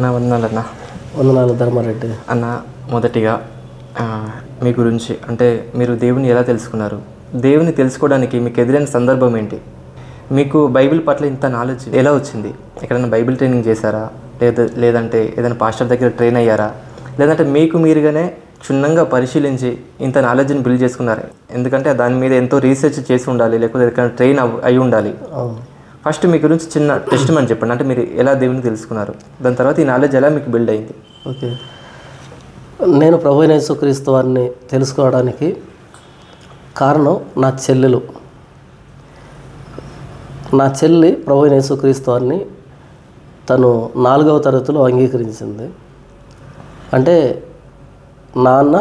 నా వందనాలన్న. వందనాలు ధర్మారెడ్డి అన్న, మొదటిగా మీ గురించి అంటే మీరు దేవుని ఎలా తెలుసుకున్నారు? దేవుని తెలుసుకోవడానికి మీకు ఎదురైన సందర్భం ఏంటి? మీకు బైబిల్ పట్ల ఇంత నాలెడ్జ్ ఎలా వచ్చింది? ఎక్కడైనా బైబిల్ ట్రైనింగ్ చేశారా? లేదంటే ఏదైనా పాస్టర్ దగ్గర ట్రైన్ అయ్యారా? లేదంటే మీకు మీరుగానే క్షుణ్ణంగా పరిశీలించి ఇంత నాలెడ్జ్ని బిల్డ్ చేసుకున్నారా? ఎందుకంటే దాని మీద ఎంతో రీసెర్చ్ చేసి ఉండాలి, లేకపోతే ఎక్కడైనా ట్రైన్ అయి ఉండాలి. ఫస్ట్ మీ గురించి చిన్న టెస్టిమనీ చెప్పండి. అంటే మీరు ఎలా దేవుని తెలుసుకున్నారు, దాని తర్వాత ఈ నాలెడ్జ్ ఎలా మీకు బిల్డ్ అయింది? ఓకే, నేను ప్రభు అయిన యేసుక్రీస్తు వారిని తెలుసుకోవడానికి కారణం నా చెల్లెలు. నా చెల్లి ప్రభు అయిన యేసుక్రీస్తు వారిని తను 4వ తరగతిలో అంగీకరించింది. అంటే నాన్న,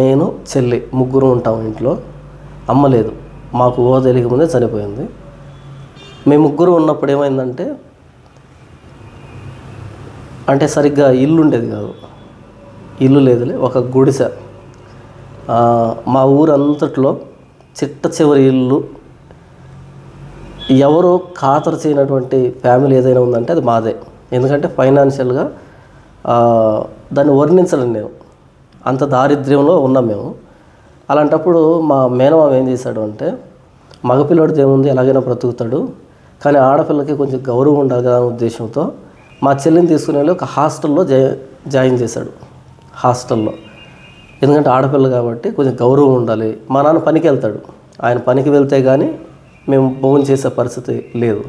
నేను, చెల్లి ముగ్గురు ఉంటాము ఇంట్లో. అమ్మ లేదు, మాకు ఊహ తెలియకముందే చనిపోయింది. మేము ముగ్గురు ఉన్నప్పుడు ఏమైందంటే, అంటే సరిగ్గా ఇల్లు ఉండేది కాదు, ఇల్లు లేదులే, ఒక గుడిసె. మా ఊరంతట్లో చిట్ట చివరి ఇల్లు. ఎవరో ఖాతరు చేయనటువంటి ఫ్యామిలీ ఏదైనా ఉందంటే అది మాదే. ఎందుకంటే ఫైనాన్షియల్గా దాన్ని వర్ణించలేను నేను, అంత దారిద్ర్యంలో ఉన్నాం మేము. అలాంటప్పుడు మా మేనమామ ఏం చేశాడు అంటే, మగపిల్లడిది ఏముంది ఎలాగైనా బ్రతుకుతాడు, కానీ ఆడపిల్లకి కొంచెం గౌరవం ఉండాలి కదా అనే ఉద్దేశంతో మా చెల్లిని తీసుకుని వెళ్ళి ఒక హాస్టల్లో జాయిన్ చేశాడు. హాస్టల్లో ఎందుకంటే ఆడపిల్ల కాబట్టి కొంచెం గౌరవం ఉండాలి. మా నాన్న పనికి వెళ్తాడు, ఆయన పనికి వెళ్తే కానీ మేము భోజనం చేసే పరిస్థితి లేదు.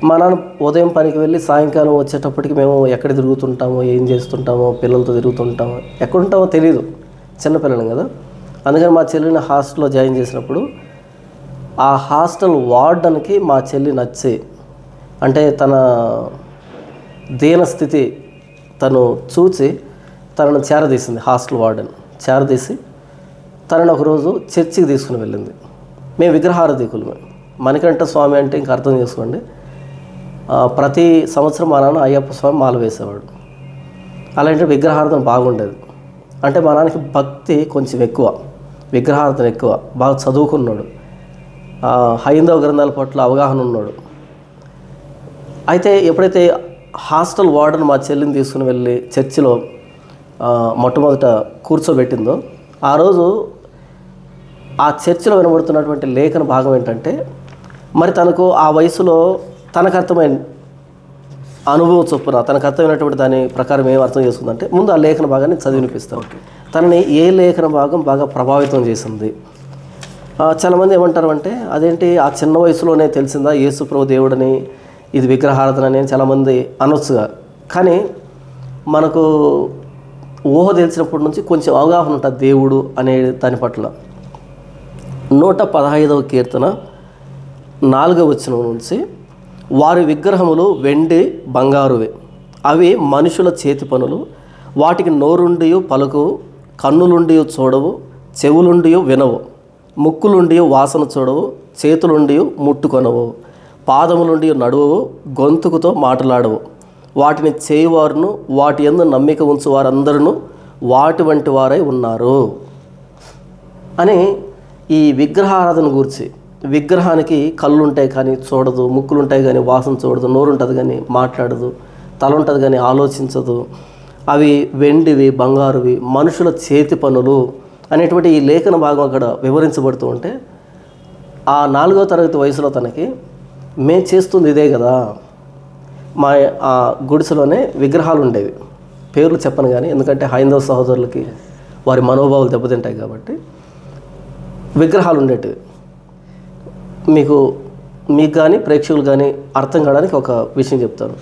మా నాన్న ఉదయం పనికి వెళ్ళి సాయంకాలం వచ్చేటప్పటికి మేము ఎక్కడ తిరుగుతుంటామో, ఏం చేస్తుంటామో, పిల్లలతో తిరుగుతుంటామో, ఎక్కడుంటామో తెలియదు, చిన్నపిల్లలం కదా. అందుకని మా చెల్లిని హాస్టల్లో జాయిన్ చేసినప్పుడు ఆ హాస్టల్ వార్డన్కి మా చెల్లి నచ్చి, అంటే తన దీనస్థితి తను చూసి తనను చేరదీసింది. హాస్టల్ వార్డెన్ చేరదీసి తనను ఒకరోజు చర్చికి తీసుకుని వెళ్ళింది. మేము విగ్రహారాధికులు. మణికంఠ స్వామి అంటే ఇంక అర్థం చేసుకోండి. ప్రతి సంవత్సరం మా నాన్న అయ్యప్ప స్వామి మాల వేసేవాడు. అలాంటి విగ్రహారాధన బాగుండేది. అంటే మా నాన్నకి భక్తి కొంచెం ఎక్కువ, విగ్రహారాధన ఎక్కువ, బాగా చదువుకున్నాడు, హైందవ గ్రంథాల పట్ల అవగాహన ఉన్నాడు. అయితే ఎప్పుడైతే హాస్టల్ వార్డెన్ మా చెల్లిని తీసుకుని వెళ్ళి చర్చిలో మొట్టమొదట కూర్చోబెట్టిందో, ఆ రోజు ఆ చర్చిలో వినబడుతున్నటువంటి లేఖన భాగం ఏంటంటే, మరి తనకు ఆ వయసులో తనకు అర్థమైన అనుభవం చొప్పున తనకు అర్థమైనటువంటి దాని ప్రకారం ఏం అర్థం చేసుకుందంటే, ముందు ఆ లేఖన భాగాన్ని చదివినిపిస్తాం. తనని ఏ లేఖన భాగం బాగా ప్రభావితం చేసింది? చాలామంది ఏమంటారు అంటే, అదేంటి ఆ చిన్న వయసులోనే తెలిసిందా యేసు ప్రభు దేవుడని, ఇది విగ్రహారాధన అని చాలామంది అనొచ్చుగా. కానీ మనకు ఊహ తెలిసినప్పటి నుంచి కొంచెం అవగాహన ఉంటుంది దేవుడు అనే దాని పట్ల. 115వ కీర్తన 4వ వచనం నుంచి, వారి విగ్రహములు వెండి బంగారువే, అవి మనుషుల చేతి పనులు, వాటికి నోరుండి పలుకు, కన్నులుండి చూడవు, చెవులుండి వినవు, ముక్కులుండి వాసన చూడవు, చేతులుండి ముట్టుకొనవు, పాదములుండి నడువవు, గొంతుకుతో మాట్లాడవు, వాటిని చేయువారును వాటి యందు నమ్మిక ఉంచు వారందరూ వాటి వంటి వారై ఉన్నారు అని ఈ విగ్రహారాధన గురించి. విగ్రహానికి కళ్ళు ఉంటాయి కానీ చూడదు, ముక్కులు ఉంటాయి కానీ వాసన చూడదు, నోరు ఉంటుంది కానీ మాట్లాడదు, తల ఉంటుంది కానీ ఆలోచించదు, అవి వెండివి బంగారువి, మనుషుల చేతి పనులు అనేటువంటి ఈ లేఖన భాగం అక్కడ వివరించబడుతూ ఉంటే, ఆ 4వ తరగతి వయసులో తనకి మేము చేస్తుంది ఇదే కదా. మా ఆ గుడిసెలోనే విగ్రహాలు ఉండేవి, పేర్లు చెప్పను కానీ ఎందుకంటే హైందవ సహోదరులకి వారి మనోభావాలు దెబ్బతింటాయి కాబట్టి విగ్రహాలు ఉండేటివి. మీకు కానీ ప్రేక్షకులు కానీ అర్థం కావడానికి ఒక విషయం చెప్తాను.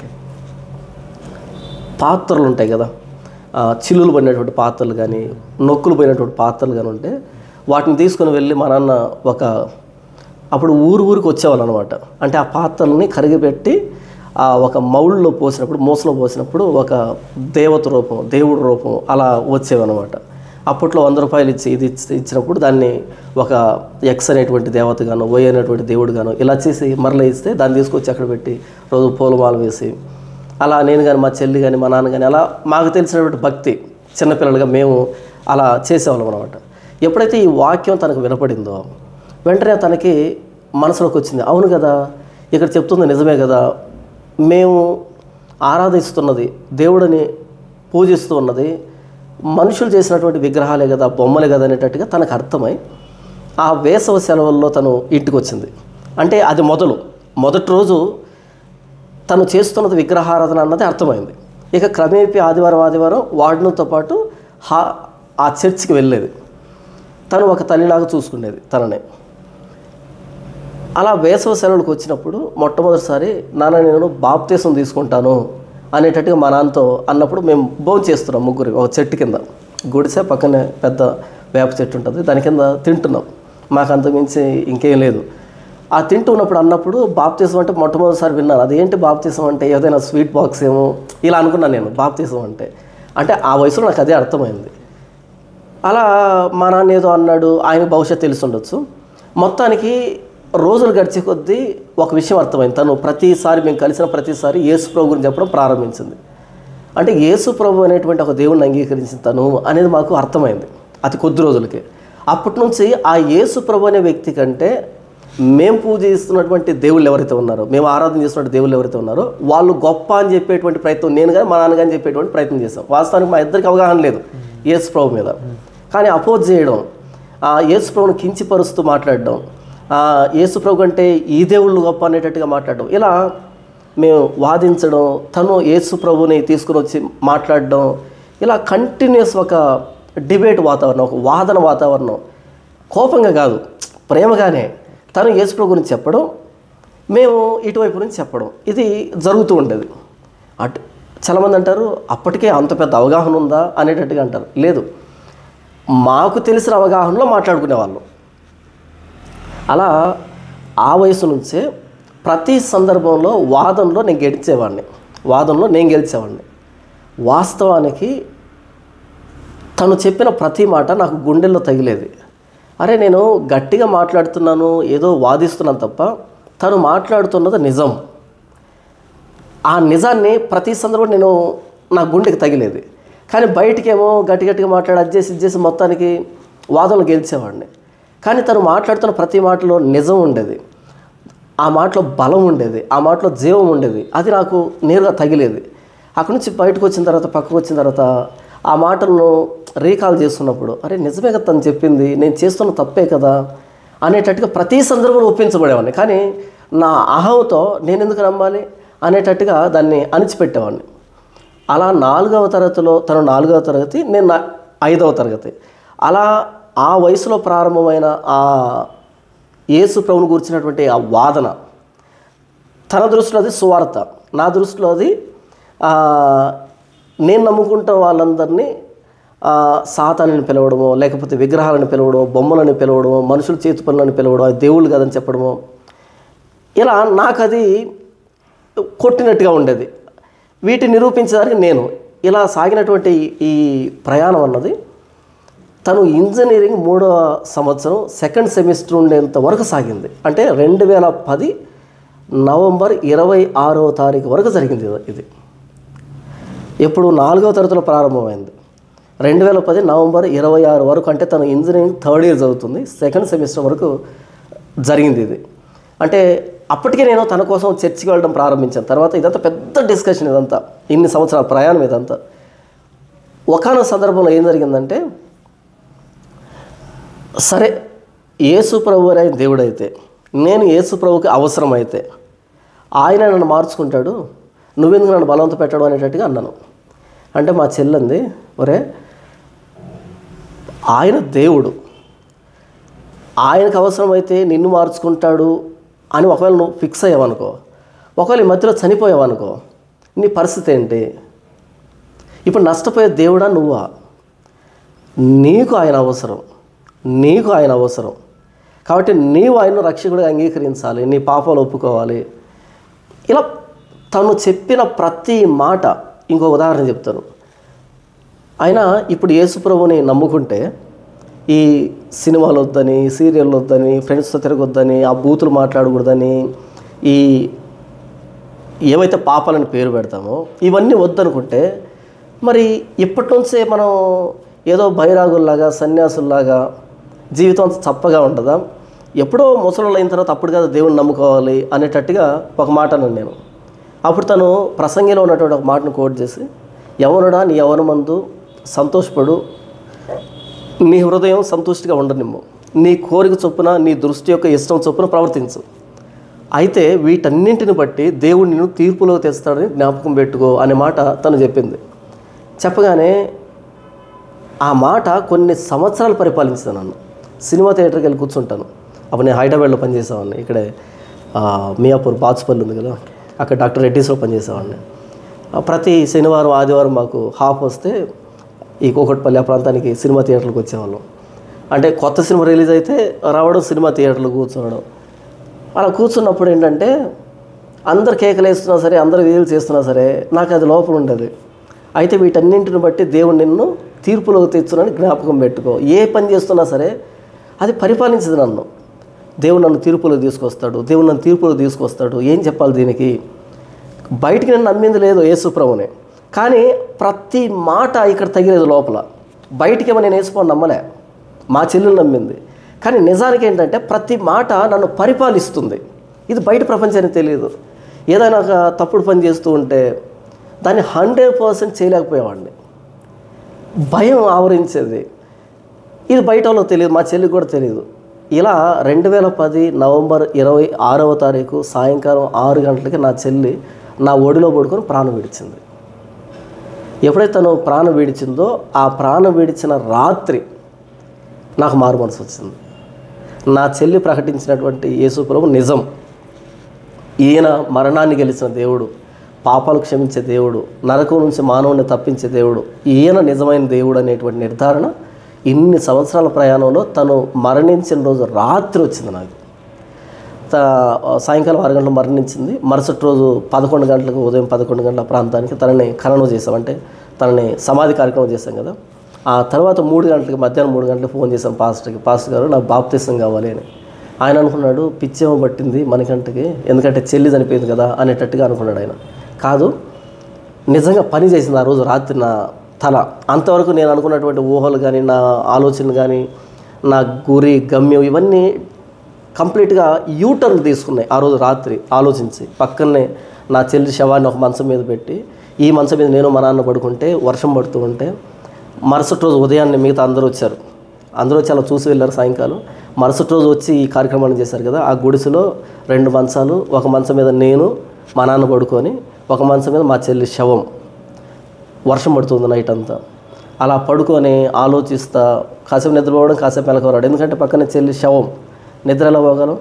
పాత్రలు ఉంటాయి కదా, చిల్లులు పడినటువంటి పాత్రలు కానీ, నొక్కులు పోయినటువంటి పాత్రలు కానీ ఉంటే వాటిని తీసుకుని వెళ్ళి మా నాన్న అప్పుడు ఊరికి వచ్చేవాళ్ళు అనమాట. అంటే ఆ పాత్రల్ని కరిగిపెట్టి ఒక మౌళ్ళలో పోసినప్పుడు, మూసలో పోసినప్పుడు ఒక దేవత రూపం, దేవుడి రూపం అలా వచ్చేవన్నమాట. అప్పట్లో 100 రూపాయలు ఇచ్చి ఇది ఇచ్చినప్పుడు దాన్ని ఒక ఎక్స్ అనేటువంటి దేవత గాను, వై అనేటువంటి దేవుడు గాను ఇలా చేసి మరలా ఇస్తే దాన్ని తీసుకొచ్చి అక్కడ పెట్టి రోజు పూలమాల వేసి అలా నేను కానీ మా చెల్లి కానీ మా నాన్న కానీ అలా మాకు తెలిసినటువంటి భక్తి చిన్నపిల్లలుగా మేము అలా చేసేవాళ్ళం అనమాట. ఎప్పుడైతే ఈ వాక్యం తనకు వినపడిందో వెంటనే తనకి మనసులోకి వచ్చింది, అవును కదా ఇక్కడ చెప్తుంది నిజమే కదా, మేము ఆరాధిస్తున్నది, దేవుడిని పూజిస్తూ ఉన్నది మనుషులు చేసినటువంటి విగ్రహాలే కదా, బొమ్మలే కదా అనేటట్టుగా తనకు అర్థమై ఆ వేసవి సెలవుల్లో తను ఇంటికి వచ్చింది. అంటే అది మొదటి రోజు తను చేస్తున్నది విగ్రహారాధన అన్నది అర్థమైంది. ఇక క్రమేపీ ఆదివారం వార్డెన్తో పాటు ఆ చర్చికి వెళ్ళేది. తను ఒక తల్లిలాగా చూసుకునేది తనని. అలా వేసవి సెలవులకు వచ్చినప్పుడు మొట్టమొదటిసారి నాన్న నేను బాప్తీసం తీసుకుంటాను అనేటట్టుగా మా నాన్నతో అన్నప్పుడు మేము భోజనం చేస్తున్నాం ముగ్గురు ఒక చెట్టు కింద. గుడిసె పక్కనే పెద్ద వేప చెట్టు ఉంటుంది, దాని కింద తింటున్నాం. మాకు అంతమించి ఇంకేం లేదు. ఆ తింటూ ఉన్నప్పుడు అన్నప్పుడు బాప్తీసం అంటే మొట్టమొదటిసారి విన్నాను. అదేంటి బాప్తీసం అంటే ఏదైనా స్వీట్ బాక్స్ ఏమో ఇలా అనుకున్నాను నేను. బాప్తీసం అంటే ఆ వయసులో నాకు అదే అర్థమైంది. అలా మా నాన్న ఏదో అన్నాడు, ఆయన భవిష్యత్తు తెలిసి ఉండొచ్చు. మొత్తానికి రోజులు గడిచే కొద్దీ ఒక విషయం అర్థమైంది. తను ప్రతిసారి మేము కలిసిన ప్రతిసారి యేసు ప్రభు గురించి చెప్పడం ప్రారంభించింది. అంటే యేసు ప్రభు అనేటువంటి ఒక దేవుణ్ణి అంగీకరించిన తను అనేది మాకు అర్థమైంది అతి కొద్ది రోజులకి. అప్పటి నుంచి ఆ యేసు ప్రభు అనే వ్యక్తి కంటే మేము పూజిస్తున్నటువంటి దేవుళ్ళు ఎవరైతే ఉన్నారో, మేము ఆరాధన చేస్తున్న దేవుళ్ళు ఎవరైతే ఉన్నారో వాళ్ళు గొప్ప అని చెప్పేటువంటి ప్రయత్నం నేను కానీ మా నాన్న కానీ చెప్పేటువంటి ప్రయత్నం చేస్తాం. వాస్తవానికి మా ఇద్దరికి అవగాహన లేదు యేసు ప్రభు మీద. కానీ అపోజ్ చేయడం, యేసు ప్రభుని కించిపరుస్తూ మాట్లాడడం, యేసు ప్రభు కంటే ఈ దేవుళ్ళు గొప్ప అనేటట్టుగా మాట్లాడడం, ఇలా మేము వాదించడం, తను యేసు ప్రభుని తీసుకుని వచ్చి మాట్లాడడం, ఇలా కంటిన్యూస్ ఒక డిబేట్ వాతావరణం, ఒక వాదన వాతావరణం. కోపంగా కాదు, ప్రేమగానే తను యేసు ప్రభు గురించి చెప్పడం, మేము ఇటువైపు నుంచి చెప్పడం, ఇది జరుగుతూ ఉండేది. చాలామంది అంటారు అప్పటికే అంత పెద్ద అవగాహన ఉందా అనేటట్టుగా అంటారు. లేదు, మాకు తెలిసిన అవగాహనలో మాట్లాడుకునేవాళ్ళం. అలా ఆ వయసు నుంచే ప్రతి సందర్భంలో వాదనలో నేను గెలిచేవాడిని. వాస్తవానికి తను చెప్పిన ప్రతి మాట నాకు గుండెల్లో తగిలేది. అరే నేను గట్టిగా మాట్లాడుతున్నాను, ఏదో వాదిస్తున్నాను తప్ప తను మాట్లాడుతున్నది నిజం. ఆ నిజాన్ని ప్రతి సందర్భంలో నా గుండెకి తగిలేది. కానీ బయటికేమో గట్టిగా మాట్లాడి అది చేసి మొత్తానికి వాదనలు గెలిచేవాడిని. కానీ తను మాట్లాడుతున్న ప్రతి మాటలో నిజం ఉండేది, ఆ మాటలో బలం ఉండేది, ఆ మాటలో జీవం ఉండేది. అది నాకు నేరుగా తగిలేది. అక్కడి నుంచి బయటకు వచ్చిన తర్వాత, పక్కకు వచ్చిన తర్వాత ఆ మాటలను రీకాల్ చేస్తున్నప్పుడు అరే నిజమే కదా తను చెప్పింది, నేను చేస్తున్న తప్పే కదా అనేటట్టుగా ప్రతి సందర్భంలో ఒప్పించబడేవాడిని. కానీ నా అహంతో నేను ఎందుకు నమ్మాలి అనేటట్టుగా దాన్ని అణిచిపెట్టేవాడిని. అలా 4వ తరగతిలో తను 4వ తరగతి, నేను 5వ తరగతి. అలా ఆ వయసులో ప్రారంభమైన ఆ యేసు ప్రభువుని గురించినటువంటి ఆ వాదన తన దృష్టిలో అది సువార్త, నా దృష్టిలో అది నేను నమ్ముకుంటున్న వాళ్ళందరినీ సాతానుని పిలవడమో, లేకపోతే విగ్రహాలను పిలవడమో, బొమ్మలను పిలవడమో, మనుషుల చేతి పనులను పిలవడమో, అది దేవుళ్ళు కాదని చెప్పడమో, ఇలా నాకు అది కొట్టినట్టుగా ఉండేది. వీటిని నిరూపించడానికి నేను ఇలా సాగినటువంటి ఈ ప్రయాణం అన్నది తను ఇంజనీరింగ్ 3వ సంవత్సరం 2nd సెమిస్టర్ ఉండేంత వరకు సాగింది. అంటే 2010 నవంబర్ 26వ తారీఖు వరకు జరిగింది ఇది. ఎప్పుడు 4వ తరగతిలో ప్రారంభమైంది. 2010 నవంబర్ 26 వరకు, అంటే తను ఇంజనీరింగ్ 3rd ఇయర్ చదువుతుంది, 2nd సెమిస్టర్ వరకు జరిగింది ఇది. అంటే అప్పటికే నేను తన కోసం చర్చికి వెళ్ళడం ప్రారంభించాను. తర్వాత ఇదంతా పెద్ద డిస్కషన్, ఇదంతా ఇన్ని సంవత్సరాల ప్రయాణం ఇదంతా. ఒకానొక సందర్భంలో ఏం జరిగిందంటే, సరే యేసు ప్రభు అనే దేవుడైతే, నేను యేసు ప్రభుకి అవసరమైతే ఆయన నన్ను మార్చుకుంటాడు, నువ్వెందుకు నన్ను బలవంత పెట్టడం అనేటట్టుగా అన్నాను. అంటే మా చెల్లంది, ఒరే ఆయన దేవుడు, ఆయనకు అవసరమైతే నిన్ను మార్చుకుంటాడు అని ఒకవేళ నువ్వు ఫిక్స్ అయ్యావనుకో, ఒకవేళ ఈ మధ్యలో చనిపోయావనుకో, నీ పరిస్థితి ఏంటి? ఇప్పుడు నష్టపోయే దేవుడా నువ్వా? నీకు ఆయన అవసరం కాబట్టి నీవు ఆయన్ను రక్షకుడిగా అంగీకరించాలి, నీ పాపాలు ఒప్పుకోవాలి. ఇలా తను చెప్పిన ప్రతి మాట. ఇంకో ఉదాహరణ చెప్తాను. ఆయన ఇప్పుడు యేసు ప్రభువుని నమ్ముకుంటే ఈ సినిమాలు వద్దని, సీరియల్ వద్దని, ఫ్రెండ్స్తో తిరగొద్దని, ఆ బూతులు మాట్లాడకూడదని, ఈ ఏవైతే పాపాలని పేరు పెడతామో ఇవన్నీ వద్దనుకుంటే, మరి ఇప్పటి నుంచే మనం ఏదో బైరాగుల్లాగా, సన్యాసుల్లాగా జీవితం అంత చప్పగా ఉంటుందా? ఎప్పుడో ముసలోళ్ళు అయిన తర్వాత అప్పుడు కదా దేవుని నమ్ముకోవాలి అనేటట్టుగా ఒక మాట అన్నాను నేను. అప్పుడు తను ప్రసంగిలో ఉన్నటువంటి ఒక మాటను కోట్ చేసి, యవనుడా నీ యవనమందు సంతోషపడు, నీ హృదయం సంతుష్టిగా ఉండనిమ్ము, నీ కోరిక చొప్పున నీ దృష్టి యొక్క ఇష్టం చొప్పున ప్రవర్తించు, అయితే వీటన్నింటిని బట్టి దేవుడు నిన్ను తీర్పులో తెస్తాడని జ్ఞాపకం పెట్టుకో అనే మాట తను చెప్పింది. చెప్పగానే ఆ మాట కొన్ని సంవత్సరాలు పరిపాలించింది నన్ను. సినిమా థియేటర్కి వెళ్ళి కూర్చుంటాను. అప్పుడు నేను హైదరాబాద్లో పనిచేసేవాడిని. ఇక్కడే మియాపూర్ బాచుపల్లి ఉంది కదా, అక్కడ డాక్టర్ రెడ్డిస్లో పనిచేసేవాడిని. ప్రతి శనివారం ఆదివారం మాకు హాఫ్ వస్తే ఈ కూకట్పల్లి ఆ ప్రాంతానికి సినిమా థియేటర్లకు వచ్చేవాళ్ళం. అంటే కొత్త సినిమా రిలీజ్ అయితే రావడం, సినిమా థియేటర్లో కూర్చోవడం. అలా కూర్చున్నప్పుడు ఏంటంటే అందరు కేకలు వేస్తున్నా సరే, అందరు వీలు చేస్తున్నా సరే నాకు అది లోపల ఉండేది. అయితే వీటన్నింటిని బట్టి దేవుడు నిన్ను తీర్పులోకి తెచ్చునని జ్ఞాపకం పెట్టుకో. ఏ పని చేస్తున్నా సరే అది పరిపాలించదు నన్ను. దేవుడు నన్ను తీర్పులో తీసుకొస్తాడు, దేవుడు నన్ను తీర్పులో తీసుకొస్తాడు. ఏం చెప్పాలి దీనికి? బయటికి నేను నమ్మింది లేదు యేసుప్రభుని, కానీ ప్రతి మాట ఇక్కడ తగిలేదు లోపల. బయటికేమో నేను యేసుప్రభుని నమ్మలే, మా చెల్లెలు నమ్మింది. కానీ నిజానికి ఏంటంటే ప్రతి మాట నన్ను పరిపాలిస్తుంది. ఇది బయట ప్రపంచానికి తెలియదు. ఏదైనా ఒక తప్పుడు పని చేస్తూ ఉంటే దాన్ని 100% చేయలేకపోయేవాడిని. భయం ఆవరించేది. ఇది బయట వాళ్ళకి తెలియదు, మా చెల్లికి కూడా తెలియదు. ఇలా 2010 నవంబర్ 26వ తారీఖు సాయంకాలం 6 గంటలకి నా చెల్లి నా ఒడిలో పడుకొని ప్రాణం విడిచింది. ఎప్పుడైతే తను ప్రాణం విడిచిందో ఆ ప్రాణం విడిచిన రాత్రి నాకు మారు మనసు వచ్చింది. నా చెల్లి ప్రకటించినటువంటి యేసుప్రభు నిజం. ఈయన మరణాన్ని గెలిచిన దేవుడు, పాపాలు క్షమించే దేవుడు, నరకం నుంచి మానవుని తప్పించే దేవుడు, ఈయన నిజమైన దేవుడు అనేటువంటి నిర్ధారణ ఇన్ని సంవత్సరాల ప్రయాణంలో తను మరణించిన రోజు రాత్రి వచ్చింది నాకు. సాయంకాలం 6 గంటలకు మరణించింది. మరుసటి రోజు 11 గంటలకు, ఉదయం 11 గంటల ప్రాంతానికి తనని ఖననం చేసాం, అంటే తనని సమాధి కార్యక్రమం చేశాం కదా. ఆ తర్వాత 3 గంటలకి, మధ్యాహ్నం 3 గంటలకు ఫోన్ చేశాం పాస్టర్కి. పాస్టర్ గారు నాకు బాప్తిసం కావాలి అని. ఆయన అనుకున్నాడు పిచ్చేమో పట్టింది మనకంటకి, ఎందుకంటే చెల్లి చనిపోయింది కదా అనేటట్టుగా అనుకున్నాడు ఆయన. కాదు, నిజంగా పని చేసింది ఆ రోజు రాత్రి నా తల. అంతవరకు నేను అనుకున్నటువంటి ఊహలు కానీ, నా ఆలోచనలు కానీ, నా గురి గమ్యం ఇవన్నీ కంప్లీట్గా యూటర్న్ తీసుకున్నాయి ఆ రోజు రాత్రి ఆలోచించి. పక్కనే నా చెల్లి శవాన్ని ఒక మంచం మీద పెట్టి, ఈ మంచం మీద నేను మా నాన్న పడుకుంటే వర్షం పడుతూ ఉంటే, మరుసటి రోజు ఉదయాన్నే మిగతా అందరూ వచ్చారు. అందరూ వచ్చి అలా చూసి వెళ్ళారు సాయంకాలం. మరుసటి రోజు వచ్చి ఈ కార్యక్రమాన్ని చేశారు కదా. ఆ గుడిసెలో 2 మంచాలు, ఒక మంచం మీద నేను మా నాన్న పడుకొని, ఒక మంచం మీద మా చెల్లి శవం. వర్షం పడుతుంది నైట్ అంతా. అలా పడుకొని ఆలోచిస్తా కాసేపు నిద్రపోవడం, కాసేపు మెలకువరాడు. ఎందుకంటే పక్కనే చెల్లి శవం, నిద్ర ఎలా పోగలం?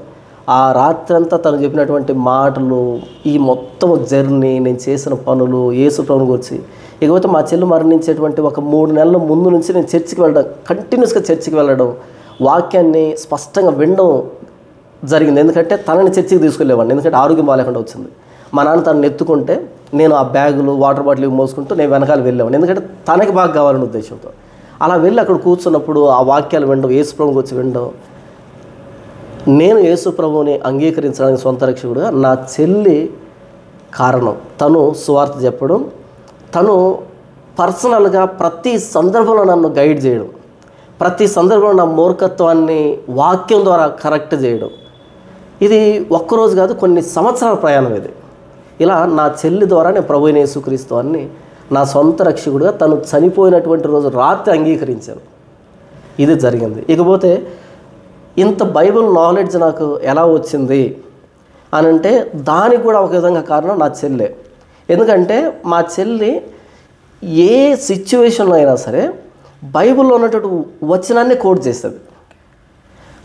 ఆ రాత్రి అంతా తను చెప్పినటువంటి మాటలు, ఈ మొత్తం జర్నీ, నేను చేసిన పనులు, యేసుప్రభుని గురించి. ఇకపోతే మా చెల్లి మరణించేటువంటి ఒక 3 నెలల ముందు నుంచి నేను చర్చికి వెళ్ళడం, కంటిన్యూస్గా చర్చికి వెళ్ళడం, వాక్యాన్ని స్పష్టంగా వినడం జరిగింది. ఎందుకంటే తనని చర్చికి తీసుకెళ్ళేవాడిని, ఎందుకంటే ఆరోగ్యం బాగాలేకుండా వచ్చింది. మా నాన్న తనని ఎత్తుకుంటే నేను ఆ బ్యాగులు, వాటర్ బాటిల్ మోసుకుంటూ నేను వెనకాల వెళ్ళేవాడిని, ఎందుకంటే తనకి బాగా కావాలనే ఉద్దేశంతో. అలా వెళ్ళి అక్కడ కూర్చున్నప్పుడు ఆ వాక్యాలు వినడం, యేసుప్రభుని గురించి వినడం, నేను యేసుప్రభుని అంగీకరించడానికి సొంత రక్షకుడుగా నా చెల్లి కారణం. తను సువార్త చెప్పడం, తను పర్సనల్గా ప్రతి సందర్భంలో నన్ను గైడ్ చేయడం, ప్రతి సందర్భంలో నా మూర్ఖత్వాన్ని వాక్యం ద్వారా కరెక్ట్ చేయడం. ఇది ఒక్కరోజు కాదు, కొన్ని సంవత్సరాల ప్రయాణం ఇది. ఇలా నా చెల్లి ద్వారా నేను ప్రభువైన యేసుక్రీస్తు అని నా సొంత రక్షకుడుగా తను చనిపోయినటువంటి రోజు రాత్రి అంగీకరించాను. ఇది జరిగింది. ఇకపోతే ఇంత బైబిల్ నాలెడ్జ్ నాకు ఎలా వచ్చింది అని అంటే, దానికి కూడా ఒక విధంగా కారణం నా చెల్లె. ఎందుకంటే మా చెల్లి ఏ సిచ్యువేషన్లో అయినా సరే బైబిల్లో ఉన్నటువంటి వచనాన్ని కోట్ చేస్తుంది.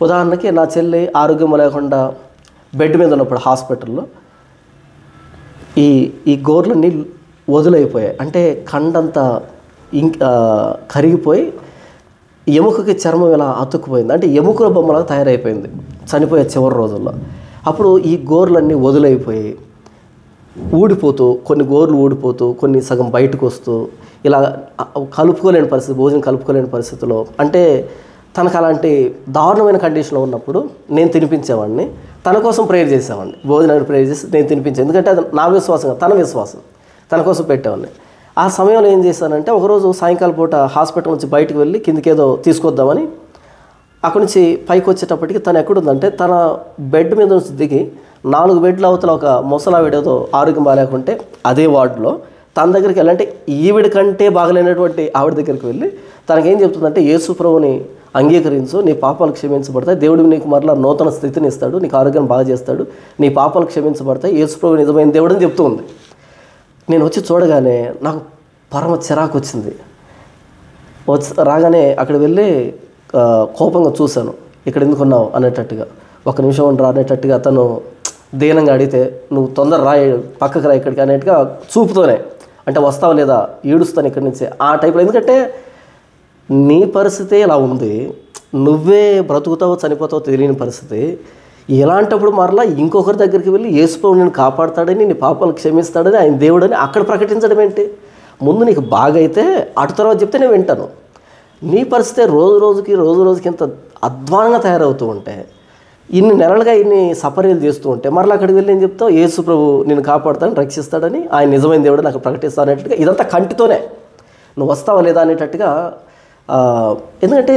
ఉదాహరణకి నా చెల్లి ఆరోగ్యం లేకుండా బెడ్ మీద ఉన్నప్పుడు హాస్పిటల్లో ఈ గోర్లన్నీ వదులైపోయాయి. అంటే కండంతా కరిగిపోయి ఎముకకి చర్మం ఇలా అతుక్కుపోయింది. అంటే ఎముకల బొమ్మలాగా తయారైపోయింది చనిపోయే చివరి రోజుల్లో. అప్పుడు ఈ గోర్లన్నీ వదులైపోయి ఊడిపోతూ, కొన్ని గోర్లు ఊడిపోతూ, కొన్ని సగం బయటకు వస్తూ, ఇలా కలుపుకోలేని పరిస్థితి, భోజనం కలుపుకోలేని పరిస్థితిలో. అంటే తనకు అలాంటి దారుణమైన కండిషన్లో ఉన్నప్పుడు నేను తినిపించేవాడిని, తన కోసం ప్రేయర్ చేసేవాడిని. భోజనాన్ని ప్రేయర్ చేసి నేను తినిపించాను, ఎందుకంటే అది నా విశ్వాసం, తన విశ్వాసం. తన కోసం పెట్టేవాడిని. ఆ సమయంలో ఏం చేశానంటే, ఒకరోజు సాయంకాలం పూట హాస్పిటల్ నుంచి బయటకు వెళ్ళి కిందికి ఏదో తీసుకొద్దామని అక్కడి నుంచి పైకి వచ్చేటప్పటికి తను ఎక్కడుందంటే, తన బెడ్ మీద నుంచి దిగి 4 బెడ్ల అవతల ఒక ముసలావిడేదో ఆరోగ్యం బాగాలేకుంటే అదే వార్డులో తన దగ్గరికి వెళ్ళాలంటే ఈవిడ కంటే బాగలేనటువంటి ఆవిడ దగ్గరికి వెళ్ళి తనకేం చెప్తుందంటే యేసు ప్రభుని అంగీకరించు, నీ పాపాలు క్షమించబడతాయి, దేవుడు నీకు మరలా నూతన స్థితిని ఇస్తాడు, నీకు ఆరోగ్యం బాగా చేస్తాడు, నీ పాపాలు క్షమించబడతాయి, యేసు ప్రభు నిజమైన దేవుడు అని చెప్తూ ఉంది. నేను వచ్చి చూడగానే నాకు పరమ చిరాకు వచ్చింది. రాగానే అక్కడ వెళ్ళి కోపంగా చూశాను. ఇక్కడ ఎందుకున్నావు అనేటట్టుగా, 1 నిమిషం ఉండరా అనేటట్టుగా తను దీనంగా అడిగితే నువ్వు తొందర రా, పక్కకు రా ఇక్కడికి అనేట్టుగా చూపుతోనే, అంటే వస్తావు లేదా ఈడుస్తాను ఇక్కడి నుంచి ఆ టైప్లో. ఎందుకంటే నీ పరిస్థితి ఇలా ఉంది, నువ్వే బ్రతుకుతావో చనిపోతావో తెలియని పరిస్థితి. ఇలాంటప్పుడు మరలా ఇంకొకరి దగ్గరికి వెళ్ళి యేసు ప్రభువు నిన్ను కాపాడుతాడని, నీ పాపాలు క్షమిస్తాడని, ఆయన దేవుడని అక్కడ ప్రకటించడం ఏంటి? ముందు నీకు బాగైతే అటు తర్వాత చెప్తే నేను వింటాను. నీ పరిస్థితి రోజు రోజుకి ఇంత అధ్వానంగా తయారవుతూ ఉంటే, ఇన్ని నెలలుగా ఇన్ని సపర్యలు చేస్తూ ఉంటే మరలా అక్కడికి వెళ్ళి ఏం చెప్తావు? యేసు ప్రభు నిన్ను కాపాడుతాడని, రక్షిస్తాడని, ఆయన నిజమైన దేవుడు నాకు ప్రకటిస్తాను అనేటట్టుగా ఇదంతా కంటితోనే నువ్వు వస్తావా లేదా అనేటట్టుగా. ఎందుకంటే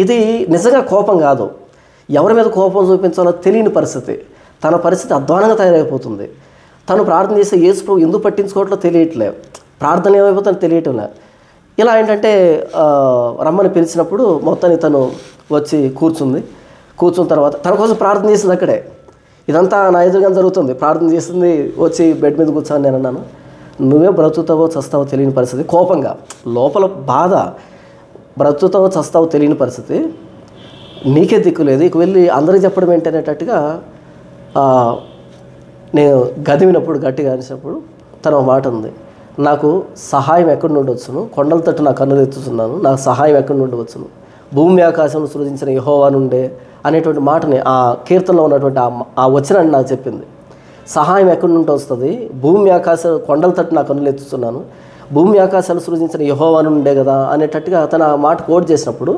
ఇది నిజంగా కోపం కాదు, ఎవరి మీద కోపం చూపించాలో తెలియని పరిస్థితి. తన పరిస్థితి అధ్వానంగా తయారైపోతుంది. తను ప్రార్థన చేసే యేసు ప్రభు ఎందుకు పట్టించుకోవట్లో తెలియట్లే, ప్రార్థన ఏమైపోతుందో తెలియటంలే. ఇలా ఏంటంటే రమ్మని పిలిచినప్పుడు మొత్తాన్ని తను వచ్చి కూర్చున్న తర్వాత తన కోసం ప్రార్థన చేసింది అక్కడే. ఇదంతా నా ఎదురుగా జరుగుతుంది. ప్రార్థన చేసింది, వచ్చి బెడ్ మీద కూర్చొని నేను అన్నాను, నువ్వే బ్రతుకుతావో చస్తావో తెలియని పరిస్థితి. కోపంగా లోపల బాధ, బ్రతుకుతావో చస్తావో తెలియని పరిస్థితి, నీకే దిక్కు లేదు, ఇక వెళ్ళి అందరికీ చెప్పడం ఏంటనేటట్టుగా నేను గదివినప్పుడు గట్టిగా అనిసినప్పుడు తను ఒక మాట ఉంది, నాకు సహాయం ఎక్కడి నుండి వచ్చును, కొండల తట్టు నా కన్నులు ఎత్తుతున్నాను, నాకు సహాయం ఎక్కడి నుండి వచ్చును, భూమి ఆకాశం సృజించిన యెహోవా నుండే అనేటువంటి మాటని ఆ కీర్తనలో ఉన్నటువంటి ఆ వచనాన్ని నాకు చెప్పింది. సహాయం ఎక్కడి నుండి వస్తుంది? భూమి ఆకాశం కొండల తట్టు నా కన్నులు ఎత్తుతున్నాను, భూమి ఆకాశాలు సృజించిన యెహోవా నుండే కదా అనేటట్టుగా తన ఆ మాట కోట్ చేసినప్పుడు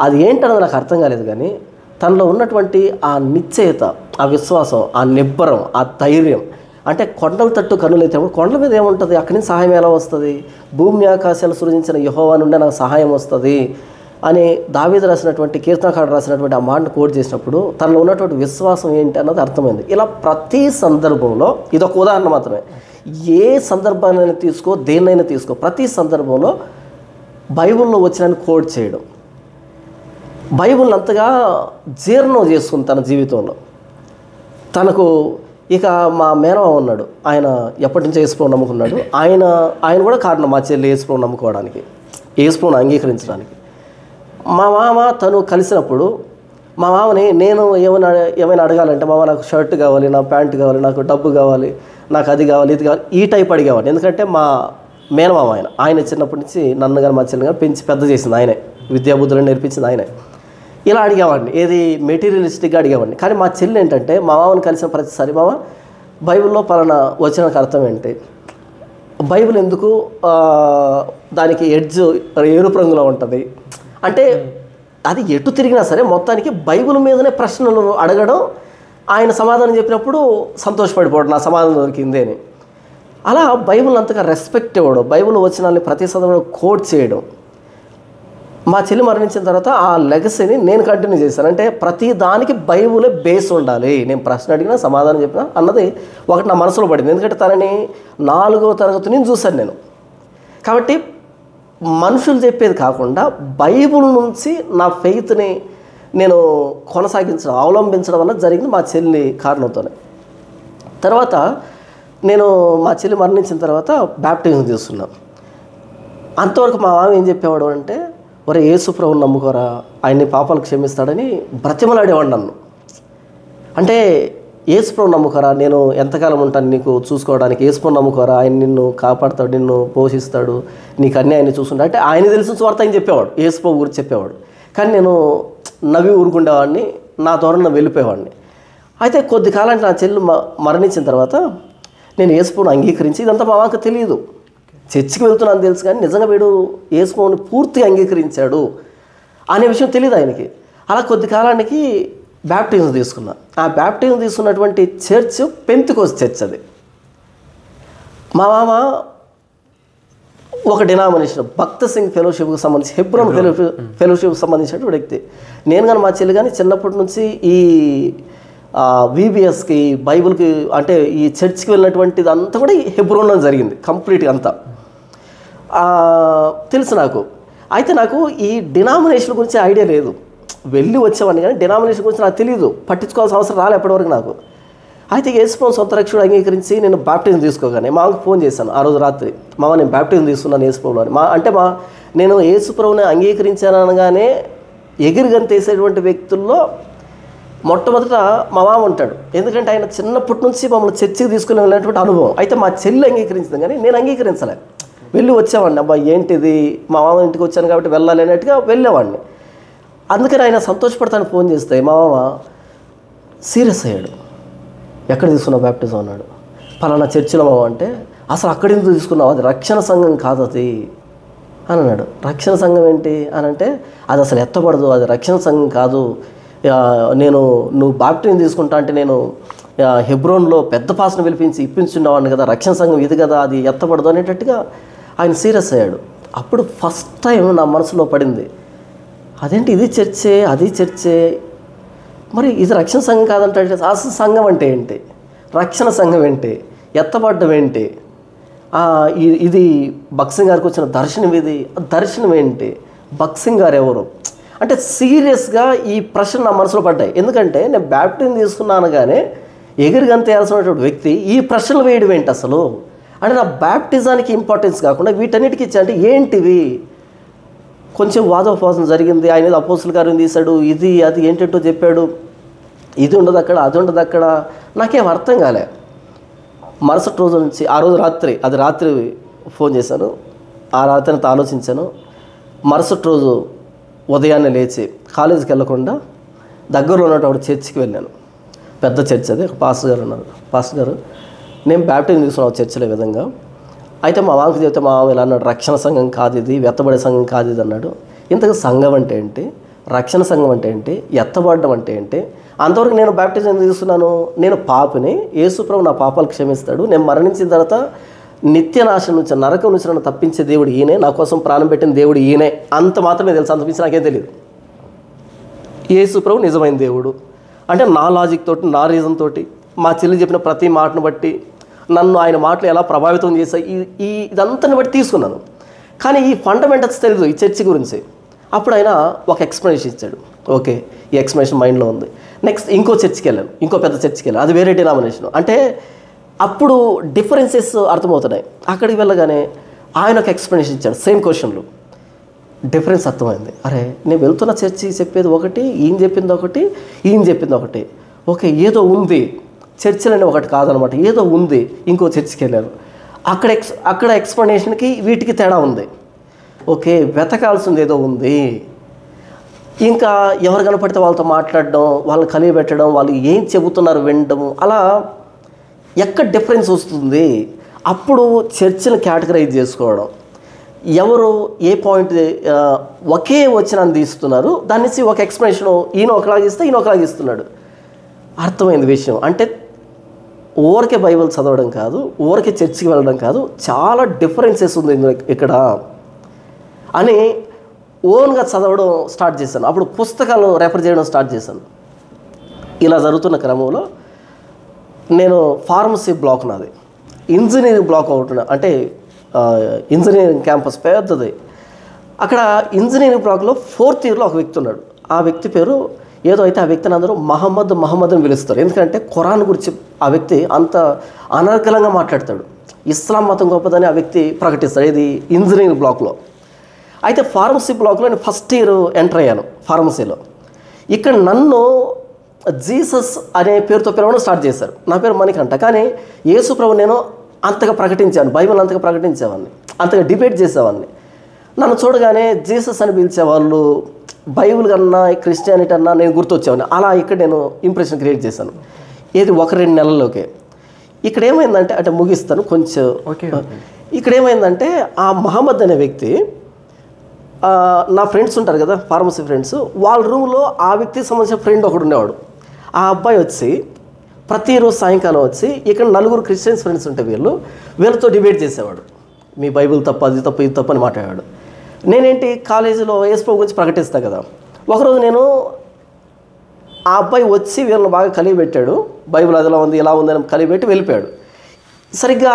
అది ఏంటన్నది నాకు అర్థం కాలేదు. కానీ తనలో ఉన్నటువంటి ఆ నిశ్చయత, ఆ విశ్వాసం, ఆ నిబ్బరం, ఆ ధైర్యం, అంటే కొండల తట్టు కన్నులు ఎత్తినప్పుడు కొండల మీద ఏముంటుంది, అక్కడి నుంచి సహాయం ఎలా వస్తుంది? భూమి ఆకాశాలు సృజించిన యెహోవా నుండే నాకు సహాయం వస్తుంది అని దావీదు రాసినటువంటి, కీర్తనకారుడు రాసినటువంటి ఆ మాటను కోట్ చేసినప్పుడు తనలో ఉన్నటువంటి విశ్వాసం ఏంటి అన్నది అర్థమైంది. ఇలా ప్రతి సందర్భంలో, ఇదొక ఉదాహరణ మాత్రమే, ఏ సందర్భాన్ని తీసుకో, దేన్నైనా తీసుకో, ప్రతి సందర్భంలో బైబిల్లో వచ్చిన కోట్ చేయడం, బైబిల్ని అంతగా జీర్ణం చేసుకుంది తన జీవితంలో. తనకు ఇక మా మేనమామ ఉన్నాడు, ఆయన ఎప్పటి నుంచో యేసుప్రభువుని నమ్ముకున్నాడు. ఆయన కూడా కారణం మా చెల్లి యేసుప్రభువుని నమ్ముకోవడానికి, యేసుప్రభువుని అంగీకరించడానికి. మా మామ తను కలిసినప్పుడు మా మామని నేను ఏమైనా అడగాలంటే, మామ నాకు షర్ట్ కావాలి, నా ప్యాంట్ కావాలి, నాకు డబ్బు కావాలి, నాకు అది కావాలి, ఇది కావాలి, ఈ టైప్ అడిగేవాడు. ఎందుకంటే మా మేనమామ ఆయన చిన్నప్పటి నుంచి నన్ను కానీ మా చెల్లి కానీ పెంచి పెద్ద చేసింది ఆయనే, విద్యాబుద్ధులను నేర్పించింది ఆయనే. ఇలా అడిగేవాడిని, ఏది మెటీరియలిస్టిక్గా అడిగేవాడిని. కానీ మా చెల్లి ఏంటంటే మా మామని కలిసిన ప్రతిసారి, మామ బైబిల్లో పలానా వచనానికి అర్థం ఏంటి, బైబిల్ ఎందుకు దానికి ఎడ్జ్ ఎరుపు రంగులో ఉంటుంది అంటే, అది ఎటు తిరిగినా సరే మొత్తానికి బైబిల్ మీదనే ప్రశ్నలు అడగడం, ఆయన సమాధానం చెప్పినప్పుడు సంతోషపడిపోవడం, నా సమాధానం దొరికింది అని. అలా బైబిల్ అంతగా రెస్పెక్ట్ ఇవ్వడం, బైబిల్ వచనాన్ని ప్రతి సందర్భంలో కోట్ చేయడం. మా చెల్లి మరణించిన తర్వాత ఆ లెగసీని నేను కంటిన్యూ చేశాను. అంటే ప్రతి దానికి బైబిలే బేస్ ఉండాలి, నేను ప్రశ్న అడిగినా సమాధానం చెప్పినా అన్నది ఒకటి నా మనసులో పడింది. ఎందుకంటే తనని 4వ తరగతి నుంచి చూశాను నేను. కాబట్టి మనుషులు చెప్పేది కాకుండా బైబిల్ నుంచి నా ఫెయిత్ని నేను కొనసాగించడం, అవలంబించడం వల్ల జరిగింది మా చెల్లి కారణంతోనే. తర్వాత నేను మా చెల్లి మరణించిన తర్వాత బ్యాప్టిజం తీసుకున్నాను. అంతవరకు మా మామ ఏం చెప్పేవాడు అంటే, ఒరే యేసు ప్రభువుని నమ్ముకోరా, ఆయన్ని పాపాలు క్షమిస్తాడని బ్రతిమలాడేవాడు నన్ను. అంటే యేసు ప్రభువుని నమ్ముకోరా, నేను ఎంతకాలం ఉంటాను నీకు చూసుకోవడానికి, యేసు ప్రభువుని నమ్ముకోరా, ఆయన నిన్ను కాపాడుతాడు, నిన్ను పోషిస్తాడు, నీకు అన్నీ ఆయన చూసుకుంటా అంటే ఆయన తెలిసిన స్వార్థ ఆయన చెప్పేవాడు, యేసు ప్రభు గురించి చెప్పేవాడు. కానీ నేను నవ్వి ఊరుకుండేవాడిని, నా దూరం వెళ్ళిపోయేవాడిని. అయితే కొద్ది కాలానికి నా చెల్లి మరణించిన తర్వాత నేను యేసు ప్రభువుని అంగీకరించి, ఇదంతా మా మాకు తెలియదు, చర్చికి వెళ్తున్నాను తెలుసు, కానీ నిజంగా వీడు యేసు ప్రభువుని పూర్తిగా అంగీకరించాడు అనే విషయం తెలియదు ఆయనకి. అలా కొద్ది కాలానికి బ్యాప్టిజం తీసుకున్నా. ఆ బ్యాప్టిజం తీసుకున్నటువంటి చర్చ్ పెంతెకోస్తు చర్చ్. అది మా మామ ఒక డినామినేషన్ భక్త సింగ్ ఫెలోషిప్కి సంబంధించి, హెబ్రోన్ ఫెలోషిప్కి సంబంధించినటువంటి వ్యక్తి. నేను కానీ మా చెల్లి కానీ చిన్నప్పటి నుంచి ఈ VBSకి బైబిల్కి అంటే ఈ చర్చ్కి వెళ్ళినటువంటిది అంతా కూడా హెబ్రోన్లో జరిగింది కంప్లీట్గా అంతా. తెలుసు నాకు. అయితే నాకు ఈ డినామినేషన్ గురించి ఐడియా లేదు. వెళ్ళి వచ్చేవాడిని కానీ డినామినేషన్ గురించి నాకు తెలియదు, పట్టించుకోవాల్సిన అవసరం రాలే ఎప్పటివరకు నాకు. అయితే యేసుప్రభువు సొంత రక్షకుడు అంగీకరించి నేను బాప్టిజం తీసుకోగానే మా అమ్మకి ఫోన్ చేశాను ఆ రోజు రాత్రి, మామ నేను బాప్టిజం తీసుకున్నాను యేసుప్రభువులో అని. నేను యేసుప్రభువుని అంగీకరించాను అనగానే ఎగిరిగంతేసేటువంటి వ్యక్తుల్లో మొట్టమొదట మా మామ ఉంటాడు. ఎందుకంటే ఆయన చిన్నప్పటి నుంచి మమ్మల్ని చర్చికి తీసుకుని వెళ్ళినటువంటి అనుభవం. అయితే మా చెల్లి అంగీకరించింది కానీ నేను అంగీకరించలే. వెళ్ళి వచ్చేవాడిని, అబ్బా ఏంటిది మా మామ ఇంటికి వచ్చాను కాబట్టి వెళ్ళాలి అన్నట్టుగా వెళ్ళేవాడిని. అందుకని ఆయన సంతోషపడతాను ఫోన్ చేస్తే మా మామ సీరియస్ అయ్యాడు. ఎక్కడ తీసుకున్నావు బ్యాప్టిజం అన్నాడు. పలానా చర్చిలో మామ అంటే, అసలు అక్కడ ఎందుకు తీసుకున్నావు, అది రక్షణ సంఘం కాదు అది అని అన్నాడు. రక్షణ సంఘం ఏంటి అని అంటే, అది అసలు ఎత్తబడదు, అది రక్షణ సంఘం కాదు. నువ్వు బాప్టిజం తీసుకుంటా అంటే నేను హెబ్రోన్లో పెద్ద పాసను పిలిపించి ఇప్పించుండేవాడిని కదా, రక్షణ సంఘం ఇది కదా, అది ఎత్తబడదు అనేటట్టుగా ఆయన సీరియస్ అయ్యాడు. అప్పుడు ఫస్ట్ టైం నా మనసులో పడింది, అదేంటి ఇది చర్చే అది చర్చే, మరి ఇది రక్షణ సంఘం కాదంటే అసలు సంఘం అంటే ఏంటి, రక్షణ సంఘం ఏంటి, ఎత్తబడ్డం ఏంటి, ఇది భక్సింగ్ గారికి వచ్చిన దర్శనం, ఇది దర్శనం ఏంటి, భక్సింగ్ గారు ఎవరు అంటే సీరియస్గా ఈ ప్రశ్న నా మనసులో పడ్డాయి. ఎందుకంటే నేను బ్యాప్టిజం తీసుకున్నాను కానీ ఎగిరిగంతేయాల్సినటువంటి వ్యక్తి ఈ ప్రశ్నలు వేయడం ఏంటి అసలు అంటే, నా బ్యాప్టిజానికి ఇంపార్టెన్స్ కాకుండా వీటన్నిటికీ ఇచ్చా అంటే ఏంటివి. కొంచెం వాదోపవాదం జరిగింది. ఆయన ఏదో అపోస్తుల కార్యం తీశాడు, ఇది అది ఏంటంటో చెప్పాడు, ఇది ఉండదు అక్కడ అది ఉండదు అక్కడ, నాకేం అర్థం కాలే. మరుసటి రోజు నుంచి ఆ రోజు రాత్రి ఫోన్ చేశాను. ఆ రాత్రి అంతా ఆలోచించాను. మరుసటి రోజు ఉదయాన్నే లేచి కాలేజీకి వెళ్ళకుండా దగ్గరలో ఉన్నటువంటి చర్చికి వెళ్ళాను. పెద్ద చర్చ్ అది. ఒక పాస్టర్ గారు ఉన్నారు. పాస్టర్ గారు నేను బ్యాప్టిజం తీసుకున్నాను చర్చిలో విధంగా. అయితే మా మామకి చెప్తే మా మామ ఇలా అన్నాడు, రక్షణ సంఘం కాదు ఇది, ఎత్తబడే సంఘం కాదు ఇది అన్నాడు. ఇంతకు సంఘం అంటే ఏంటి, రక్షణ సంఘం అంటే ఏంటి, ఎత్తబడడం అంటే ఏంటి, అంతవరకు నేను బ్యాప్టిజం తీసుకున్నాను, నేను పాపిని, యేసుప్రభు నా పాపాలు క్షమిస్తాడు, నేను మరణించిన తర్వాత నిత్యనాశనం నుంచి నరకం నుంచి నన్ను తప్పించే దేవుడు ఈయనే, నా కోసం ప్రాణం పెట్టిన దేవుడు ఈయనే, అంత మాత్రమే తెలుసు, అంత మించి నాకేం తెలియదు. యేసుప్రభు నిజమైన దేవుడు అంటే నా లాజిక్ తోటి, నా రీజన్ తోటి, మా చెల్లి చెప్పిన ప్రతి మాటను బట్టి, నన్ను ఆయన మాటలు ఎలా ప్రభావితం చేశాయి, ఇదంతాని బట్టి తీసుకున్నాను. కానీ ఈ ఫండమెంటల్స్ తెలియదు ఈ చర్చి గురించి. అప్పుడు ఆయన ఒక ఎక్స్ప్లెనేషన్ ఇచ్చాడు. ఓకే, ఈ ఎక్స్ప్లెనేషన్ మైండ్లో ఉంది. నెక్స్ట్ ఇంకో చర్చికి వెళ్ళాను, ఇంకో పెద్ద చర్చికి వెళ్ళాను, అది వేరే డినామినేషన్. అంటే అప్పుడు డిఫరెన్సెస్ అర్థమవుతున్నాయి. అక్కడికి వెళ్ళగానే ఆయన ఒక ఎక్స్ప్లెనేషన్ ఇచ్చాడు, సేమ్ క్వశ్చన్లు. డిఫరెన్స్ అర్థమైంది. అరే నేను వెళ్తున్న చర్చి చెప్పేది ఒకటి, ఈయన చెప్పింది ఒకటి, ఈయన చెప్పింది ఒకటి. ఓకే, ఏదో ఉంది, చర్చిలని ఒకటి కాదనమాట, ఏదో ఉంది. ఇంకో చర్చికి వెళ్ళాను, అక్కడ ఎక్స్ప్లెనేషన్కి వీటికి తేడా ఉంది. ఓకే, వెతకాల్సింది ఏదో ఉంది. ఇంకా ఎవరు కనపడితే వాళ్ళతో మాట్లాడడం, వాళ్ళని కలిగి పెట్టడం, వాళ్ళు ఏం చెబుతున్నారు వినడం, అలా ఎక్కడ డిఫరెన్స్ వస్తుంది. అప్పుడు చర్చిని కేటగరైజ్ చేసుకోవడం, ఎవరు ఏ పాయింట్ ఒకే వచనాన్ని తీస్తున్నారు, దాని నుంచి ఒక ఎక్స్ప్లెనేషన్ ఈయన ఒకలాగిస్తే ఈయన ఒకలాగిస్తున్నాడు. అర్థమైంది విషయం. అంటే ఊరికే బైబిల్ చదవడం కాదు, ఊరికే చర్చికి వెళ్ళడం కాదు, చాలా డిఫరెన్సెస్ ఉంది ఇక్కడ అని ఓన్గా చదవడం స్టార్ట్ చేశాను. అప్పుడు పుస్తకాలు రెఫర్ చేయడం స్టార్ట్ చేశాను. ఇలా జరుగుతున్న క్రమంలో నేను ఫార్మసీ బ్లాక్, నాది ఇంజనీరింగ్ బ్లాక్ ఒకటి, అంటే ఇంజనీరింగ్ క్యాంపస్ పెద్దది. అక్కడ ఇంజనీరింగ్ బ్లాక్లో 4th ఇయర్లో ఒక వ్యక్తి ఉన్నాడు. ఆ వ్యక్తి పేరు ఏదో అయితే, ఆ వ్యక్తిని అందరూ మహమ్మద్ అని పిలుస్తారు. ఎందుకంటే ఖురాన్ గురించి ఆ వ్యక్తి అంత అనర్గళంగా మాట్లాడతాడు. ఇస్లాం మతం గొప్పదని ఆ వ్యక్తి ప్రకటిస్తాడు. ఇది ఇంజనీరింగ్ బ్లాక్లో. అయితే ఫార్మసీ బ్లాక్లో నేను ఫస్ట్ ఇయర్ ఎంటర్ అయ్యాను ఫార్మసీలో. ఇక్కడ నన్ను జీసస్ అనే పేరుతో పిలవడం స్టార్ట్ చేశారు. నా పేరు మణికంఠ. కానీ యేసుప్రభు నేను అంతగా ప్రకటించాను, బైబిల్ అంతగా ప్రకటించేవాడిని, అంతగా డిబేట్ చేసేవాడిని. నన్ను చూడగానే జీసస్ అని పిలిచేవాళ్ళు, బైబిల్ కన్నా క్రిస్టియానిటీ అన్నా నేను గుర్తొచ్చేవాడిని. అలా ఇక్కడ నేను ఇంప్రెషన్ క్రియేట్ చేశాను. ఏది 1-2 నెలల్లోకే. ఇక్కడ ఏమైందంటే, అంటే ముగిస్తాను కొంచెం. ఇక్కడ ఏమైందంటే, ఆ మహమ్మద్ అనే వ్యక్తి, నా ఫ్రెండ్స్ ఉంటారు కదా ఫార్మసీ ఫ్రెండ్స్, వాళ్ళ రూమ్లో ఆ వ్యక్తికి సంబంధించిన ఫ్రెండ్ ఒకడు ఉండేవాడు. ఆ అబ్బాయి వచ్చి ప్రతిరోజు సాయంకాలం వచ్చి ఇక్కడ 4 క్రిస్టియన్స్ ఫ్రెండ్స్ ఉంటే వీళ్ళతో డిబేట్ చేసేవాడు. మీ బైబిల్ తప్పు, అది తప్పు, ఇది తప్పు అని మాట్లాడాడు. నేనేంటి కాలేజీలో యేసుప్రభు గురించి ప్రకటిస్తాను కదా. ఒకరోజు నేను ఆ అబ్బాయి వచ్చి వీళ్ళని బాగా కలిగి పెట్టాడు, బైబిల్ అదిలా ఉంది ఇలా ఉంది అని కలిగి పెట్టి వెళ్ళిపోయాడు. సరిగ్గా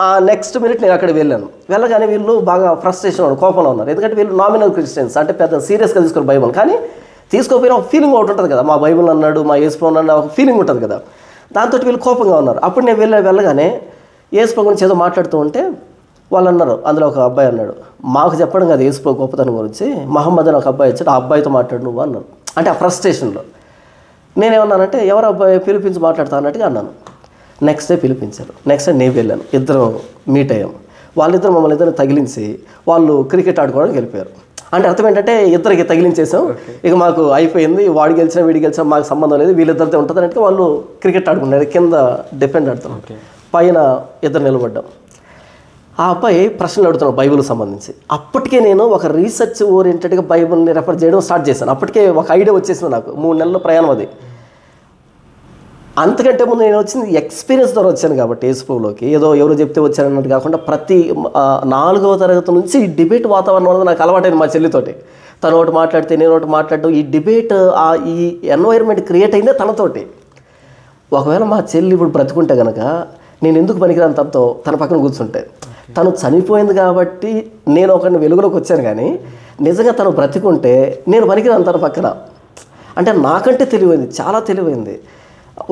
ఆ నెక్స్ట్ మినిట్ నేను అక్కడికి వెళ్ళాను. వెళ్ళగానే వీళ్ళు బాగా ఫ్రస్ట్రేషన్ కోపంలో ఉన్నారు. ఎందుకంటే వీళ్ళు నామినల్ క్రిస్టియన్స్, అంటే పెద్ద సీరియస్గా తీసుకోరు బైబిల్. కానీ తీసుకోకపోయినా ఒక ఫీలింగ్ ఒకటి ఉంటుంది కదా, మా బైబిల్ అన్నాడు, మా యేసుప్రభు అన్నాడు, ఒక ఫీలింగ్ ఉంటుంది కదా, దాంతో వీళ్ళు కోపంగా ఉన్నారు. అప్పుడు నేను వెళ్ళగానే యేసుప్రభు గురించి ఏదో మాట్లాడుతూ ఉంటే వాళ్ళు అన్నారు, అందులో ఒక అబ్బాయి అన్నాడు, మాకు చెప్పడం కదా యేసుప్రభు గొప్పతనం గురించి, మహమ్మద్ అని ఒక అబ్బాయి వచ్చాడు, ఆ అబ్బాయితో మాట్లాడు నువ్వు అన్నాను. అంటే ఆ ఫ్రస్ట్రేషన్లో నేనేమన్నానంటే ఎవరు అబ్బాయి పిలిపించి మాట్లాడతా అన్నట్టుగా అన్నాను. నెక్స్ట్ డే పిలిపించారు. నెక్స్ట్ డే నేను వెళ్ళాను, ఇద్దరం మీట్ అయ్యాం. వాళ్ళిద్దరు మమ్మల్ని ఇద్దరు తగిలించి వాళ్ళు క్రికెట్ ఆడుకోవడానికి వెళ్ళిపోయారు. అంటే అర్థం ఏంటంటే ఇద్దరికి తగిలించేసాం, ఇక మాకు అయిపోయింది, వాడు గెలిచినా వీడి గెలిచినా మాకు సంబంధం లేదు, వీళ్ళిద్దరితో ఉంటుంది అన్నట్టుగా వాళ్ళు క్రికెట్ ఆడుకున్నారు. కింద డిఫెండ్ ఆడుతాం, పైన ఇద్దరు నిలబడ్డాం. ఆ అబ్బాయి ప్రశ్నలు అడుగుతున్నాడు బైబిల్కి సంబంధించి. అప్పటికే నేను ఒక రీసెర్చ్ ఓరియంటెడ్గా బైబిల్ని రెఫర్ చేయడం స్టార్ట్ చేశాను. అప్పటికే ఒక ఐడియా వచ్చేసింది నాకు, 3 నెలల ప్రయాణం అది. అంతకంటే ముందు నేను వచ్చింది ఎక్స్పీరియన్స్ ద్వారా వచ్చాను కాబట్టి యేసుప్రభులోకి, ఏదో ఎవరో చెప్తే వచ్చానన్నట్టు కాకుండా ప్రతి 4వ తరగతి నుంచి ఈ డిబేట్ వాతావరణం అనేది నాకు అలవాటైంది. మా చెల్లితోటి తను ఒకటి మాట్లాడితే నేను ఒకటి మాట్లాడటం, ఈ డిబేట్ ఈ ఎన్వైర్న్మెంట్ క్రియేట్ అయిందే తనతోటి. ఒకవేళ మా చెల్లి ఇప్పుడు బ్రతుకుంటే కనుక నేను ఎందుకు పనికిరాను తనతో, తన పక్కన కూర్చుంటే. తను చనిపోయింది కాబట్టి నేను ఒకరిని వెలుగులోకి వచ్చాను, కానీ నిజంగా తను బ్రతికుంటే నేను పనికిరాను తన పక్కన. అంటే నాకంటే తెలివైంది, చాలా తెలివైంది.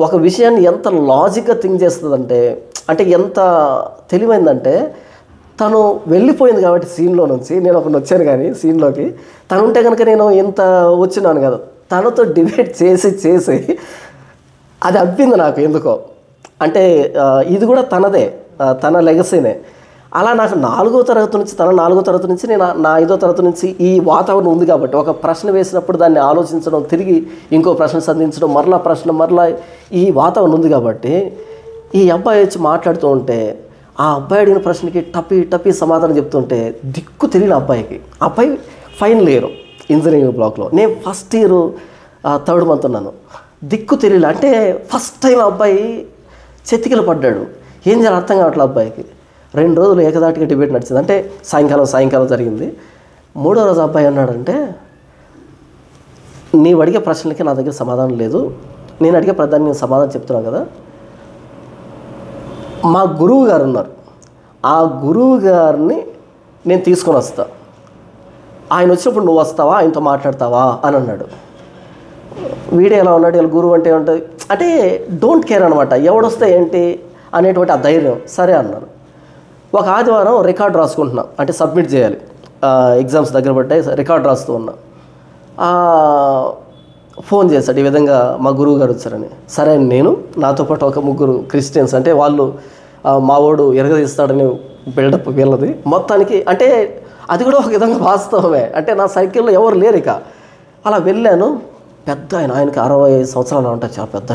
ఒక విషయాన్ని ఎంత లాజిక్గా థింక్ చేస్తుందంటే, అంటే ఎంత తెలివైందంటే, తను వెళ్ళిపోయింది కాబట్టి సీన్లో నుంచి నేను ఒకరిని వచ్చాను, కానీ సీన్లోకి తను ఉంటే కనుక నేను ఇంత వచ్చినాను కదా. తనతో డిబేట్ చేసి అది అబ్బింది నాకు ఎందుకో. అంటే ఇది కూడా తనదే, తన లెగసీనే. అలా నాకు 4వ తరగతి నుంచి, తన 4వ తరగతి నుంచి నేను నా 5వ తరగతి నుంచి ఈ వాతావరణం ఉంది కాబట్టి, ఒక ప్రశ్న వేసినప్పుడు దాన్ని ఆలోచించడం, తిరిగి ఇంకో ప్రశ్న సంధించడం, మరలా ఈ వాతావరణం ఉంది కాబట్టి ఈ అబ్బాయి వచ్చి మాట్లాడుతూ ఉంటే ఆ అబ్బాయి అడిగిన ప్రశ్నకి టపీ సమాధానం చెప్తుంటే దిక్కు తెలియని అబ్బాయి ఫైనల్ ఇయర్ ఇంజనీరింగ్ బ్లాక్లో, నేను ఫస్ట్ ఇయర్ 3rd మంత్ ఉన్నాను. దిక్కు తెలియలే. అంటే ఫస్ట్ టైం అబ్బాయి చెతికిల పడ్డాడు. ఏం చేయాలి అర్థం కావట్లేదు అబ్బాయికి. 2 రోజులు ఏకదాటిగా డిబేట్ నడిచింది. అంటే సాయంకాలం జరిగింది. 3వ రోజు అబ్బాయి అన్నాడంటే, నీవు అడిగే ప్రశ్నలకి నా దగ్గర సమాధానం లేదు, నేను అడిగే ప్రధాని నేను సమాధానం చెప్తున్నాను కదా, మా గురువు గారు ఉన్నారు, ఆ గురువు గారిని నేను తీసుకొని వస్తా, ఆయన వచ్చినప్పుడు నువ్వు వస్తావా, ఆయనతో మాట్లాడతావా అని అన్నాడు. వీడే ఎలా ఉన్నాడు, ఇలా గురువు అంటే ఉంటుంది అంటే డోంట్ కేర్ అనమాట, ఎవడొస్తే ఏంటి అనేటువంటి ఆ ధైర్యం. సరే అన్నాను. ఒక ఆదివారం రికార్డ్ రాసుకుంటున్నా, అంటే సబ్మిట్ చేయాలి, ఎగ్జామ్స్ దగ్గర పడ్డాయి, రికార్డ్ రాస్తూ ఉన్నా. ఫోన్ చేశాడు, ఈ విధంగా మా గురువు గారు వచ్చారని. సరే నేను నాతో పాటు ఒక 3 క్రిస్టియన్స్, అంటే వాళ్ళు మా వాడు ఎరగదీస్తాడని బిల్డప్ వీళ్ళది మొత్తానికి. అంటే అది కూడా ఒక విధంగా వాస్తవమే, అంటే నా సైకిల్లో ఎవరు లేరు. ఇక అలా వెళ్ళాను. పెద్ద ఆయనకి 65 సంవత్సరాలు ఉంటాయి, చాలా పెద్ద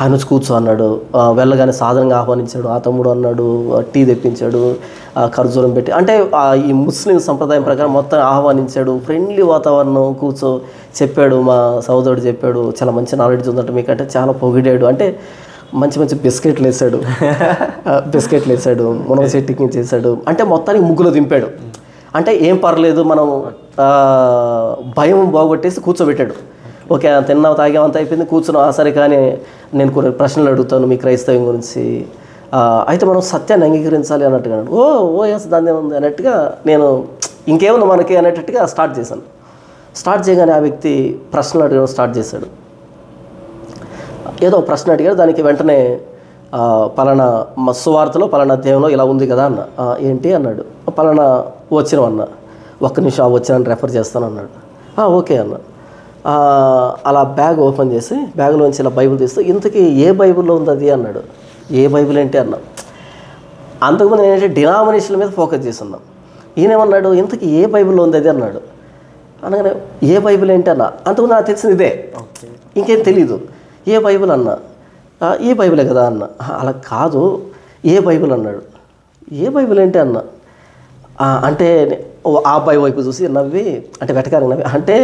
ఆయన వచ్చి కూర్చో అన్నాడు. వెళ్ళగానే సాధారణంగా ఆహ్వానించాడు. ఆ తమ్ముడు అన్నాడు, టీ తెప్పించాడు, ఖర్జూరం పెట్టి, అంటే ఈ ముస్లిం సంప్రదాయం ప్రకారం మొత్తం ఆహ్వానించాడు. ఫ్రెండ్లీ వాతావరణం, కూర్చో చెప్పాడు. మా సోదరుడు చెప్పాడు, చాలా మంచి నాలెడ్జ్ ఉందంటే మీకంటే, చాలా పొగిడాడు. అంటే మంచి బిస్కెట్లు వేసాడు, మునగ చెట్టుకి చేశాడు. అంటే మొత్తానికి ముగ్గులో దింపాడు. అంటే ఏం పర్లేదు, మనం భయం బాగొట్టేసి కూర్చోబెట్టాడు. ఓకే తిన్నావు తాగామంత అయిపోయింది, కూర్చున్నావు. సరే కానీ నేను కొన్ని ప్రశ్నలు అడుగుతాను మీ క్రైస్తవం గురించి, అయితే మనం సత్యాన్ని అంగీకరించాలి అన్నట్టుగా. ఓ ఎస్ దాన్ని ఉంది అన్నట్టుగా నేను ఇంకేముంది మనకి అనేటట్టుగా స్టార్ట్ చేశాను. స్టార్ట్ చేయగానే ఆ వ్యక్తి ప్రశ్నలు అడగడం స్టార్ట్ చేశాడు. ఏదో ప్రశ్న అడిగాడు, దానికి వెంటనే పలానా సువార్తలో పలానా అధ్యాయంలో ఇలా ఉంది కదా అన్న. ఏంటి అన్నాడు. పలానా వచ్చిన అన్న. ఒక్క నిమిషం ఆ వచ్చిన రెఫర్ చేస్తాను అన్నాడు. ఓకే అన్న. అలా బ్యాగ్ ఓపెన్ చేసి బ్యాగ్లోంచి ఇలా బైబిల్ తీస్తూ, ఇంతకీ ఏ బైబిల్లో ఉంది అది అన్నాడు. ఏ బైబిల్ ఏంటి అన్నా. అంతకుముందు నేనంటే డినామినేషన్ల మీద ఫోకస్ చేస్తున్నాం. ఈయనేమన్నాడు, ఇంతకీ ఏ బైబిల్లో ఉంది అది అన్నాడు. అనగానే ఏ బైబిల్ ఏంటి అన్న. అంతకుముందు నాకు తెలిసింది ఇదే, ఇంకేం తెలీదు. ఏ బైబిల్ అన్నా. ఈ బైబిలే కదా అన్న. అలా కాదు, ఏ బైబిల్ అన్నాడు. ఏ బైబిల్ ఏంటి అన్న. అంటే ఆ అబ్బాయి వైపు చూసి నవ్వి, అంటే వెటకారంగా నవ్వి, అంటే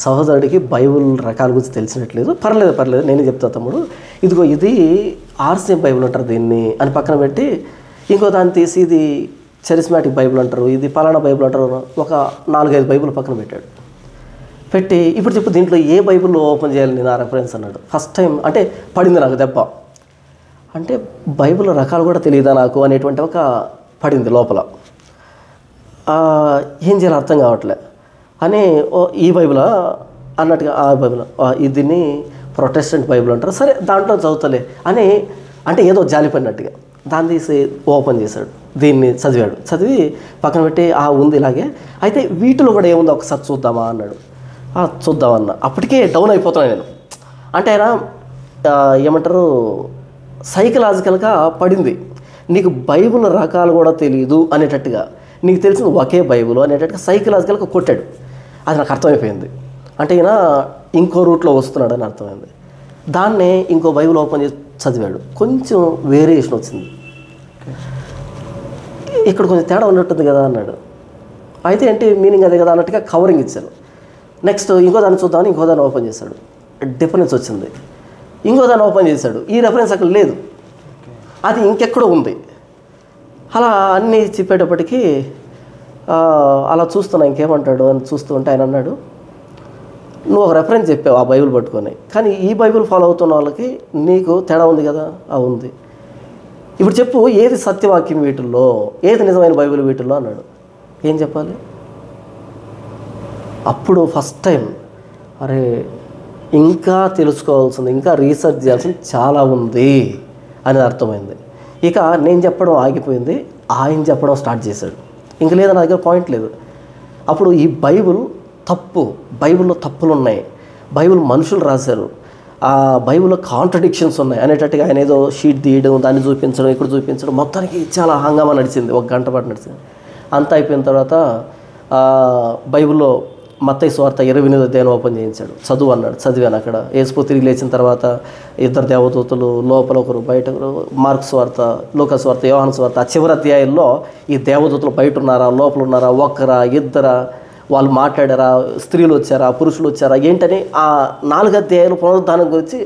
సహోదరుడికి బైబిల్ రకాల గురించి తెలిసినట్లేదు, పర్లేదు నేనే చెప్తా తమ్ముడు, ఇదిగో ఇది ఆర్సిఎం బైబిల్ అంటారు దీన్ని అని పక్కన పెట్టి, ఇంకో దాన్ని తీసి ఇది చరిస్మాటిక్ బైబిల్ అంటారు, ఇది పలానా బైబిల్ అంటారు, ఒక 4-5 బైబిల్ పక్కన పెట్టాడు. పెట్టి ఇప్పుడు చెప్పు దీంట్లో ఏ బైబిల్ ఓపెన్ చేయాలి నేను ఆ రెఫరెన్స్ అన్నాడు. ఫస్ట్ టైం అంటే పడింది నాకు దెబ్బ. అంటే బైబిల్ రకాలు కూడా తెలియదా నాకు అనేటువంటి ఒక పడింది లోపల. ఏం చేయాలో అర్థం కావట్లే అని ఈ బైబిలా అన్నట్టుగా ఆ బైబిల్ దీన్ని ప్రొటెస్టెంట్ బైబిల్ అంటారు, సరే దాంట్లో చదువుతలే అని అంటే ఏదో జాలిపడినట్టుగా దాన్ని తీసి ఓపెన్ చేశాడు. దీన్ని చదివాడు. చదివి పక్కన పెట్టి ఉంది ఇలాగే, అయితే వీటిలో కూడా ఏముందో ఒకసారి చూద్దామా అన్నాడు. చూద్దామన్న. అప్పటికే డౌన్ అయిపోతున్నాను నేను. అంటే ఆయన ఏమంటారు సైకలాజికల్గా పడింది. నీకు బైబిల్ రకాలు కూడా తెలియదు అనేటట్టుగా, నీకు తెలిసిన ఒకే బైబిల్ అనేటట్టుగా సైకలాజికల్గా కొట్టాడు. అది నాకు అర్థమైపోయింది. అంటే ఈయన ఇంకో రూట్లో వస్తున్నాడు అని అర్థమైంది. దాన్నే ఇంకో బైబిల్ ఓపెన్ చేసి చదివాడు. కొంచెం వేరియేషన్ వచ్చింది. ఇక్కడ కొంచెం తేడా ఉన్నట్టుంది కదా అన్నాడు. అయితే ఏంటి మీనింగ్ అదే కదా అన్నట్టుగా కవరింగ్ ఇచ్చాను. నెక్స్ట్ ఇంకో దాన్ని చూద్దామని ఇంకో దాన్ని ఓపెన్ చేశాడు. డిఫరెన్స్ వచ్చింది. ఇంకో దాన్ని ఓపెన్ చేశాడు. ఈ రెఫరెన్స్ అక్కడ లేదు, అది ఇంకెక్కడో ఉంది. అలా అన్నీ చెప్పేటప్పటికీ అలా చూస్తున్నా ఇంకేమంటాడు అని చూస్తూ ఉంటే ఆయన అన్నాడు, నువ్వు ఒక రెఫరెన్స్ చెప్పావు ఆ బైబిల్ పట్టుకొని, కానీ ఈ బైబిల్ ఫాలో అవుతున్న వాళ్ళకి నీకు తేడా ఉంది కదా. ఉంది. ఇప్పుడు చెప్పు ఏది సత్యవాక్యం వీటిల్లో, ఏది నిజమైన బైబిల్ వీటిల్లో అన్నాడు. ఏం చెప్పాలి? అప్పుడు ఫస్ట్ టైం అరే ఇంకా తెలుసుకోవాల్సింది, ఇంకా రీసెర్చ్ చేయాల్సింది చాలా ఉంది అని అర్థమైంది. ఇక నేను చెప్పడం ఆగిపోయింది, ఆయన చెప్పడం స్టార్ట్ చేశాడు. ఇంక లేదా నా దగ్గర పాయింట్ లేదు. అప్పుడు ఈ బైబిల్ తప్పు, బైబిల్లో తప్పులు ఉన్నాయి, బైబిల్ మనుషులు రాశారు, ఆ బైబిల్లో కాంట్రడిక్షన్స్ ఉన్నాయి అనేటట్టుగా ఆయన ఏదో షీట్ తీయడం, దాన్ని చూపించడం, ఇక్కడ చూపించడం, మొత్తానికి చాలా హంగామా నడిచింది. 1 గంట పాటు నడిచింది. అంతా అయిపోయిన తర్వాత బైబిల్లో మత్తయి సువార్త 28వ అధ్యాయం ఓపెన్ చేయించాడు. చదువు అన్నాడు. చదివాను. అక్కడ యేసు తిరిగి లేచిన తర్వాత 2 దేవదూతలు లోపల ఒకరు బయట ఒకరు, మార్కు సువార్త, లూకా సువార్త, యోహాను సువార్త, ఆ చివరి అధ్యాయంలో ఈ దేవదూతలు బయట ఉన్నారా లోపల ఉన్నారా, ఒక్కరా ఇద్దరా, వాళ్ళు మాట్లాడారా, స్త్రీలు వచ్చారా పురుషులు వచ్చారా ఏంటని ఆ 4 అధ్యాయాలు పునరుద్ధానం గురించి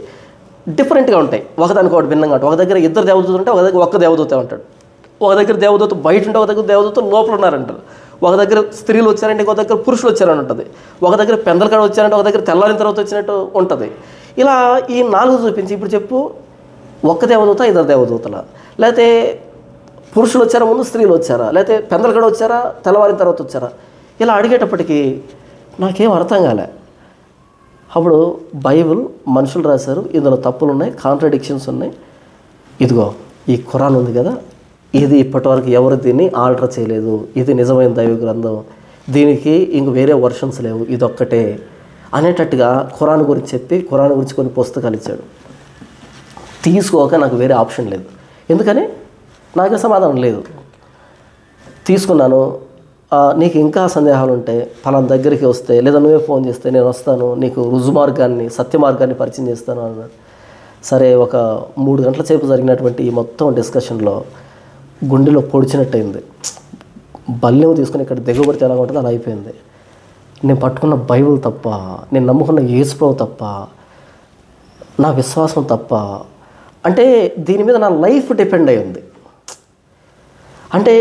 డిఫరెంట్గా ఉంటాయి. ఒకదానికి ఒకటి భిన్నంగా ఉంటాయి. ఒక దగ్గర 2 దేవదూతలు ఉంటాయి, ఒక దగ్గర ఒక్క దేవదూత ఉంటాడు. ఒక దగ్గర దేవదూత బయట ఉంటే, ఒక దగ్గర దేవదూత లోపల ఉన్నారంటారు. ఒక దగ్గర స్త్రీలు వచ్చారంటే ఇంకో దగ్గర పురుషులు వచ్చారని ఉంటుంది. ఒక దగ్గర పెందలకాడ వచ్చారంటే ఒక దగ్గర తెల్లారిన తర్వాత వచ్చినట్టు ఉంటుంది. ఇలా ఈ 4 చూపించి ఇప్పుడు చెప్పు ఒక్క దేవదూత 2 దేవదూతల, లేకపోతే పురుషులు వచ్చారా ముందు స్త్రీలు వచ్చారా, లేకపోతే పెందలకాడ వచ్చారా తెల్లవారిన తర్వాత వచ్చారా, ఇలా అడిగేటప్పటికి నాకేం అర్థం కాలే. అప్పుడు బైబిల్ మనుషులు రాశారు, ఇందులో తప్పులు ఉన్నాయి, కాంట్రడిక్షన్స్ ఉన్నాయి. ఇదిగో ఈ ఖురాన్ ఉంది కదా, ఇది ఇప్పటివరకు ఎవరు దీన్ని ఆల్టర్ చేయలేదు, ఇది నిజమైన దైవ గ్రంథం, దీనికి ఇంక వేరే వర్షన్స్ లేవు, ఇదొక్కటే అనేటట్టుగా ఖురాన్ గురించి చెప్పి ఖురాన్ గురించి కొన్ని పుస్తకాలు ఇచ్చాడు. తీసుకోక నాకు వేరే ఆప్షన్ లేదు. ఎందుకని నాకే సమాధానం లేదు. తీసుకున్నాను. నీకు ఇంకా సందేహాలు ఉంటే ఫలానా దగ్గరికి వస్తే, లేదా నువ్వే ఫోన్ చేస్తే నేను వస్తాను, నీకు రుజు మార్గాన్ని సత్య మార్గాన్ని పరిచయం చేస్తాను అన్నాడు. సరే, ఒక 3 గంటల సేపు జరిగినటువంటి ఈ మొత్తం డిస్కషన్లో గుండెలో పొడిచినట్టయింది. బల్లెం తీసుకుని ఇక్కడ దిగుబడితే ఎలా ఉంటుందో అలా అయిపోయింది. నేను పట్టుకున్న బైబిల్ తప్ప, నేను నమ్ముకున్న యేసుప్రభు తప్ప, నా విశ్వాసం తప్ప, అంటే దీని మీద నా లైఫ్ డిపెండ్ అయి ఉంది. అంటే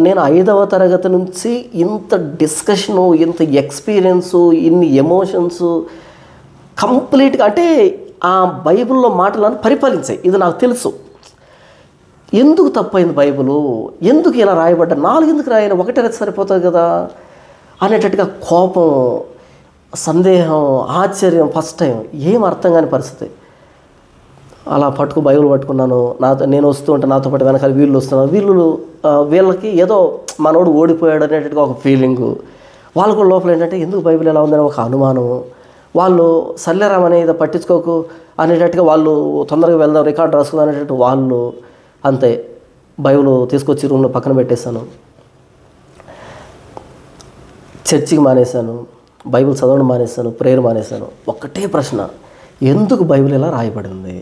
నేను 5వ తరగతి నుంచి ఇంత డిస్కషను, ఇంత ఎక్స్పీరియన్సు, ఇన్ని ఎమోషన్స్ కంప్లీట్గా అంటే ఆ బైబిల్లో మాటలను పరిపాలించాయి. ఇది నాకు తెలుసు. ఎందుకు తప్పైంది బైబిలు, ఎందుకు ఇలా రాయబడ్డా, 4 ఎందుకు రాయాలి, 1 రాసి సరిపోతుంది కదా అనేటట్టుగా కోపం, సందేహం, ఆశ్చర్యం, ఫస్ట్ టైం ఏం అర్థం కాని పరిస్థితి. అలా బైబిల్ పట్టుకున్నాను. నేను వస్తూ ఉంటే నాతో పాటు వెనకాల వీళ్ళు వస్తున్నారు. వీళ్ళకి ఏదో మనోడు ఓడిపోయాడు అనేటట్టుగా ఒక ఫీలింగు. వాళ్ళు కూడా లోపల ఏంటంటే ఎందుకు బైబిల్ ఎలా ఉందని ఒక అనుమానం. వాళ్ళు సర్లేరామ్ అనేది పట్టించుకోకు అనేటట్టుగా వాళ్ళు తొందరగా వెళ్దాం రికార్డు రాసుకుందాం అనేటట్టు వాళ్ళు. అంతే, బైబిల్ తీసుకొచ్చి రూమ్లో పక్కన పెట్టేశాను. చర్చికి మానేశాను, బైబిల్ చదవడం మానేశాను, ప్రేయర్ మానేశాను. ఒక్కటే ప్రశ్న, ఎందుకు బైబిల్ ఇలా రాయబడింది?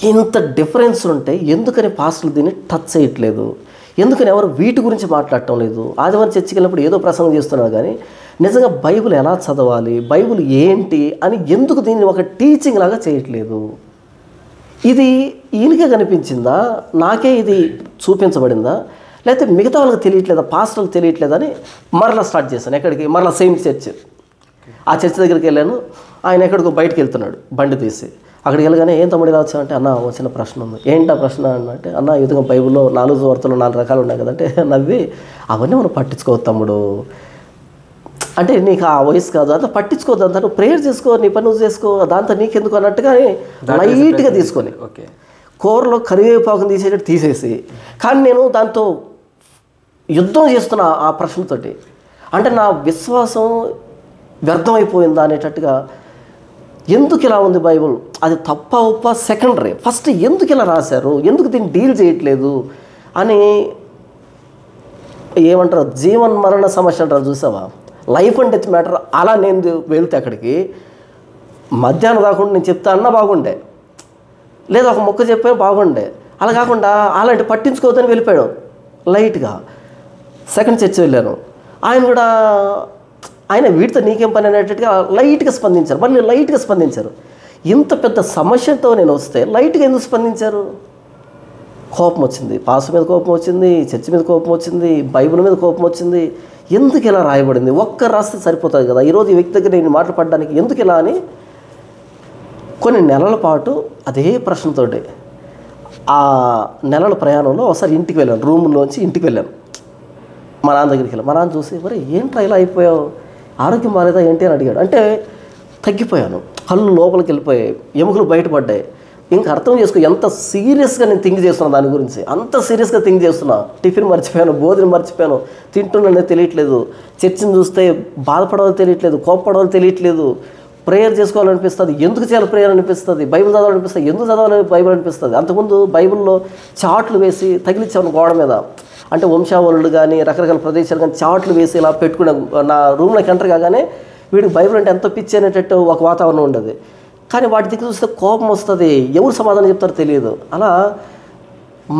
ఇంత డిఫరెన్స్ ఉంటే ఎందుకని పాస్టర్లు దీన్ని టచ్ చేయట్లేదు? ఎందుకని ఎవరు వీటి గురించి మాట్లాడటం లేదు? ఆదివారం చర్చికి వెళ్ళినప్పుడు ఏదో ప్రసంగం చేస్తున్నారు, కానీ నిజంగా బైబిల్ ఎలా చదవాలి, బైబిల్ ఏంటి అని ఎందుకు దీన్ని ఒక టీచింగ్ లాగా చేయట్లేదు? ఇది ఈయనకే కనిపించిందా, నాకే ఇది చూపించబడిందా, లేకపోతే మిగతా వాళ్ళకి తెలియట్లేదా, పాస్టర్లకు తెలియట్లేదని మరలా స్టార్ట్ చేశాను. ఎక్కడికి? మరలా సెయింట్ చర్చ్. ఆ చర్చ్ దగ్గరికి వెళ్ళాను. ఆయన ఎక్కడికో బయటకు వెళ్తున్నాడు బండి తీసి. అక్కడికి వెళ్ళగానే ఏం తమ్ముడు ఇలా వచ్చామంటే, అన్న ఒక చిన్న ప్రశ్న ఉంది. ఏంటి ఆ ప్రశ్న అంటే, అన్న ఈ విధంగా బైబిల్లో 4 సువార్తలు 4 రకాలు ఉన్నాయి కదంటే నవ్వి, అవన్నీ మనం పట్టించుకోవద్దు తమ్ముడు, అంటే నీకు ఆ వయసు కాదు, అంతా పట్టించుకోవద్దు, అంతా నువ్వు ప్రేయర్ చేసుకో, నీ పని నువ్వు చేసుకో, దాంతో నీకెందుకు అన్నట్టుగా లైట్గా తీసుకొని కూరలో కరివేపాకుని తీసేటట్టు తీసేసి, కానీ నేను దాంతో యుద్ధం చేస్తున్నా ఆ ప్రశ్నతోటి. అంటే నా విశ్వాసం వ్యర్థమైపోయిందా అనేటట్టుగా, ఎందుకు ఇలా ఉంది బైబుల్, అది తప్ప ఉప్ప సెకండరీ, ఫస్ట్ ఎందుకు ఇలా రాశారు, ఎందుకు దీన్ని డీల్ చేయట్లేదు అని ఏమంటారు, జీవన్ మరణ సమస్య అంటారు చూసావా, లైఫ్ అండ్ డెత్ మ్యాటర్. అలా నేను వెళ్తే అక్కడికి మధ్యాహ్నం కాకుండా నేను చెప్తా అన్నా బాగుండే, లేదా ఒక మొక్క చెప్పే బాగుండే, అలా కాకుండా అలాంటి పట్టించుకోవద్దని వెళ్ళిపోయాడు లైట్గా. సెకండ్ చర్చ్ వెళ్ళాను, ఆయన కూడా ఆయన వీటితో నీకేం పని అనేటట్టుగా లైట్గా స్పందించారు, మళ్ళీ లైట్గా స్పందించారు. ఇంత పెద్ద సమస్యతో నేను వస్తే లైట్గా ఎందుకు స్పందించారు? కోపం వచ్చింది, పాస్ మీద కోపం వచ్చింది, చర్చ్ మీద కోపం వచ్చింది, బైబిల్ మీద కోపం వచ్చింది. ఎందుకు ఇలా రాయబడింది, ఒక్క రాస్తే సరిపోతుంది కదా, ఈరోజు ఈ వ్యక్తి దగ్గర నేను మాట్లాడడానికి ఎందుకు ఇలా అని కొన్ని నెలల పాటు అదే ప్రశ్నతోటి ఆ నెలల ప్రయాణంలో ఒకసారి ఇంటికి వెళ్ళాను, రూమ్లోంచి ఇంటికి వెళ్ళాను, మా నాన్న దగ్గరికి వెళ్ళాను. మా నాన్న చూసి, మరి ఏంట్రా ఇలా అయిపోయావు, ఆరోగ్యం బాగాలేదా ఏంటి అని అడిగాడు. అంటే తగ్గిపోయాను, కళ్ళు లోపలికి వెళ్ళిపోయాయి, ఎముకలు బయటపడ్డాయి. ఇంకా అర్థం చేసుకో ఎంత సీరియస్గా నేను థింక్ చేస్తున్నా దాని గురించి, అంత సీరియస్గా థింక్ చేస్తున్నా. టిఫిన్ మర్చిపోయాను, భోజనం మర్చిపోయాను, తింటున్నానే తెలియట్లేదు, చర్చిని చూస్తే బాధపడాలో తెలియట్లేదు, కోప్పడాలో తెలియట్లేదు, ప్రేయర్ చేసుకోవాలనిపిస్తుంది, ఎందుకు చేయాలి ప్రేయర్ అనిపిస్తుంది, బైబిల్ చదవాలనిపిస్తుంది, ఎందుకు చదవాలి బైబిల్ అనిపిస్తుంది. అంతకుముందు బైబిల్లో చాట్లు వేసి తగిలించాను గోడ మీద, అంటే వంశావళులు కానీ రకరకాల ప్రదేశాలు కానీ చాట్లు వేసి ఇలా పెట్టుకునే, నా రూమ్లోకి ఎంటర్ కాగానే వీడికి బైబిల్ అంటే ఎంత పిచ్చి అనేటట్టు ఒక వాతావరణం ఉండదు. కానీ వాటి దగ్గర చూస్తే కోపం వస్తుంది, ఎవరు సమాధానం చెప్తారో తెలియదు. అలా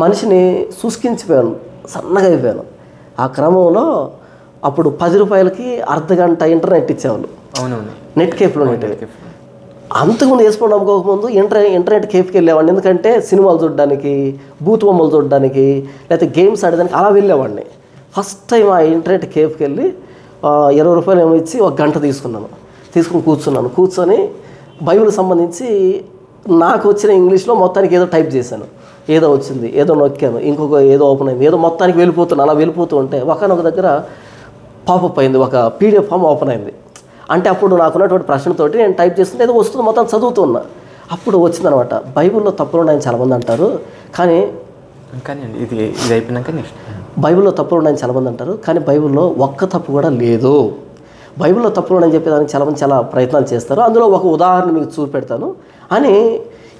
మనిషిని శుష్కించిపోయాను, సన్నగా అయిపోయాను. ఆ క్రమంలో అప్పుడు 10 రూపాయలకి అర్ధగంట ఇంటర్నెట్ ఇచ్చేవాళ్ళు, నెట్ కేఫ్లో ఉండేవి. అంతకుముందు వేసుకోవడం నమ్ముకోకముందు ఇంటర్నెట్ కేఫ్కి వెళ్ళేవాడిని, ఎందుకంటే సినిమాలు చూడడానికి, బూత్ బొమ్మలు చూడడానికి, లేకపోతే గేమ్స్ ఆడడానికి అలా వెళ్ళేవాడిని. ఫస్ట్ టైం ఆ ఇంటర్నెట్ కేఫ్కి వెళ్ళి 20 రూపాయలు ఏమో ఇచ్చి 1 గంట తీసుకుని కూర్చొని బైబిల్ సంబంధించి నాకు వచ్చిన ఇంగ్లీష్లో మొత్తానికి ఏదో టైప్ చేశాను, ఏదో వచ్చింది, ఏదో నొక్కాను, ఇంకొక ఏదో ఓపెన్ అయింది, ఏదో మొత్తానికి వెళ్ళిపోతున్నాను. అలా వెళ్ళిపోతూ ఉంటే ఒకనొక దగ్గర పాపప్ అయింది, ఒక పీడిఎఫ్ ఫామ్ ఓపెన్ అయింది. అంటే అప్పుడు నాకున్నటువంటి ప్రశ్నతోటి నేను టైప్ చేస్తుంటే ఏదో వస్తుంది, మొత్తం చదువుతూ ఉన్నా. అప్పుడు వచ్చిందనమాట, బైబిల్లో తప్పులు ఉన్నాయని చాలామంది అంటారు, కానీ ఇది అయిపోయినాక బైబిల్లో తప్పులు ఉన్నాయని చాలామంది అంటారు, కానీ బైబిల్లో ఒక్క తప్పు కూడా లేదు. బైబిల్లో తప్పులు ఉన్నాయని చెప్పేదానికి చాలామంది చాలా ప్రయత్నాలు చేస్తారు. అందులో ఒక ఉదాహరణ మీకు చూపెడతాను. అని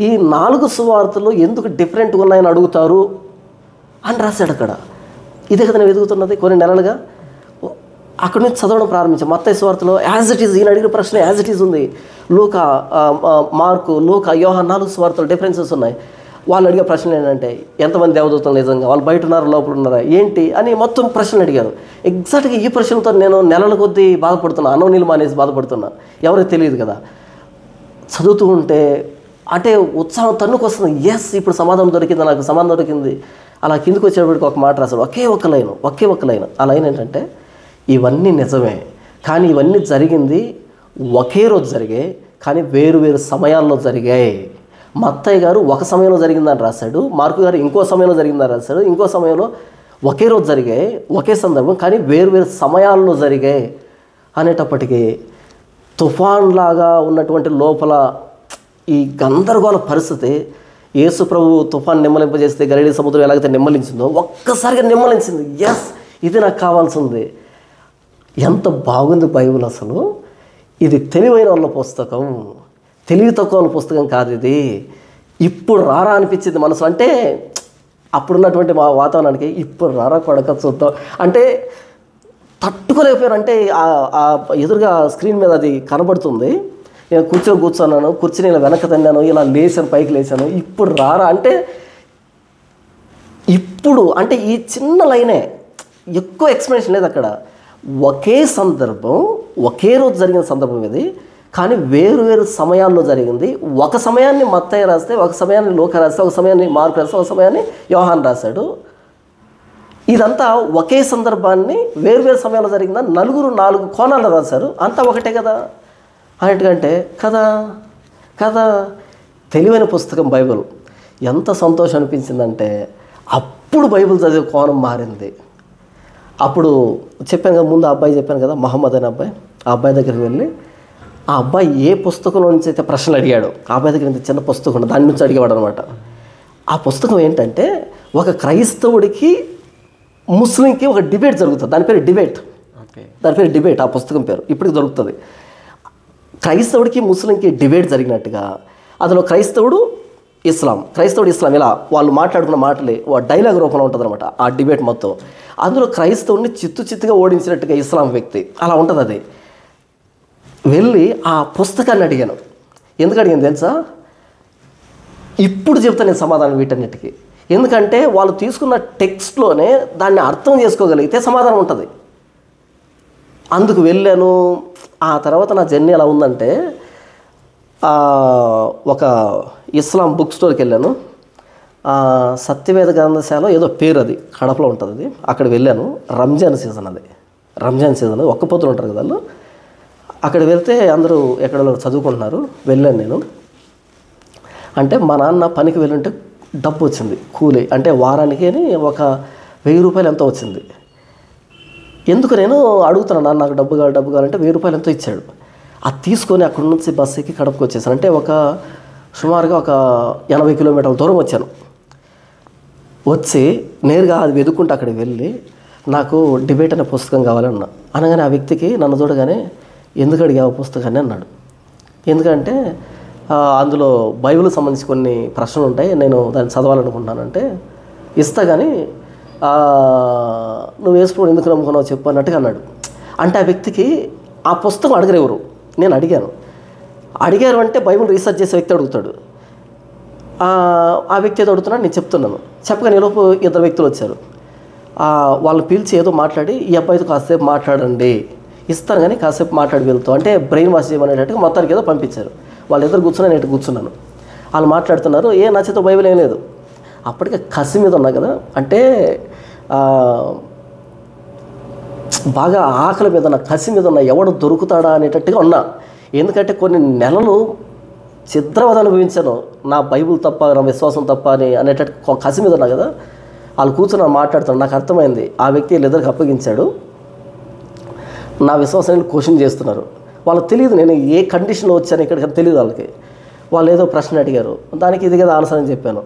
ఈ 4 సువార్తలు ఎందుకు డిఫరెంట్గా ఉన్నాయని అడుగుతారు అని రాశాడు అక్కడ. ఇదే కదా నేను వెతుకుతున్నది కొన్ని నెలలుగా. అక్కడి నుంచి చదవడం ప్రారంభించాం. మత్తయి సువార్తలో యాజ్ ఇట్ ఈజ్, ఈయన అడిగిన ప్రశ్న యాజ్ ఇట్ ఈజ్ ఉంది. లూకా, మార్కు, లూకా, యోహాను 4 సువార్తలు డిఫరెన్సెస్ ఉన్నాయి. వాళ్ళు అడిగే ప్రశ్నలు ఏంటంటే, ఎంతమంది దేవదూతలు నిజంగా, వాళ్ళు బయట ఉన్నారా లోపల ఉన్నారా ఏంటి అని మొత్తం ప్రశ్నలు అడిగారు. ఎగ్జాక్ట్గా ఈ ప్రశ్నలతో నేను నెలల కొద్దీ బాధపడుతున్నా, అన్నం నీళ్ళు మానేసి బాధపడుతున్నా. ఎవరికి తెలియదు కదా. చదువుతూ ఉంటే అంటే ఉత్సాహం తన్నుకొస్తుంది, ఎస్ ఇప్పుడు సమాధానం దొరికింది, నాకు సమాధానం దొరికింది. అలా కిందకు వచ్చేటప్పటికి ఒక మాట రాశాడు, ఒకే ఒక లైన్. ఆ లైన్ ఏంటంటే, ఇవన్నీ నిజమే, కానీ ఇవన్నీ జరిగింది ఒకే రోజు జరిగాయి, కానీ వేరు వేరు సమయాల్లో జరిగాయి. మత్తయి గారు ఒక సమయంలో జరిగిందని రాశాడు, మార్కు గారు ఇంకో సమయంలో జరిగిందని రాశాడు, ఇంకో సమయంలో ఒకే రోజు జరిగాయి, ఒకే సందర్భం, కానీ వేరు వేరు సమయాల్లో జరిగాయి అనేటప్పటికీ తుఫాన్ లాగా ఉన్నటువంటి లోపల ఈ గందరగోళ పరిస్థితి, యేసు ప్రభు తుఫాన్ నిమ్మలింపజేస్తే గలిలీ సముద్రం ఎలాగైతే నిమ్మలించిందో ఒక్కసారిగా నిమ్మలించింది. ఎస్, ఇది నాకు కావాల్సింది. ఎంత బాగుంది బైబిల్ అసలు. ఇది తెలివైన వాళ్ళ పుస్తకం, తెలివి తక్కువ వాళ్ళ పుస్తకం కాదు ఇది. ఇప్పుడు రారా అనిపించింది మనసు. అంటే అప్పుడున్నటువంటి మా వాతావరణానికి ఇప్పుడు రారా కొడక చూద్దాం అంటే తట్టుకోలేకపోయాను. అంటే ఎదురుగా స్క్రీన్ మీద అది కనబడుతుంది, నేను కూర్చున్నాను, కూర్చుని ఇలా వెనక్కి తన్నాను, ఇలా లేచాను, పైకి లేచాను. ఇప్పుడు రారా అంటే ఇప్పుడు అంటే ఈ చిన్న లైనే, ఎక్కువ ఎక్స్ప్లెనేషన్ లేదు అక్కడ. ఒకే సందర్భం, ఒకే రోజు జరిగిన సందర్భం ఇది, కానీ వేరు వేరు సమయాల్లో జరిగింది. ఒక సమయాన్ని మత్తయి రాస్తే, ఒక సమయాన్ని లూకా రాస్తే, ఒక సమయాన్ని మార్కు రాస్తే, ఒక సమయాన్ని యోహాను రాశాడు. ఇదంతా ఒకే సందర్భాన్ని వేరువేరు సమయాల్లో జరిగిందా 4 కోణాలు రాశారు, అంతా ఒకటే కదా అన్నట్టుకంటే కదా తెలివైన పుస్తకం బైబిల్. ఎంత సంతోషం అనిపించిందంటే అప్పుడు బైబిల్ చదివే కోణం మారింది. అప్పుడు చెప్పాను కదా, ముందు ఆ అబ్బాయి చెప్పాను కదా, మహమ్మద్ అనే అబ్బాయి. ఆ అబ్బాయి దగ్గరికి వెళ్ళి ఆ అబ్బాయి ఏ పుస్తకంలో నుంచి అయితే ప్రశ్నలు అడిగాడు, ఆ అబ్బాయి దగ్గర ఇంత చిన్న పుస్తకం ఉంది, దాని నుంచి అడిగేవాడు అనమాట. ఆ పుస్తకం ఏంటంటే ఒక క్రైస్తవుడికి ముస్లింకి ఒక డిబేట్ జరుగుతుంది. దాని పేరు డిబేట్. ఆ పుస్తకం పేరు ఇప్పటికి దొరుకుతుంది. క్రైస్తవుడికి ముస్లింకి డిబేట్ జరిగినట్టుగా అందులో క్రైస్తవుడు ఇస్లాం ఇలా వాళ్ళు మాట్లాడుకున్న మాటలే డైలాగ్ రూపంలో ఉంటుంది అనమాట ఆ డిబేట్ మొత్తం. అందులో క్రైస్తవుడిని చిత్తుగా ఓడించినట్టుగా ఇస్లాం వ్యక్తి అలా ఉంటుంది. అది వెళ్ళి ఆ పుస్తకాన్ని అడిగాను. ఎందుకు అడిగాను తెలుసా? ఇప్పుడు చెప్తాను నేను సమాధానం వీటన్నిటికీ. ఎందుకంటే వాళ్ళు తీసుకున్న టెక్స్ట్లోనే దాన్ని అర్థం చేసుకోగలిగితే సమాధానం ఉంటుంది. అందుకు వెళ్ళాను. ఆ తర్వాత నా జర్నీ ఎలా ఉందంటే ఒక ఇస్లాం బుక్ స్టోర్కి వెళ్ళాను. సత్యవేద గ్రంథశాల ఏదో పేరు, అది కడపలో ఉంటుంది. అది అక్కడ వెళ్ళాను. రంజాన్ సీజన్ ఒక్క పొద్దులు ఉంటారు కదా వాళ్ళు. అక్కడ వెళ్తే అందరూ ఎక్కడో చదువుకుంటున్నారు. వెళ్ళాను నేను. అంటే మా నాన్న పనికి వెళ్ళుంటే డబ్బు వచ్చింది కూలి, అంటే వారానికి ఒక 1000 రూపాయలు ఎంతో వచ్చింది. ఎందుకు నేను అడుగుతున్నాను, నాన్న నాకు డబ్బు కావాలంటే 1000 రూపాయలు ఎంతో ఇచ్చాడు. అది తీసుకొని అక్కడి నుంచి బస్సు ఎక్కి కడపకు వచ్చేసాను. అంటే సుమారుగా ఒక 80 కిలోమీటర్ల దూరం వచ్చాను. వచ్చి నేరుగా అది వెతుక్కుంటూ అక్కడికి వెళ్ళి నాకు డిబేట్ అనే పుస్తకం కావాలన్నా అనగానే ఆ వ్యక్తికి నన్ను చూడగానే ఎందుకు అడిగావు పుస్తకాన్ని అన్నాడు. ఎందుకంటే అందులో బైబిల్కి సంబంధించి కొన్ని ప్రశ్నలు ఉంటాయి, నేను దాన్ని చదవాలనుకుంటున్నానంటే ఇస్తా, కానీ నువ్వు వేసుకోవడం ఎందుకు నమ్ముకున్నావు చెప్పు అన్నట్టుగా అన్నాడు. అంటే ఆ వ్యక్తికి ఆ పుస్తకం అడగరెవరు, నేను అడిగారు అంటే బైబిల్ రీసెర్చ్ చేసే వ్యక్తి అడుగుతాడు. ఆ వ్యక్తి ఏదో అడుగుతున్నాడు, నేను చెప్తున్నాను. చెప్పగా ఈలోపు 2 వ్యక్తులు వచ్చారు. వాళ్ళు పిలిచి ఏదో మాట్లాడి ఈ అబ్బాయితో కాసేపు మాట్లాడండి, ఇస్తాను కానీ కాసేపు మాట్లాడి వెళ్తాం అంటే బ్రెయిన్ వాష్ చేయమనేటట్టుగా మొత్తానికి ఏదో పంపించారు. వాళ్ళు ఎదురు కూర్చున్నా నేను కూర్చున్నాను. వాళ్ళు మాట్లాడుతున్నారు. నా చేతితో బైబిల్ ఏం లేదు. అప్పటికే కసి మీద ఉన్నా కదా, అంటే బాగా ఆకలి మీద ఉన్న, కసి మీద ఉన్న, ఎవడు దొరుకుతాడా అనేటట్టుగా ఉన్నా. ఎందుకంటే కొన్ని నెలలు చిత్రవద అనుభవించాను, నా బైబిల్ తప్ప, నా విశ్వాసం తప్ప అనేటట్టు కసి మీద ఉన్నా కదా. వాళ్ళు కూర్చొని మాట్లాడుతున్నారు. నాకు అర్థమైంది ఆ వ్యక్తి వీళ్ళిద్దరికి అప్పగించాడు, నా విశ్వాసాన్ని క్వశ్చన్ చేస్తున్నారు. వాళ్ళకి తెలియదు నేను ఏ కండిషన్లో వచ్చాను ఇక్కడికి తెలియదు వాళ్ళకి. వాళ్ళు ఏదో ప్రశ్న అడిగారు, దానికి ఇది కదా ఆన్సర్ అని చెప్పాను.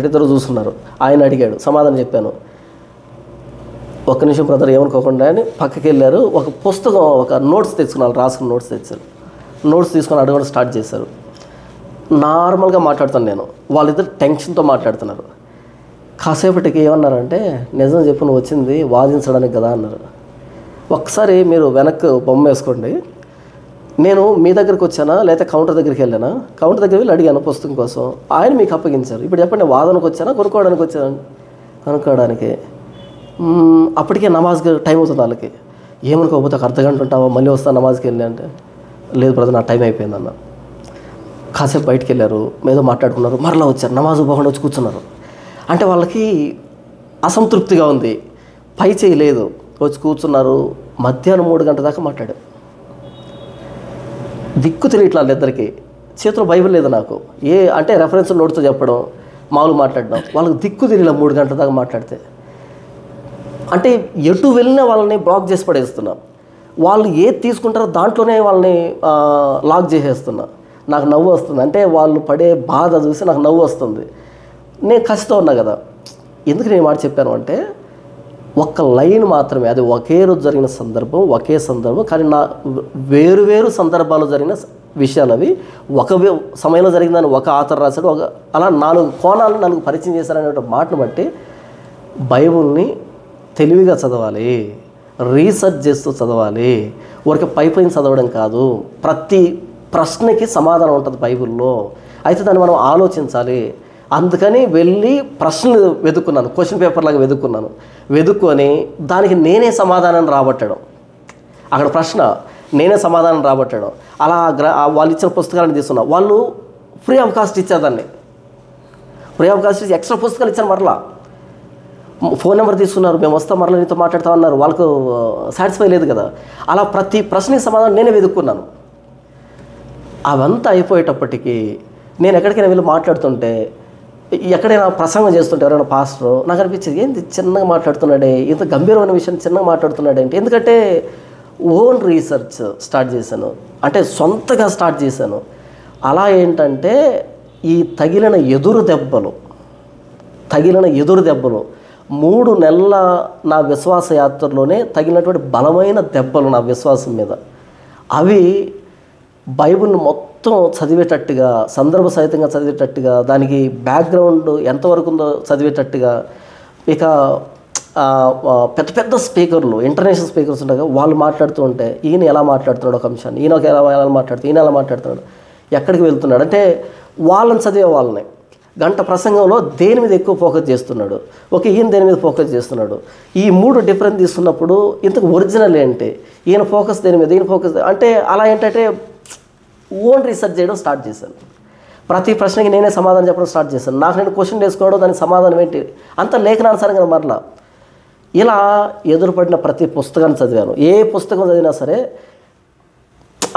ఇద్దరు చూస్తున్నారు. ఆయన అడిగాడు, సమాధానం చెప్పాను. ఒక్క నిమిషం బ్రదర్ ఏమనుకోకుండా అని పక్కకి వెళ్ళారు. ఒక పుస్తకం, ఒక నోట్స్ తెచ్చుకున్నారు, రాసుకున్న నోట్స్ తెచ్చారు. నోట్స్ తీసుకొని అడగడం స్టార్ట్ చేశారు. నార్మల్గా మాట్లాడుతాను నేను, వాళ్ళిద్దరు టెన్షన్తో మాట్లాడుతున్నారు. కాసేపటికి ఏమన్నారంటే, నిజం చెప్పు నువ్వు వచ్చింది వాదించడానికి కదా అన్నారు. ఒకసారి మీరు వెనక్కి బొమ్మ వేసుకోండి, నేను మీ దగ్గరికి వచ్చానా లేకపోతే కౌంటర్ దగ్గరికి వెళ్ళానా? కౌంటర్ దగ్గర వెళ్ళి అడిగాను పుస్తకం కోసం, ఆయన మీకు అప్పగించారు. ఇప్పుడు చెప్పండి, వాదనకు వచ్చానా కొనుక్కోవడానికి వచ్చాను? కొనుక్కోవడానికి. అప్పటికే నమాజ్కి టైం అవుతుంది వాళ్ళకి. ఏమనుకోకపోతే ఒక అర్ధగంట ఉంటావా, మళ్ళీ వస్తాను నమాజ్కి వెళ్ళి అంటే, లేదు బ్రదర్ నా టైం అయిపోయిందన్న. కాసేపు బయటికి వెళ్ళారు, ఏదో మాట్లాడుకున్నారు, మరలా వచ్చారు, నమాజ్ పోకుండా వచ్చి కూర్చున్నారు. అంటే వాళ్ళకి అసంతృప్తిగా ఉంది, పై చేయి లేదు, వచ్చి కూర్చున్నారు. మధ్యాహ్నం 3 గంటల దాకా మాట్లాడారు. దిక్కు తెలియట్లా వాళ్ళిద్దరికి. చేతిలో బైబిల్ లేదు నాకు, అంటే రెఫరెన్స్ నోట్తో చెప్పడం, మామూలు మాట్లాడడం. వాళ్ళకి దిక్కు తెలియలే 3 గంటల దాకా మాట్లాడితే. అంటే ఎటు వెళ్ళినా వాళ్ళని బ్లాక్ చేసి పడేస్తున్నా. వాళ్ళు ఏది తీసుకుంటారో దాంట్లోనే వాళ్ళని లాక్ చేసేస్తున్నా. నాకు నవ్వు వస్తుంది. అంటే వాళ్ళు పడే బాధ చూసి నాకు నవ్వు వస్తుంది. నేను కసితో ఉన్నా కదా. ఎందుకు నేను మాట చెప్పాను అంటే, ఒక్క లైన్ మాత్రమే, అది ఒకే రోజు జరిగిన సందర్భం, ఒకే సందర్భం, కానీ నా వేరు సందర్భాలు జరిగిన విషయాలు అవి. ఒక సమయంలో జరిగిందని ఒక ఆథర్ రాశాడు, అలా 4 కోణాలు 4 పరిచయం చేశారనే మాటను బట్టి బైబిల్ని తెలివిగా చదవాలి, రీసెర్చ్ చేస్తూ చదవాలి. ఊరికి పైన చదవడం కాదు. ప్రతి ప్రశ్నకి సమాధానం ఉంటుంది బైబిల్లో. అయితే దాన్ని మనం ఆలోచించాలి. అందుకని వెళ్ళి ప్రశ్నలు వెతుక్కున్నాను, క్వశ్చన్ పేపర్ లాగా వెతుక్కొని దానికి నేనే సమాధానం రాబట్టడం. అక్కడ ప్రశ్న నేనే సమాధానం రాబట్టడం. అలా వాళ్ళు ఇచ్చిన పుస్తకాలను తీసుకున్నా. వాళ్ళు ఫ్రీ ఆఫ్ కాస్ట్ ఇచ్చారు, దాన్ని ఫ్రీ ఆఫ్ కాస్ట్ ఇచ్చి ఎక్స్ట్రా పుస్తకాలు ఇచ్చారు. మరలా ఫోన్ నెంబర్ తీసుకున్నారు, మేము వస్తాం మరలా నీతో మాట్లాడతామన్నారు, వాళ్ళకు సాటిస్ఫై లేదు కదా. అలా ప్రతి ప్రశ్నకి సమాధానం నేనే వెతుక్కున్నాను. అవంతా అయిపోయేటప్పటికీ నేను ఎక్కడికైనా వెళ్ళి మాట్లాడుతుంటే, ఎక్కడైనా ప్రసంగం చేస్తుంటే ఎవరైనా పాస్టర్, నాకు అనిపించేది ఏంది చిన్నగా మాట్లాడుతున్నాడే, ఇంత గంభీరమైన విషయం చిన్నగా మాట్లాడుతున్నాడే అంటే. ఎందుకంటే ఓన్ రీసెర్చ్ స్టార్ట్ చేశాను, అంటే సొంతగా స్టార్ట్ చేశాను. అలా ఏంటంటే ఈ తగిలిన ఎదురు దెబ్బలు 3 నెలల నా విశ్వాస యాత్రలోనే తగిలినటువంటి బలమైన దెబ్బలు నా విశ్వాసం మీద, అవి బైబిల్ని మొత్తం చదివేటట్టుగా, సందర్భ సహితంగా చదివేటట్టుగా, దానికి బ్యాక్గ్రౌండ్ ఎంతవరకు ఉందో చదివేటట్టుగా. ఇక పెద్ద పెద్ద స్పీకర్లు, ఇంటర్నేషనల్ స్పీకర్స్ ఉండగా వాళ్ళు మాట్లాడుతూ ఉంటే ఈయన ఎలా మాట్లాడుతున్నాడు ఒక అంశాన్ని, ఈయన ఎలా మాట్లాడుతున్నాడు, ఈయన ఎలా మాట్లాడుతున్నాడు, ఎక్కడికి వెళ్తున్నాడు అంటే వాళ్ళని చదివే వాళ్ళని. గంట ప్రసంగంలో దేని మీద ఎక్కువ ఫోకస్ చేస్తున్నాడు, ఈయన దేని మీద ఫోకస్ చేస్తున్నాడు. ఈ 3 డిఫరెంట్ తీసుకున్నప్పుడు ఇంతకు ఒరిజినల్ ఏంటి, ఈయన ఫోకస్ దేని మీద, ఈయన ఫోకస్ అంటే అలా ఏంటంటే ఓన్ రీసెర్చ్ చేయడం స్టార్ట్ చేశాను. ప్రతి ప్రశ్నకి నేనే సమాధానం చెప్పడం స్టార్ట్ చేశాను. నాకు నేను క్వశ్చన్ వేసుకోవడం, దానికి సమాధానం ఏంటి అంత లేఖనానుసారంగా మరలా. ఇలా ఎదురుపడిన ప్రతి పుస్తకాన్ని చదివాను. ఏ పుస్తకం చదివినా సరే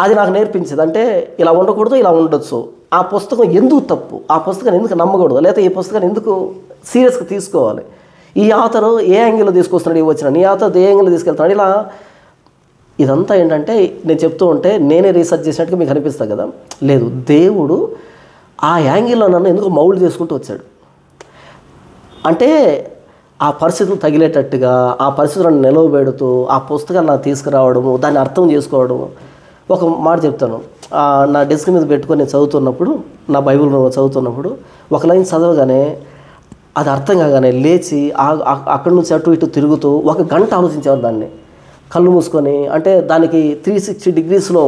అది నాకు నేర్పించేది. అంటే ఇలా ఉండకూడదు, ఇలా ఉండొచ్చు, ఆ పుస్తకం ఎందుకు తప్పు, ఆ పుస్తకాన్ని ఎందుకు నమ్మకూడదు, లేకపోతే ఈ పుస్తకాన్ని ఎందుకు సీరియస్గా తీసుకోవాలి, ఈ ఆథరు ఏ యాంగిల్లో తీసుకొస్తున్నాడు, ఈ ఆథర్ ఏ యాంగిల్లో తీసుకెళ్తున్నాడు. ఇలా ఇదంతా ఏంటంటే నేను చెప్తూ ఉంటే నేనే రీసెర్చ్ చేసినట్టుగా మీకు అనిపిస్తుంది కదా. లేదు, దేవుడు ఆ యాంగిల్లో నన్ను ఎందుకు మౌల్డ్ చేసుకుంటూ వచ్చాడు. అంటే ఆ పరిస్థితులు తగిలేటట్టుగా, ఆ పరిస్థితులను నిలవబెడుతూ ఆ పుస్తకాలు నాకు తీసుకురావడము, దాన్ని అర్థం చేసుకోవడము. ఒక మాట చెప్తాను, నా డెస్క్ మీద పెట్టుకొని నేను చదువుతున్నప్పుడు, నా బైబిల్ చదువుతున్నప్పుడు ఒక లైన్ చదవగానే అది అర్థం కాగానే లేచి అక్కడి నుంచి అటు ఇటు తిరుగుతూ 1 గంట ఆలోచించేవారు దాన్ని కళ్ళు మూసుకొని. అంటే దానికి 360 డిగ్రీస్లో,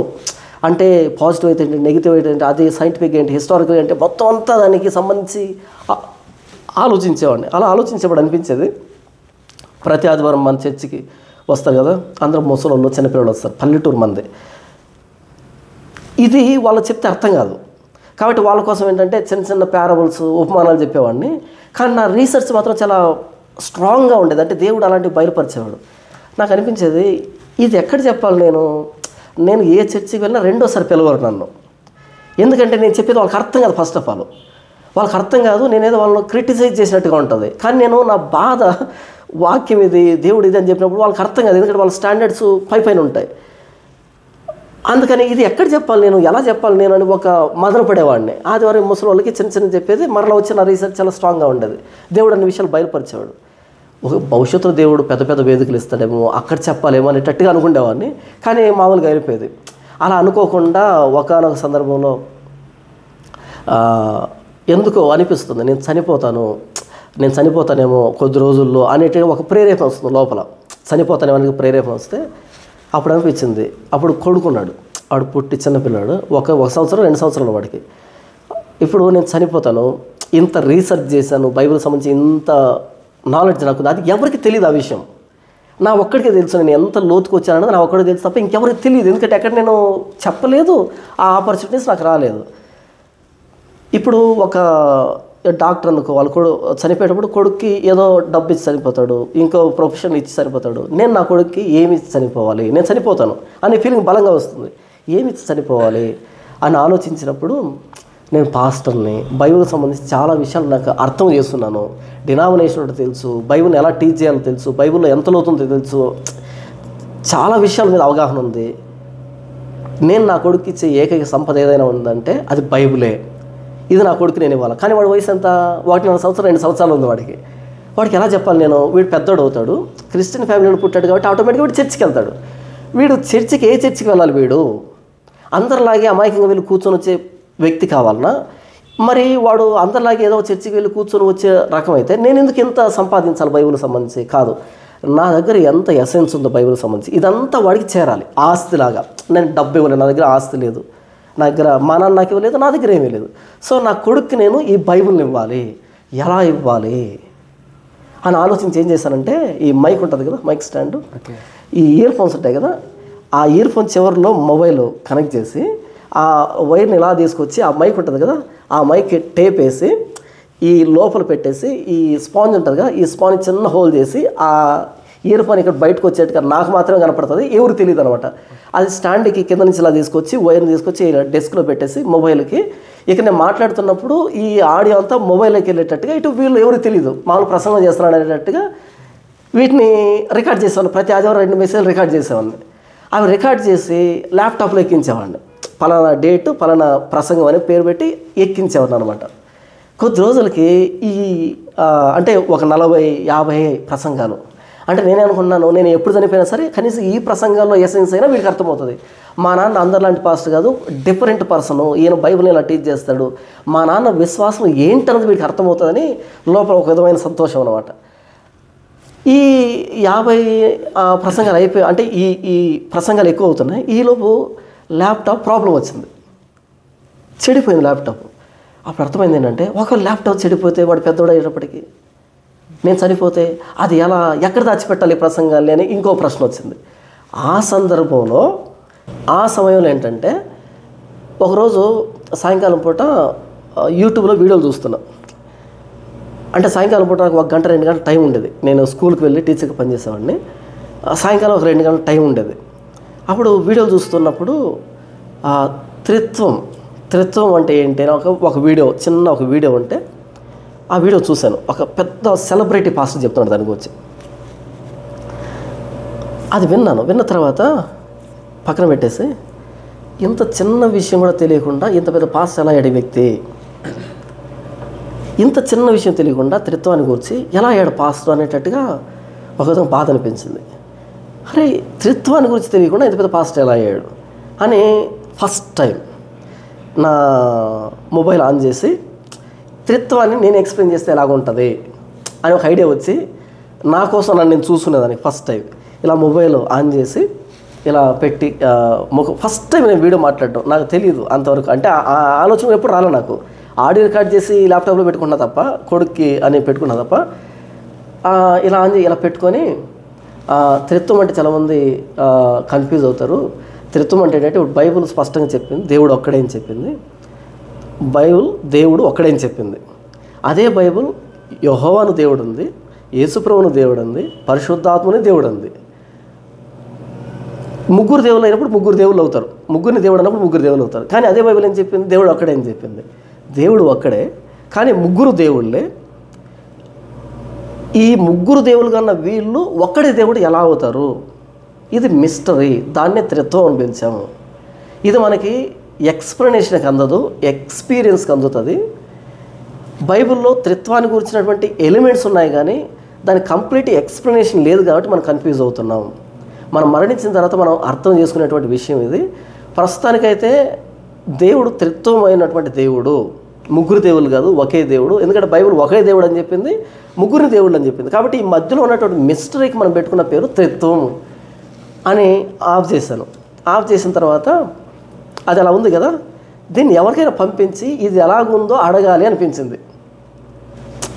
అంటే పాజిటివ్ అయితే ఏంటి, నెగిటివ్ అయితే ఏంటి, అది సైంటిఫిక్ ఏంటి, హిస్టారికల్ ఏంటి, మొత్తం అంతా దానికి సంబంధించి ఆలోచించేవాడిని. అలా ఆలోచించేవాడు అనిపించేది. ప్రతి ఆదివారం మన చర్చికి వస్తారు కదా, అందరూ ముసలోళ్ళు చిన్నపిల్లలు వస్తారు, పల్లెటూరు మంది. ఇది వాళ్ళు చెప్తే అర్థం కాదు కాబట్టి వాళ్ళ కోసం ఏంటంటే చిన్న చిన్న ప్యారబుల్స్, ఉపమానాలు చెప్పేవాడిని. కానీ నా రీసెర్చ్ మాత్రం చాలా స్ట్రాంగ్గా ఉండేది. అంటే దేవుడు అలాంటివి బయలుపరిచేవాడు. నాకు అనిపించేది ఇది ఎక్కడ చెప్పాలి, నేను ఏ చర్చికి వెళ్ళినా రెండోసారి పిలవరు నన్ను. ఎందుకంటే నేను చెప్పేది వాళ్ళకి అర్థం కాదు. ఫస్ట్ ఆఫ్ ఆల్ వాళ్ళకి అర్థం కాదు, నేనేదో వాళ్ళని క్రిటిసైజ్ చేసినట్టుగా ఉంటుంది. కానీ నేను నా బాధ, వాక్యం ఇది, దేవుడు ఇది అని చెప్పినప్పుడు వాళ్ళకి అర్థం కాదు. ఎందుకంటే వాళ్ళ స్టాండర్డ్స్ పైన ఉంటాయి. అందుకని ఇది ఎక్కడ చెప్పాలి, నేను ఎలా చెప్పాలి నేను అని ఒక మదన పడేవాడిని. ఆదివారం ముసలి వాళ్ళకి చిన్న చిన్న చెప్పేది, మరలా వచ్చిన రీసెర్చ్ చాలా స్ట్రాంగ్గా ఉండేది. దేవుడు అన్ని విషయాలు బయలుపరిచేవాడు. ఒక భవిష్యత్తులో దేవుడు పెద్ద పెద్ద వేదికలు ఇస్తాడేమో, అక్కడ చెప్పాలేమో అనేటట్టుగా అనుకునేవాడిని. కానీ మామూలుగా అయిపోయేది. అలా అనుకోకుండా ఒకానొక సందర్భంలో ఎందుకో అనిపిస్తుంది నేను చనిపోతానేమో కొద్ది రోజుల్లో అనేటి ఒక ప్రేరేపణ వస్తుంది లోపల. చనిపోతానేమో అనేది ప్రేరేపణ వస్తే అప్పుడు అనిపించింది. అప్పుడు కొడుకున్నాడు, వాడు పుట్టి చిన్నపిల్లాడు, ఒక సంవత్సరం 2 సంవత్సరాలు వాడికి. ఇప్పుడు నేను చనిపోతాను, ఇంత రీసెర్చ్ చేశాను, బైబిల్ సంబంధించి ఇంత నాలెడ్జ్ నాకు, అది ఎవరికి తెలియదు. ఆ విషయం నా ఒక్కడికే తెలుసు. నేను ఎంత లోతుకు వచ్చానన్నది నా ఒక్కడికి తెలుసు తప్ప ఇంకెవరికి తెలియదు. ఎందుకంటే ఎక్కడ నేను చెప్పలేదు, ఆ ఆపర్చునిటీస్ నాకు రాలేదు. ఇప్పుడు ఒక డాక్టర్ అనుకో, వాళ్ళు చనిపోయేటప్పుడు కొడుక్కి ఏదో డబ్బు ఇచ్చి చనిపోతాడు, ఇంకో ప్రొఫెషన్ ఇచ్చి చనిపోతాడు. నేను నా కొడుక్కి ఏమి ఇచ్చి చనిపోవాలి, నేను చనిపోతాను అనే ఫీలింగ్ బలంగా వస్తుంది. ఏమి ఇచ్చి చనిపోవాలి అని ఆలోచించినప్పుడు నేను పాస్టర్ని, బైబిల్కి సంబంధించి చాలా విషయాలు నాకు అర్థం చేస్తున్నాను. డినామినేషన్ అంటే తెలుసు, బైబిల్ని ఎలా టీచ్ చేయాలో తెలుసు, బైబిల్లో ఎంత లోతుందో తెలుసు, చాలా విషయాల మీద అవగాహన ఉంది. నేను నా కొడుకు ఇచ్చే ఏకైక సంపద ఏదైనా ఉందంటే అది బైబిలే. ఇది నా కొడుకు నేను ఇవ్వాలి. కానీ వాడి వయసు ఎంత, 1.5 సంవత్సరం 2 సంవత్సరాలు ఉంది వాడికి ఎలా చెప్పాలి నేను. వీడు పెద్దోడు అవుతాడు, క్రిస్టియన్ ఫ్యామిలీలో పుట్టాడు కాబట్టి ఆటోమేటిక్గా వీడు చర్చికి వెళ్తాడు. వీడు చర్చికి ఏ చర్చికి వెళ్ళాలి, వీడు అందరిలాగే అమాయకంగా వెళ్ళి కూర్చొని వచ్చే వ్యక్తి కావాలన్నా, మరి వాడు అందరిలాగే ఏదో చర్చికి వెళ్ళి కూర్చొని వచ్చే రకం అయితే నేను ఎందుకు ఇంత సంపాదించాలి బైబిల్ సంబంధించి. కాదు, నా దగ్గర ఎంత ఎసెన్స్ ఉందో బైబిల్ సంబంధించి ఇదంతా వాడికి చేరాలి. ఆస్తిలాగా నేను డబ్బు ఇవ్వలేదు, నా దగ్గర ఆస్తి లేదు, నా దగ్గర మా నాన్న నాకు ఇవ్వలేదు, నా దగ్గర ఏమీ లేదు. సో నా కొడుక్కి నేను ఈ బైబిల్ని ఇవ్వాలి, ఎలా ఇవ్వాలి అని ఆలోచించి ఏం చేశానంటే, ఈ మైక్ ఉంటుంది కదా, మైక్ స్టాండ్, ఈ ఇయర్ ఫోన్స్ ఉంటాయి కదా, ఆ ఇయర్ ఫోన్ చివరిలో మొబైల్ కనెక్ట్ చేసి ఆ వైర్ని ఇలా తీసుకొచ్చి ఆ మైక్ ఉంటుంది కదా, ఆ మైక్ టేప్ వేసి ఈ లోపల పెట్టేసి ఈ స్పాంజ్ ఉంటుంది కదా, ఈ స్పాంజ్ చిన్న హోల్ చేసి ఆ ఇయర్ ఫోన్ ఇక్కడ బయటకు వచ్చేట్టుగా నాకు మాత్రమే కనపడుతుంది, ఎవరు తెలియదు అనమాట. అది స్టాండ్కి కింద నుంచి ఇలా తీసుకొచ్చి వైర్ని తీసుకొచ్చి డెస్క్లో పెట్టేసి మొబైల్కి ఇక నేను మాట్లాడుతున్నప్పుడు ఈ ఆడియో అంతా మొబైల్లోకి వెళ్ళేటట్టుగా ఇటు వీళ్ళు ఎవరు తెలియదు, మామూలు ప్రసంగం చేస్తున్నాడు అనేటట్టుగా వీటిని రికార్డ్ చేసేవాడిని. ప్రతి ఆదివారం 2 మెసేజ్లు రికార్డ్ చేసేవాడిని. అవి రికార్డ్ చేసి ల్యాప్టాప్లో ఎక్కించేవాడిని. పలానా డేటు పలానా ప్రసంగం అని పేరు పెట్టి ఎక్కించేవాడిని అనమాట. కొద్ది రోజులకి ఈ అంటే ఒక 40-50 ప్రసంగాలు. అంటే నేనే అనుకున్నాను, నేను ఎప్పుడు చనిపోయినా సరే కనీసం ఈ ప్రసంగాల్లో ఎసెన్స్ అయినా వీడికి అర్థమవుతుంది. మా నాన్న అందరిలాంటి పాస్టర్ కాదు, డిఫరెంట్ పర్సను, ఈయన బైబిల్ని ఇలా టీచ్ చేస్తాడు, మా నాన్న విశ్వాసం ఏంటన్నది వీడికి అర్థమవుతుందని లోపల ఒక విధమైన సంతోషం అనమాట. ఈ 50 ప్రసంగాలు అయిపోయి అంటే ఈ ప్రసంగాలు ఎక్కువ అవుతున్నాయి. ఈలోపు ల్యాప్టాప్ ప్రాబ్లం వచ్చింది, చెడిపోయింది ల్యాప్టాప్. అప్పుడు అర్థమైంది ఏంటంటే, ఒక ల్యాప్టాప్ చెడిపోతే వాడు పెద్దవాడు అయ్యేటప్పటికి నేను చనిపోతే అది ఎక్కడ దాచిపెట్టాలి ఈ ప్రసంగాన్ని అని ఇంకో ప్రశ్న వచ్చింది. ఆ సందర్భంలో ఆ సమయంలో ఏంటంటే, ఒకరోజు సాయంకాలం పూట యూట్యూబ్లో వీడియోలు చూస్తున్నా. అంటే సాయంకాలం పూట నాకు 1 గంట 2 గంటల టైం ఉండేది. నేను స్కూల్కి వెళ్ళి టీచర్కి పనిచేసేవాడిని. సాయంకాలం ఒక 2 గంటల టైం ఉండేది. అప్పుడు వీడియోలు చూస్తున్నప్పుడు త్రిత్వం అంటే ఏంటి అని ఒక వీడియో, చిన్న ఒక వీడియో ఉంటే ఆ వీడియో చూశాను. ఒక పెద్ద సెలబ్రిటీ పాస్టర్ చెప్తున్నాడు దాని గురించి. అది విన్న తర్వాత పక్కన పెట్టేసి, ఇంత చిన్న విషయం కూడా తెలియకుండా ఇంత పెద్ద పాస్టర్ ఎలా అయ్యాడు వ్యక్తి, ఇంత చిన్న విషయం తెలియకుండా త్రిత్వాన్ని గురించి ఎలా అయ్యాడు పాస్టర్ అనేటట్టుగా ఒక విధంగా బాధ అనిపించింది. అరే, త్రిత్వాన్ని గురించి తెలియకుండా ఇంత పెద్ద పాస్టర్ ఎలా అయ్యాడు అని ఫస్ట్ టైం నా మొబైల్ ఆన్ చేసి త్రిత్వాన్ని నేను ఎక్స్ప్లెయిన్ చేస్తే ఎలాగుంటుంది అని ఒక ఐడియా వచ్చి నా కోసం నేను చూసుకునేదానికి ఫస్ట్ టైం ఇలా మొబైల్ ఆన్ చేసి ఇలా పెట్టి ఫస్ట్ టైం నేను వీడియో మాట్లాడటం. నాకు తెలియదు అంతవరకు, అంటే ఆ ఆలోచన ఎప్పుడు రాలే నాకు. ఆడియో రికార్డ్ చేసి ల్యాప్టాప్లో పెట్టుకున్నా తప్ప, కొడుక్కి అని పెట్టుకున్నా తప్ప, ఇలా ఆన్ ఇలా పెట్టుకొని త్రిత్వం అంటే చాలామంది కన్ఫ్యూజ్ అవుతారు. త్రిత్వం అంటే ఏంటంటే, ఇప్పుడు బైబుల్ స్పష్టంగా చెప్పింది దేవుడు ఒక్కడే అని చెప్పింది. బైబుల్ దేవుడు ఒక్కడే అని చెప్పింది. అదే బైబుల్ యెహోవాను దేవుడు ఉంది, యేసుప్రభువును దేవుడు ఉంది, పరిశుద్ధాత్మని దేవుడు ఉంది. ముగ్గురు దేవుళ్ళు అయినప్పుడు ముగ్గురు దేవుళ్ళు అవుతారు, ముగ్గురిని దేవుడు అన్నప్పుడు ముగ్గురు దేవుళ్ళు అవుతారు. కానీ అదే బైబిల్ ఏం చెప్పింది, దేవుడు ఒక్కడే అని చెప్పింది. దేవుడు ఒక్కడే కానీ ముగ్గురు దేవుళ్ళే. ఈ ముగ్గురు దేవుళ్ళు కన్నా వీళ్ళు ఒక్కడే దేవుడు ఎలా అవుతారు, ఇది మిస్టరీ. దాన్నే త్రిత్వం అని పిలిచాము. ఇది మనకి ఎక్స్ప్లెనేషన్కి అందదు, ఎక్స్పీరియన్స్కి అందుతుంది. బైబిల్లో త్రిత్వాన్ని గురించినటువంటి ఎలిమెంట్స్ ఉన్నాయి కానీ దాని కంప్లీట్ ఎక్స్ప్లెనేషన్ లేదు కాబట్టి మనం కన్ఫ్యూజ్ అవుతున్నాం. మనం మరణించిన తర్వాత మనం అర్థం చేసుకునేటువంటి విషయం ఇది. ప్రస్తుతానికైతే దేవుడు త్రిత్వం అయినటువంటి దేవుడు, ముగ్గురు దేవుళ్ళు కాదు, ఒకే దేవుడు. ఎందుకంటే బైబిల్ ఒకే దేవుడు అని చెప్పింది, ముగ్గురు దేవుళ్ళు అని చెప్పింది. కాబట్టి ఈ మధ్యలో ఉన్నటువంటి మిస్టరీకి మనం పెట్టుకున్న పేరు త్రిత్వం అని ఆఫ్ చేశాను. ఆఫ్ చేసిన తర్వాత అది అలా ఉంది కదా, దీన్ని ఎవరికైనా పంపించి ఇది ఎలాగుందో అడగాలి అనిపించింది.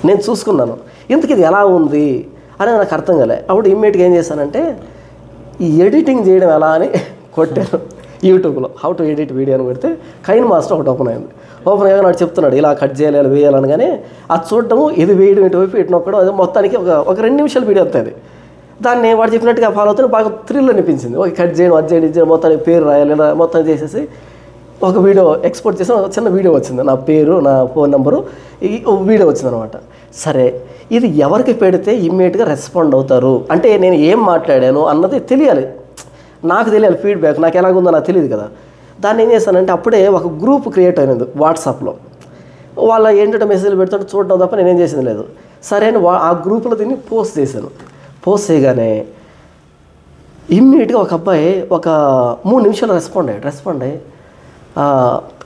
నేను చూసుకున్నాను, ఇంతకు ఇది ఎలా ఉంది అని నాకు అర్థం కాలే. అప్పుడు ఇమ్మీడియట్గా ఏం చేశానంటే, ఈ ఎడిటింగ్ చేయడం ఎలా అని కొట్టాను యూట్యూబ్లో. హౌ టు ఎడిట్ వీడియో అని పెడితే కైన్ మాస్టర్ ఒకటి ఓపెన్ అయింది. ఓపెన్ అయ్యాక నాడు చెప్తున్నాడు ఇలా కట్ చేయాలి, ఇలా వేయాలని. కానీ అది చూడటము, ఇది వేయడం, ఇటువైపు ఇటు నొక్కడం, అది మొత్తానికి ఒక 2 నిమిషాల వీడియో వస్తుంది. దాన్ని వాడు చెప్పినట్టుగా ఫాలో అవుతుంది. బాగా థ్రిల్ అనిపించింది. ఒక కట్ చేయడం, అది చేయడం, ఇది చేయడం, మొత్తానికి పేరు రాయాలి, ఇలా మొత్తం చేసేసి ఒక వీడియో ఎక్స్పోర్ట్ చేసి ఒక చిన్న వీడియో వచ్చింది. నా పేరు, నా ఫోన్ నెంబరు, ఈ వీడియో వచ్చిందనమాట. సరే, ఇది ఎవరికి పెడితే ఇమ్మీడియట్గా రెస్పాండ్ అవుతారు అంటే నేను ఏం మాట్లాడాను అన్నది తెలియాలి, నాకు తెలియాలి. ఫీడ్బ్యాక్ నాకు ఎలాగుందో నాకు తెలియదు కదా. దాన్ని ఏం చేశానంటే, అప్పుడే ఒక గ్రూప్ క్రియేట్ అయినది వాట్సాప్లో. వాళ్ళ ఏంటంటే మెసేజ్లు పెడుతుంటే చూడడం తప్ప నేనేం చేసింది లేదు. సరే అని ఆ గ్రూప్లో దీన్ని పోస్ట్ చేశాను. పోస్ట్ చేయగానే ఇమ్మీడియట్గా ఒక అబ్బాయి ఒక 3 నిమిషాలు రెస్పాండ్ అయ్యి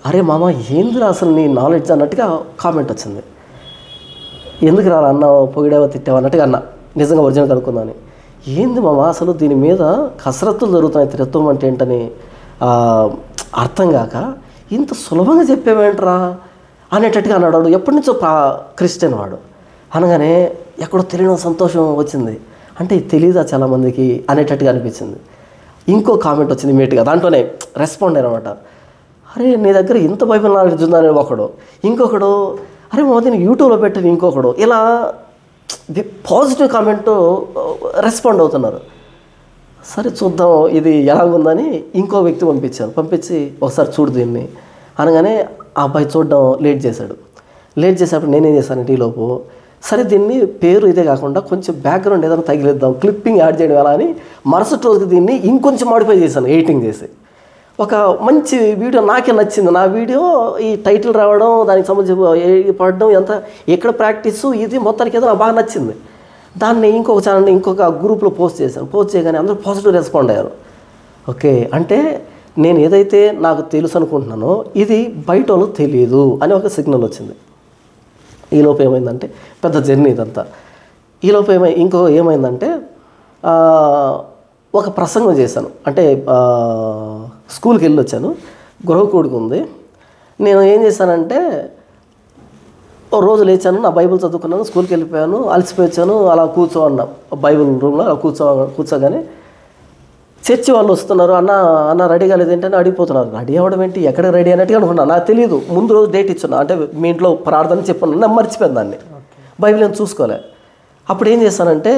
అరే మామ ఏందిరా అసలు నీ నాలెడ్జ్ అన్నట్టుగా కామెంట్ వచ్చింది. ఎందుకు రా అన్నావు, పొగిడావో తిట్టావు అన్నట్టుగా అన్న. నిజంగా ఒరిజినల్ కనుక్కుందని. ఏంది మామ అసలు దీని మీద కసరత్తులు జరుగుతున్నాయి, త్రిత్వం అంటే ఏంటని అర్థం కాక ఇంత సులభంగా చెప్పేవేంట్రా అనేటట్టుగా అన్నాడు. ఎప్పటి నుంచో క్రిస్టియన్ వాడు. అనగానే ఎక్కడో తెలియని సంతోషం వచ్చింది. అంటే తెలియదా చాలామందికి అనేటట్టుగా అనిపించింది. ఇంకో కామెంట్ వచ్చింది ఇమీడియట్గా, దాంట్లోనే రెస్పాండ్ అయినమాట. అరే నీ దగ్గర ఇంత బైబిల్ నాలెడ్జ్ ఉందని ఒకడు. ఇంకొకడు అరే దీన్ని యూట్యూబ్లో పెట్టింది ఇంకొకడు, ఇలా పాజిటివ్ కామెంట్ రెస్పాండ్ అవుతున్నారు. సరే చూద్దాం ఇది ఎలాగుందని ఇంకో వ్యక్తి పంపించి ఒకసారి చూడు దీన్ని అనగానే ఆ అబ్బాయి చూడడం లేట్ చేసేటప్పుడు నేనేం చేశానంటే ఈలోపు సరే దీన్ని పేరు ఇదే కాకుండా కొంచెం బ్యాక్గ్రౌండ్ ఏదైనా తగిలిద్దాం, క్లిప్పింగ్ యాడ్ చేయడం ఎలా అని మరుసటి రోజుకి దీన్ని ఇంకొంచెం మాడిఫై చేశాను, ఎడిటింగ్ చేసి ఒక మంచి వీడియో నాకే నచ్చింది. నా వీడియో ఈ టైటిల్ రావడం, దానికి సంబంధించి పడడం, ఎంత ఎక్కడ ప్రాక్టీసు ఇది మొత్తానికి ఏదో నాకు బాగా నచ్చింది. దాన్ని ఇంకొక ఛానల్ ఇంకొక గ్రూప్లో పోస్ట్ చేయగానే అందరూ పాజిటివ్ రెస్పాండ్ అయ్యారు. ఓకే, అంటే నేను ఏదైతే నాకు తెలుసు అనుకుంటున్నానో ఇది బయట వాళ్ళకి తెలియదు అని ఒక సిగ్నల్ వచ్చింది. ఈలోపు ఏమైందంటే పెద్ద జర్నీ ఇదంతా. ఈలోపు ఏమైందంటే ఒక ప్రసంగం చేశాను. అంటే స్కూల్కి వెళ్ళి వచ్చాను, గృహకూడికి ఉంది. నేను ఏం చేశానంటే ఓ రోజు లేచాను, నా బైబిల్ చదువుకున్నాను, స్కూల్కి వెళ్ళిపోయాను, అలసిపోయాను, అలా కూర్చోన్నా బైబిల్ రూమ్లో అలా కూర్చోగానే చర్చి వాళ్ళు వస్తున్నారు. అన్న రెడీ కాలేదు ఏంటని అడిగిపోతున్నారు. రెడీ అవ్వడం ఏంటి, ఎక్కడ రెడీ అన్నట్టుగా అనుకున్నాను. నాకు తెలియదు, ముందు రోజు డేట్ ఇచ్చున్నా, అంటే మీ ఇంట్లో ప్రార్థన చెప్పాను, నేను మర్చిపోయాను దాన్ని, బైబిల్ నేను చూసుకోలే. అప్పుడు ఏం చేస్తానంటే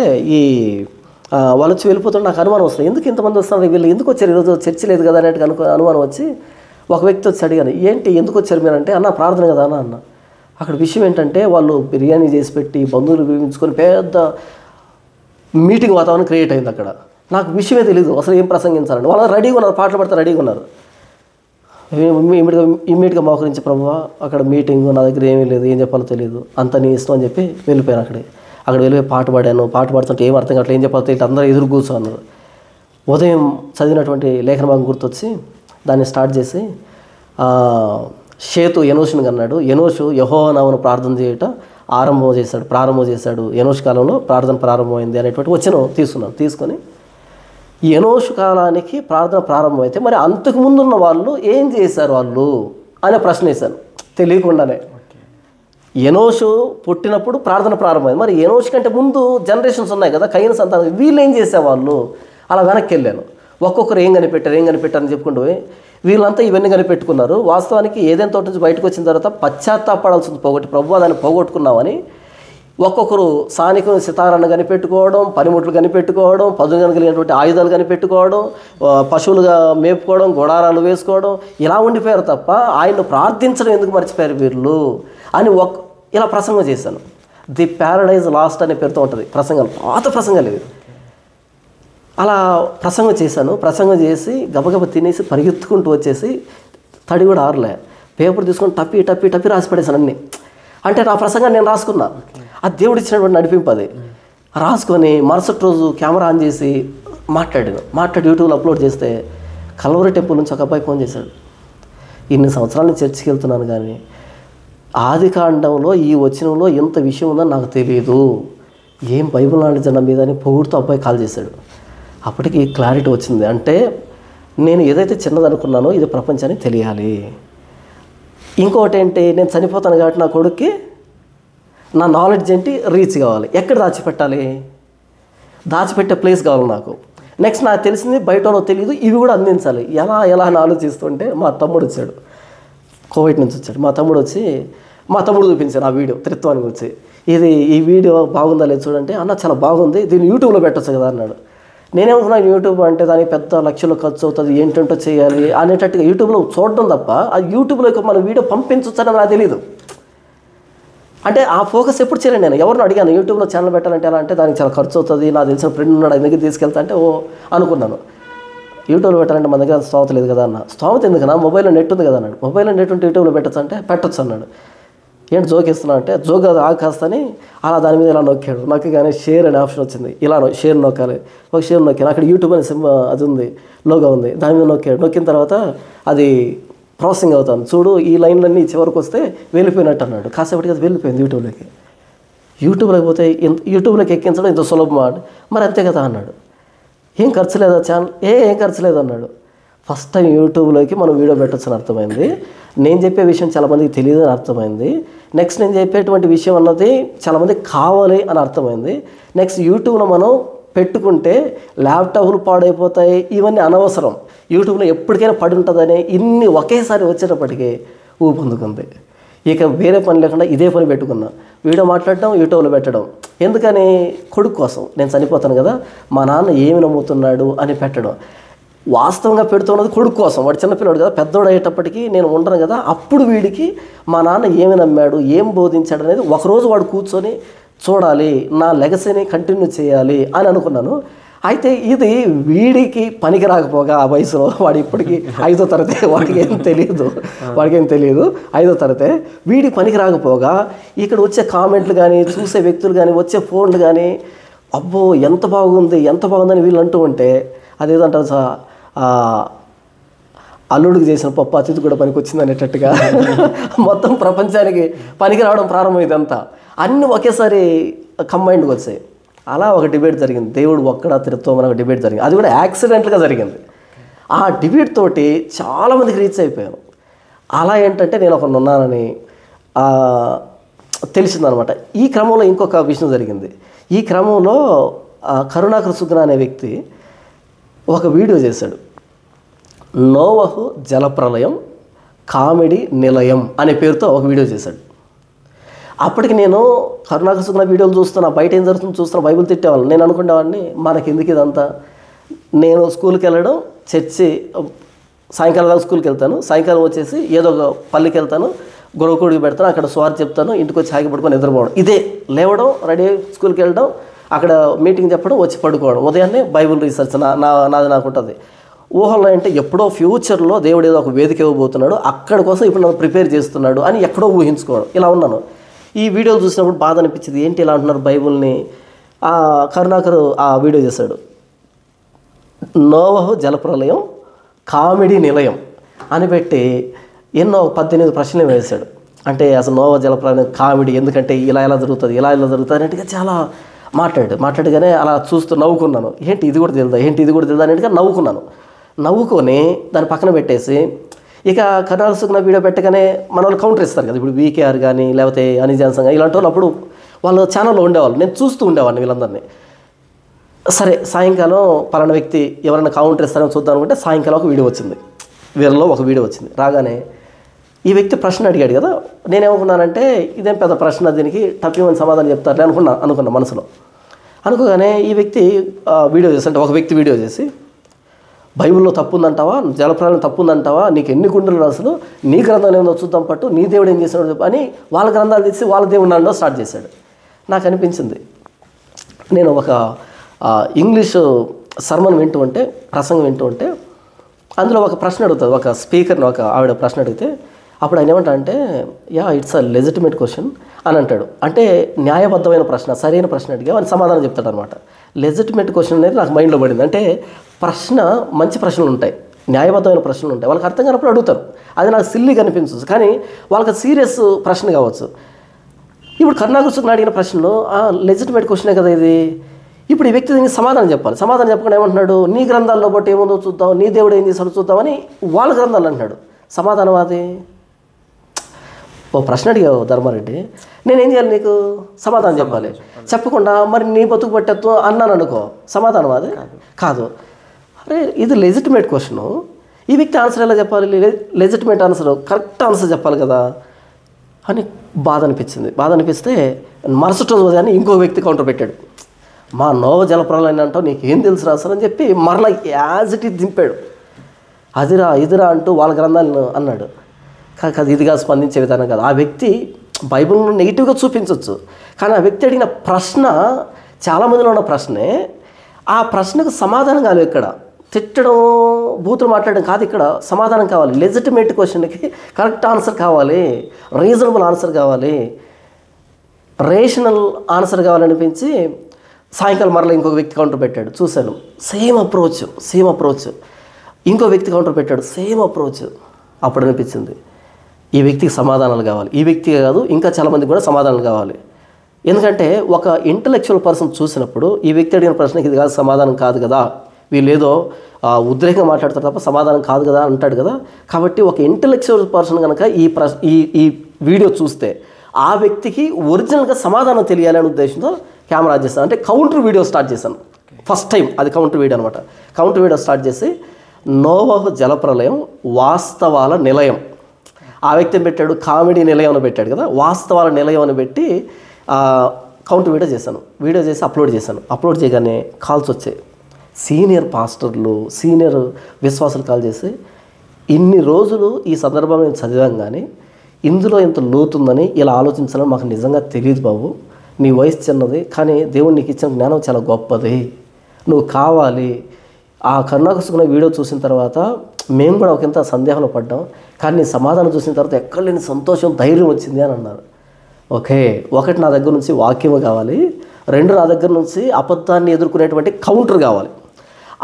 వాళ్ళు వచ్చి వెళ్ళిపోతుంటే నాకు అనుమానం వస్తుంది, ఎందుకు ఇంతమంది వస్తున్నారు, వీళ్ళు ఎందుకు వచ్చారు, ఈరోజు చర్చి లేదు కదా అన్నట్టుగా అనుమానం వచ్చి ఒక వ్యక్తి వచ్చి అడిగాను, ఏంటి ఎందుకు వచ్చారు మీరు అంటే, అన్న ప్రార్థన కదా అన్న. అక్కడ విషయం ఏంటంటే వాళ్ళు బిర్యానీ చేసి పెట్టి బంధువులు పిలిపించుకొని పెద్ద మీటింగ్ వాతావరణం క్రియేట్ అయింది అక్కడ. నాకు విషయమే తెలీదు అసలు ఏం ప్రసంగించాలని. వాళ్ళు రెడీగా ఉన్నారు, పాటలు పడితే రెడీగా ఉన్నారు. ఇమ్మీడియట్గా మోకరించి ప్రభువా అక్కడ మీటింగ్, నా దగ్గర ఏమీ లేదు, ఏం చెప్పాలో తెలియదు, అంత నీ ఇష్టం అని చెప్పి వెళ్ళిపోయాను. అక్కడ వెళ్ళిపోయి పాట పాడుతుంటే ఏం అర్థం కావట్లేదు, ఏం చెప్పాలో తెలియదు, అందరూ ఎదురు కూర్చోన్నారు. ఉదయం చదివినటువంటి లేఖన భాగం గుర్తొచ్చి దాన్ని స్టార్ట్ చేసి షేతు ఎనోషుని అన్నాడు. ఎనోషు యెహోవా నామమున ప్రార్థన చేయటం ప్రారంభం చేశాడు. ఎనోషు కాలంలో ప్రార్థన ప్రారంభమైంది అనేటువంటి వచనం తీసుకొని ఎనోషు కాలానికి ప్రార్థన ప్రారంభమైతే మరి అంతకుముందు ఉన్న వాళ్ళు ఏం చేశారు వాళ్ళు అనే ప్రశ్న వేశాను తెలియకుండానే. ఎనోషు పుట్టినప్పుడు ప్రార్థన ప్రారంభమైంది, మరి ఎనోషు కంటే ముందు జనరేషన్స్ ఉన్నాయి కదా, కయ్యన సంతానం, వీళ్ళు ఏం చేసేవాళ్ళు, అలా వెనక్కి వెళ్ళాను. ఒక్కొక్కరు ఏం కనిపెట్టారని చెప్పుకుంటూ వీళ్ళంతా ఇవన్నీ కనిపెట్టుకున్నారు. వాస్తవానికి ఏదైనా తోట నుంచి బయటకు వచ్చిన తర్వాత పశ్చాత్తాపడాల్సింది ప్రభువా దాన్ని పోగొట్టుకున్నామని ఒక్కొక్కరు స్థానికుని సితారాన్ని కనిపెట్టుకోవడం, పనిముట్లు కనిపెట్టుకోవడం, పదును కలిగినటువంటి ఆయుధాలు కనిపెట్టుకోవడం, పశువులుగా మేపుకోవడం, గుడారాలు వేసుకోవడం, ఇలా ఉండిపోయారు తప్ప ఆయన్ను ప్రార్థించడం ఎందుకు మర్చిపోయారు వీళ్ళు అని ఇలా ప్రసంగం చేశాను. ది ప్యారడైజ్ లాస్ట్ అనే పేరుతో ఉంటుంది ప్రసంగాలు, పాత ప్రసంగాలు ఇవి. అలా ప్రసంగం చేసి గబగబ తినేసి పరిగెత్తుకుంటూ వచ్చేసి తడి కూడా ఆరలే, పేపర్ తీసుకొని టప్పి రాసి పడేసాను అన్నీ. అంటే నా ప్రసంగాన్ని నేను రాసుకున్నా, అది దేవుడు ఇచ్చినటువంటి నడిపింపు. అది రాసుకొని మరుసటి రోజు కెమెరా ఆన్ చేసి మాట్లాడి యూట్యూబ్లో అప్లోడ్ చేస్తే కల్వరి టెంపుల్ నుంచి ఒక అబ్బాయి ఫోన్ చేశాడు, ఇన్ని సంవత్సరాల నుంచి చర్చికి వెళ్తున్నాను కానీ ఆదికాండంలో ఈ వచనంలో ఎంత విషయం ఉందని నాకు తెలియదు, ఏం బైబిల్ నాలెడ్జ్ అన్న మీద అని పొగుడుతూ అబ్బాయి కాల్ చేశాడు. అప్పటికి క్లారిటీ వచ్చింది, అంటే నేను ఏదైతే చిన్నదనుకున్నానో ఇది ప్రపంచానికి తెలియాలి. ఇంకోటి ఏంటి, నేను చనిపోతాను కాబట్టి నా కొడుక్కి నా నాలెడ్జ్ ఏంటి రీచ్ కావాలి, ఎక్కడ దాచిపెట్టే ప్లేస్ కావాలి నాకు. నెక్స్ట్ నాకు తెలిసింది బయట వాళ్ళకి తెలియదు, ఇవి కూడా అందించాలి. ఎలా అని ఆలోచిస్తుంటే మా తమ్ముడు వచ్చాడు, కోవిడ్ నుంచి వచ్చాడు. మా తమ్ముడు చూపించాడు ఆ వీడియో త్రిత్వానికి వచ్చి, ఈ వీడియో బాగుందా లేదు చూడంటే, అన్న చాలా బాగుంది, దీన్ని యూట్యూబ్లో పెట్టచ్చు కదా అన్నాడు. నేనేమనుకున్నాను యూట్యూబ్ అంటే దానికి పెద్ద లక్షలు ఖర్చు అవుతుంది, ఏంటంటో చేయాలి అనేటట్టుగా యూట్యూబ్లో చూడడం తప్ప ఆ యూట్యూబ్లోకి మన వీడియో పంపించొచ్చని నాకు తెలియదు. అంటే ఆ ఫోకస్ ఎప్పుడు చేయలేను. నేను ఎవరిని అడిగాను యూట్యూబ్లో ఛానల్ పెట్టాలంటే ఎలా అంటే దానికి చాలా ఖర్చు అవుతుంది, నాకు తెలిసిన ఫ్రెండ్ ఉన్నాడు ఆయన దగ్గర తీసుకెళ్తా అంటే అనుకున్నాను. యూట్యూబ్లో పెట్టాలంటే మన దగ్గర స్తోమత లేదు కదా అన్న. స్తోమత ఎందుకన్నా, మొబైల్లో నెట్ ఉంది కదా అన్నాడు. మొబైల్లో నెట్ ఉంటే యూట్యూబ్లో పెట్టచ్చు అంటే పెట్టచ్చు అన్నాడు. ఏంటి జోక్ ఇస్తున్నా అంటే జోక్ కాస్తని అలా దాని మీద ఇలా నొక్కాడు. నొక్కగానే షేర్ అనే ఆప్షన్ వచ్చింది, ఇలా షేర్ నొక్కాలి, ఒక షేర్ నొక్కాను, అక్కడ యూట్యూబ్ అనే అది ఉంది, లోగో ఉంది, దాని మీద నొక్కిన తర్వాత అది ప్రాసెసింగ్ అవుతుంది, చూడు ఈ లైన్లన్నీ చివరికి వస్తే వెళ్ళిపోయినట్టు అన్నాడు. కాసేపటికి అది వెళ్ళిపోయింది యూట్యూబ్లోకి పోతే యూట్యూబ్లోకి ఎక్కించడం ఇంత సులభమా, మరి అంతే కదా అన్నాడు. ఏం ఖర్చు లేదా ఛానల్, ఏం ఖర్చు లేదన్నాడు. ఫస్ట్ టైం యూట్యూబ్లోకి మనం వీడియో పెట్టొచ్చని అర్థమైంది. నేను చెప్పే విషయం చాలామందికి తెలియదు అని అర్థమైంది. నెక్స్ట్ నేను చెప్పేటువంటి విషయం అన్నది చాలామందికి కావాలి అని అర్థమైంది. నెక్స్ట్ యూట్యూబ్లో మనం పెట్టుకుంటే ల్యాప్టాప్లు పాడైపోతాయి, ఇవన్నీ అనవసరం, యూట్యూబ్లో ఎప్పటికైనా పడి ఉంటుందని ఇన్ని ఒకేసారి వచ్చేటప్పటికీ ఊపందుకుంది. ఇక వేరే పని లేకుండా ఇదే పని పెట్టుకున్నా. వీడియో మాట్లాడటం, యూట్యూబ్లో పెట్టడం. ఎందుకని? కొడుకు కోసం. నేను చనిపోతాను కదా, మా నాన్న ఏమి నమ్ముతున్నాడు అని పెట్టడం. వాస్తవంగా పెడుతున్నది కొడుకు కోసం. వాడు చిన్నపిల్లాడు కదా, పెద్దోడు అయ్యేటప్పటికీ నేను ఉండను కదా, అప్పుడు వీడికి మా నాన్న ఏమి నమ్మాడు, ఏం బోధించాడు అనేది ఒకరోజు వాడు కూర్చొని చూడాలి, నా లెగసీని కంటిన్యూ చేయాలి అని అనుకున్నాను. అయితే ఇది వీడికి పనికి రాకపోగా ఆ వయసులో, వాడు ఇప్పటికీ 5వ తరగతి, వాడికి ఏం తెలియదు 5వ తరగతి, వీడికి పనికి రాకపోగా ఇక్కడ వచ్చే కామెంట్లు కానీ, చూసే వ్యక్తులు కానీ, వచ్చే ఫోన్లు కానీ, అబ్బో ఎంత బాగుందని వీళ్ళు అంటూ ఉంటే అదేదంటారు సార్, అల్లుడికి చేసిన పప్పు అతిథి కూడా పనికి వచ్చింది అనేటట్టుగా మొత్తం ప్రపంచానికి పనికి రావడం ప్రారంభం. ఇదంతా అన్నీ ఒకేసారి కంబైన్డ్గా వచ్చాయి. అలా ఒక డిబేట్ జరిగింది, దేవుడు ఒక్కడా తిరుత్వం అని ఒక డిబేట్ జరిగింది. అది కూడా యాక్సిడెంట్గా జరిగింది. ఆ డిబేట్ తోటి చాలామందికి రీచ్ అయిపోయాను. అలా ఏంటంటే నేను ఒకరిని ఉన్నానని తెలిసిందనమాట. ఈ క్రమంలో ఇంకొక విషయం జరిగింది. ఈ క్రమంలో కరుణాకర్ సుగ్నా అనే వ్యక్తి ఒక వీడియో చేశాడు. నోవహు జలప్రలయం కామెడీ నిలయం అనే పేరుతో ఒక వీడియో చేశాడు. అప్పటికి నేను కరుణాకర్ సుగ్నా వీడియోలు చూస్తున్నా, బయట ఏం జరుగుతుందో చూస్తున్నా, బైబిల్ తిట్టేవాళ్ళని. నేను అనుకునేవాడిని మనకి ఎందుకు ఇదంతా, నేను స్కూల్కి వెళ్ళడం, చర్చి సాయంకాలం దాకా స్కూల్కి వెళ్తాను, సాయంకాలం వచ్చేసి ఏదో ఒక పల్లికి వెళ్తాను, గొడవకూడికి పెడతాను, అక్కడ స్వార్ చెప్తాను, ఇంటికి వచ్చి హాయిగా పడుకొని నిద్రపోవడం, ఇదే లేవడం, రెడీ స్కూల్కి వెళ్ళడం, అక్కడ మీటింగ్ చెప్పడం, వచ్చి పడుకోవడం, ఉదయాన్నే బైబిల్ రీసెర్చ్ నాది నాకు ఉంటుంది. ఊహల్లో అంటే ఎప్పుడో ఫ్యూచర్లో దేవుడు ఏదో ఒక వేదిక ఇవ్వబోతున్నాడు, అక్కడి కోసం ఇప్పుడు నన్ను ప్రిపేర్ చేస్తున్నాడు అని ఎక్కడో ఊహించుకోవడం, ఇలా ఉన్నాను. ఈ వీడియోలు చూసినప్పుడు బాధ అనిపించింది, ఏంటి ఇలా అంటున్నారు బైబిల్ని. కరుణాకర్ ఆ వీడియో చేశాడు, నోవహు జలప్రలయం కామెడీ నిలయం అని పెట్టి ఎన్నో 18 ప్రశ్నలు వేశాడు. అంటే అసలు నోవహు జలప్రలయం కామెడీ, ఎందుకంటే ఇలా జరుగుతుంది అన్నట్టుగా చాలా మాట్లాడగానే అలా చూస్తూ నవ్వుకున్నాను. ఏంటి ఇది కూడా తెలుదా అన్నట్టుగా నవ్వుకొని దాన్ని పక్కన పెట్టేసి, ఇక కరుణాకర్ సుగ్నా వీడియో పెట్టగానే మన వాళ్ళు కౌంటర్ ఇస్తారు కదా, ఇప్పుడు వీకేఆర్ కానీ లేకపోతే అని జాన్సన్ కానీ ఇలాంటి వాళ్ళు అప్పుడు వాళ్ళ ఛానల్లో ఉండేవాళ్ళు, నేను చూస్తూ ఉండేవాడిని వీళ్ళందరినీ. సరే సాయంకాలం పలానా వ్యక్తి ఎవరైనా కౌంటర్ ఇస్తారని చూద్దాం అనుకుంటే సాయంకాలం ఒక వీడియో వచ్చింది, వీళ్ళలో ఒక వీడియో వచ్చింది. రాగానే ఈ వ్యక్తి ప్రశ్న అడిగాడు కదా, నేనేమనుకున్నానంటే ఇదేం పెద్ద ప్రశ్న, దీనికి టప్పిమని సమాధానం చెప్తారులే అనుకున్నా మనసులో. అనుకోగానే ఈ వ్యక్తి వీడియో చేసి, అంటే ఒక వ్యక్తి వీడియో చేసి, బైబిల్లో తప్పు ఉందంటావా, జలప్రలయం తప్పు ఉందంటావా, నీకు ఎన్ని గుండెలు అసలు, నీ గ్రంథాలు ఏమో చూద్దాం పట్టు, నీ దేవుడు ఏం చేశాడు అని వాళ్ళ గ్రంథాలు తీసి వాళ్ళ దేవుడు అనడం స్టార్ట్ చేశాడు. నాకు అనిపించింది, నేను ఒక ఇంగ్లీషు సర్మన్ ప్రసంగం వింటూ ఉంటే అందులో ఒక ప్రశ్న అడుగుతుంది, ఒక స్పీకర్ని ఒక ఆవిడ ప్రశ్న అడిగితే అప్పుడు ఆయన ఏమంటాడంటే, ఇట్స్ అ లెజిటిమేట్ క్వశ్చన్ అని అంటాడు. అంటే న్యాయబద్ధమైన ప్రశ్న, సరైన ప్రశ్న అడిగా అని సమాధానం చెప్తాడు అనమాట. లెజిటిమేట్ క్వశ్చన్ అనేది నాకు మైండ్లో పడింది. అంటే ప్రశ్న, మంచి ప్రశ్నలు ఉంటాయి, న్యాయబద్ధమైన ప్రశ్నలు ఉంటాయి, వాళ్ళకి అర్థం కానప్పుడు అడుగుతారు, అది నాకు సిల్లీగా అనిపించవచ్చు, కానీ వాళ్ళకి సీరియస్ ప్రశ్న కావచ్చు. ఇప్పుడు కరుణాకర్ సుగ్నా అడిగిన ప్రశ్నలో లెజిటిమేట్ క్వశ్చనే కదా ఇది. ఇప్పుడు ఈ వ్యక్తి దీనికి సమాధానం చెప్పాలి. సమాధానం చెప్పకుండా ఏమంటున్నాడు, నీ గ్రంథాల్లో బట్టి ఏముందో చూద్దాం, నీ దేవుడు ఏం చేశాడో చూద్దామని వాళ్ళ గ్రంథాలు అంటున్నాడు. సమాధానం అది. ఓ ప్రశ్న అడిగావు ధర్మారెడ్డి, నేనేం చేయాలి, నీకు సమాధానం చెప్పాలి. చెప్పకుండా మరి నీ బతుకు పట్టేత్తు అన్నాను అనుకో, సమాధానం అది కాదు. అరే ఇది లెజిటిమేట్ క్వశ్చను, ఈ వ్యక్తి ఆన్సర్ ఎలా చెప్పాలి, లెజిటిమేట్ ఆన్సర్, కరెక్ట్ ఆన్సర్ చెప్పాలి కదా అని బాధ అనిపిస్తే మరుసటి రోజు ఉదయాన్ని ఇంకో వ్యక్తి కౌంటర్ పెట్టాడు. మా నోవ జలప్రలయం అంటావు, నీకేం తెలుసు రాసారు అని చెప్పి మరలా యాజ్ ఇట్ ఈజ్ దింపాడు. ఇదిరా అంటూ వాళ్ళ గ్రంథాలను అన్నాడు. కాదు ఇదిగా స్పందించే విధానం కాదు. ఆ వ్యక్తి బైబిల్ను నెగిటివ్గా చూపించవచ్చు, కానీ ఆ వ్యక్తి అడిగిన ప్రశ్న చాలామందిలో ఉన్న ప్రశ్నే. ఆ ప్రశ్నకు సమాధానం కాదు, ఇక్కడ తిట్టడం, బూతులు మాట్లాడడం కాదు, ఇక్కడ సమాధానం కావాలి. లెజిటిమేట్ క్వశ్చన్కి కరెక్ట్ ఆన్సర్ కావాలి, రీజనబుల్ ఆన్సర్ కావాలి, రేషనల్ ఆన్సర్ కావాలనిపించి సాయంకాలం మరలా ఇంకొక వ్యక్తి కౌంటర్ పెట్టాడు. చూశాను, సేమ్ అప్రోచ్. ఇంకో వ్యక్తి కౌంటర్ పెట్టాడు, సేమ్ అప్రోచ్. అప్పుడు అనిపించింది ఈ వ్యక్తికి సమాధానాలు కావాలి. ఈ వ్యక్తికి కాదు, ఇంకా చాలామందికి కూడా సమాధానాలు కావాలి. ఎందుకంటే ఒక ఇంటలెక్చువల్ పర్సన్ చూసినప్పుడు ఈ వ్యక్తి అడిగిన ప్రశ్నకి ఇది కాదు, సమాధానం కాదు కదా, వీళ్ళు ఏదో ఉద్రేకంగా మాట్లాడతారు తప్ప సమాధానం కాదు కదా అంటాడు కదా. కాబట్టి ఒక ఇంటలెక్చువల్ పర్సన్ కనుక ఈ వీడియో చూస్తే ఆ వ్యక్తికి ఒరిజినల్గా సమాధానం తెలియాలి అనే ఉద్దేశంతో కెమెరా ఆన్ చేస్తాను. అంటే కౌంటర్ వీడియో స్టార్ట్ చేశాను ఫస్ట్ టైం, అది కౌంటర్ వీడియో అనమాట. కౌంటర్ వీడియో స్టార్ట్ చేసి నోవహు జలప్రలయం వాస్తవాల నిలయం ఆ వ్యక్తి ఏం పెట్టాడు, కామెడీ నిలయం అని పెట్టాడు కదా, వాస్తవాల నిలయం అని పెట్టి కౌంటర్ వీడియో చేశాను. వీడియో చేసి అప్లోడ్ చేశాను. అప్లోడ్ చేయగానే కాల్స్ వచ్చాయి. సీనియర్ పాస్టర్లు, సీనియర్ విశ్వాసులు కాల్ చేసి, ఇన్ని రోజులు ఈ సందర్భం మేము చదివాం కానీ ఇందులో ఎంత లోతుందని ఇలా ఆలోచించాలని మాకు నిజంగా తెలియదు బాబు. నీ వయసు చిన్నది, కానీ దేవుడు నీకు ఇచ్చిన జ్ఞానం చాలా గొప్పది, నువ్వు కావాలి. ఆ కరుణాకృష్ణ వీడియో చూసిన తర్వాత మేము కూడా ఒకంత సందేహంలో పడ్డాం, కానీ నీ సమాధానం చూసిన తర్వాత ఎక్కడ లేని సంతోషం, ధైర్యం వచ్చింది అని అన్నారు. ఓకే, ఒకటి నా దగ్గర నుంచి వాక్యం కావాలి, రెండు నా దగ్గర నుంచి అబద్ధాన్ని ఎదుర్కొనేటువంటి కౌంటర్ కావాలి.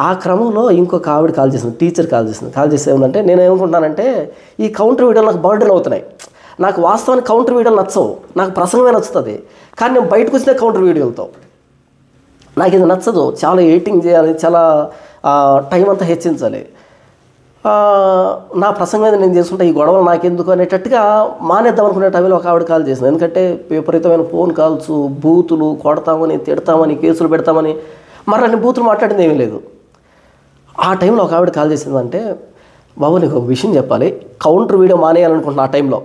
ఆ క్రమంలో ఇంకొక ఆవిడ కాల్ చేసింది, టీచర్ కాల్ చేసి ఏమంటే, నేను ఏమనుకుంటున్నానంటే ఈ కౌంటర్ వీడియోలు నాకు బర్డెన్ అవుతున్నాయి. నాకు వాస్తవానికి కౌంటర్ వీడియోలు నచ్చవు, నాకు ప్రసంగమే నచ్చుతుంది, కానీ నేను బయటకు వచ్చిన కౌంటర్ వీడియోలతో నాకు ఇది నచ్చదు. చాలా ఎడిటింగ్ చేయాలి, చాలా టైం అంతా హెచ్చించాలి. నా ప్రసంగం మీద నేను చేసుకుంటే ఈ గొడవలు నాకెందుకు అనేటట్టుగా మానేద్దాం అనుకునే టైంలో ఒక ఆవిడ కాల్ చేసింది. ఎందుకంటే విపరీతమైన ఫోన్ కాల్స్, బూతులు, కొడతామని, తిడతామని, కేసులు పెడతామని, మరి అన్ని బూతులు మాట్లాడింది ఏమీ లేదు. ఆ టైంలో ఒక ఆవిడ కాల్ చేసిందంటే, బాబు నీకు ఒక విషయం చెప్పాలి, కౌంటర్ వీడియో మానేయాలనుకుంటున్నా. ఆ టైంలో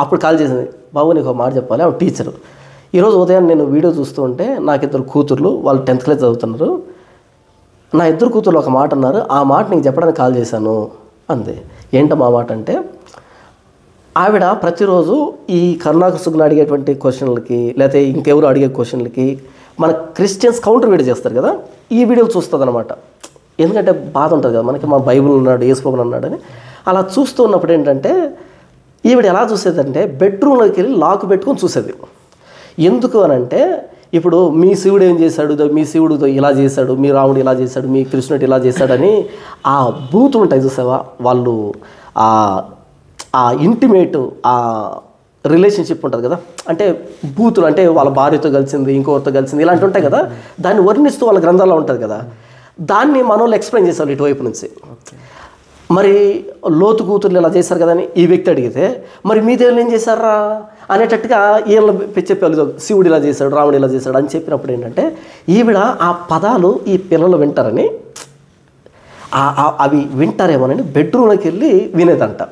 అప్పుడు కాల్ చేసింది, బాబు నీకు ఒక మాట చెప్పాలి. ఆవిడ టీచరు. ఈరోజు ఉదయం నేను వీడియో చూస్తూ ఉంటే నాకు ఇద్దరు కూతుర్లు, వాళ్ళు 10th క్లాస్ చదువుతున్నారు. నా ఇద్దరు కూతుర్లు ఒక మాట అన్నారు, ఆ మాట నీకు చెప్పడానికి కాల్ చేశాను అంతే. ఏంటమ్మా మాట అంటే, ఆవిడ ప్రతిరోజు ఈ కరుణాకృష్ణ అడిగేటువంటి క్వశ్చన్లకి, లేకపోతే ఇంకెవరు అడిగే క్వశ్చన్లకి మన క్రిస్టియన్స్ కౌంటర్ వీడియో చేస్తారు కదా, ఈ వీడియోలు చూస్తుంది అనమాట. ఎందుకంటే బాధ ఉంటుంది కదా మనకి, మా బైబిల్ ఉన్నాడు, యేసుప్రభు ఉన్నాడని. అలా చూస్తూ ఉన్నప్పుడు ఏంటంటే ఈవిడ ఎలా చూసేదంటే బెడ్రూమ్లోకి వెళ్ళి లాక్ పెట్టుకొని చూసేది. ఎందుకు అని అంటే, ఇప్పుడు మీ శివుడు ఏం చేశాడు, మీ శివుడు ఇలా చేశాడు, మీ రాముడు ఇలా చేశాడు, మీ కృష్ణుడు ఇలా చేశాడని ఆ బూతులు ఉంటాయి చూసావా, వాళ్ళు ఆ ఇంటిమేట్ ఆ రిలేషన్షిప్ ఉంటుంది కదా, అంటే బూతులు అంటే వాళ్ళ భార్యతో కలిసింది, ఇంకొకరితో కలిసింది, ఇలాంటి ఉంటాయి కదా, దాన్ని వర్ణిస్తూ వాళ్ళ గ్రంథాల్లో ఉంటుంది కదా, దాన్ని మనోళ్ళు ఎక్స్ప్లెయిన్ చేసేవాళ్ళు ఇటువైపు నుంచి. మరి లోతు కూతుర్లు ఇలా చేశారు కదా అని ఈ వ్యక్తి అడిగితే, మరి మీ దేవుళ్ళు ఏం చేశారా అనేటట్టుగా వీళ్ళు చెప్పారు, శివుడు ఇలా చేశాడు, రాముడు ఇలా చేశాడు అని చెప్పినప్పుడు ఏంటంటే ఈవిడ ఆ పదాలు ఈ పిల్లలు వింటారని, అవి వింటారేమోనని బెడ్రూమ్లోకి వెళ్ళి వినేదంట.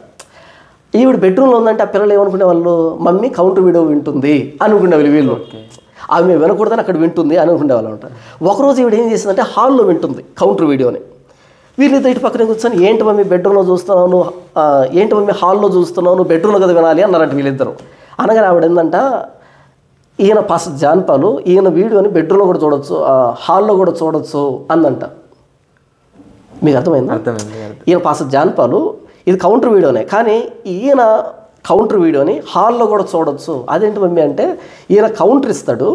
ఈవిడ బెడ్రూమ్లో ఉందంటే ఆ పిల్లలు ఏమనుకునే వాళ్ళు, మమ్మీ కౌంటర్ వీడియో వింటుంది అనుకునేవాళ్ళు వీళ్ళు. అవి మేము వినకూడదని అక్కడ వింటుంది అని అనుకునేవాళ్ళు అంట. ఒకరోజు ఈవిడ ఏం చేసిందంటే హాల్లో వింటుంది కౌంటర్ వీడియోని. వీళ్ళిద్దరు ఇటు పక్కన కూర్చొని, ఏంటి మమ్మీ బెడ్రూమ్లో చూస్తున్నావు, ఏంటి మమ్మీ హాల్లో చూస్తున్నావు, నువ్వు బెడ్రూమ్లో కదా వినాలి అన్నారంట వీళ్ళిద్దరు. అనగానే ఆవిడ ఏంటంట, ఈయన పాస్టర్ జాన్ పాల్ ఈయన వీడియోని బెడ్రూమ్లో కూడా చూడొచ్చు, హాల్లో కూడా చూడొచ్చు అందంట. మీకు అర్థమైందా? ఈయన పాస్టర్ జాన్ పాల్ ఇది కౌంటర్ వీడియోనే, కానీ ఈయన కౌంటర్ వీడియోని హాల్లో కూడా చూడొచ్చు. అదేంటి మమ్మీ అంటే, ఈయన కౌంటర్ ఇస్తాడు,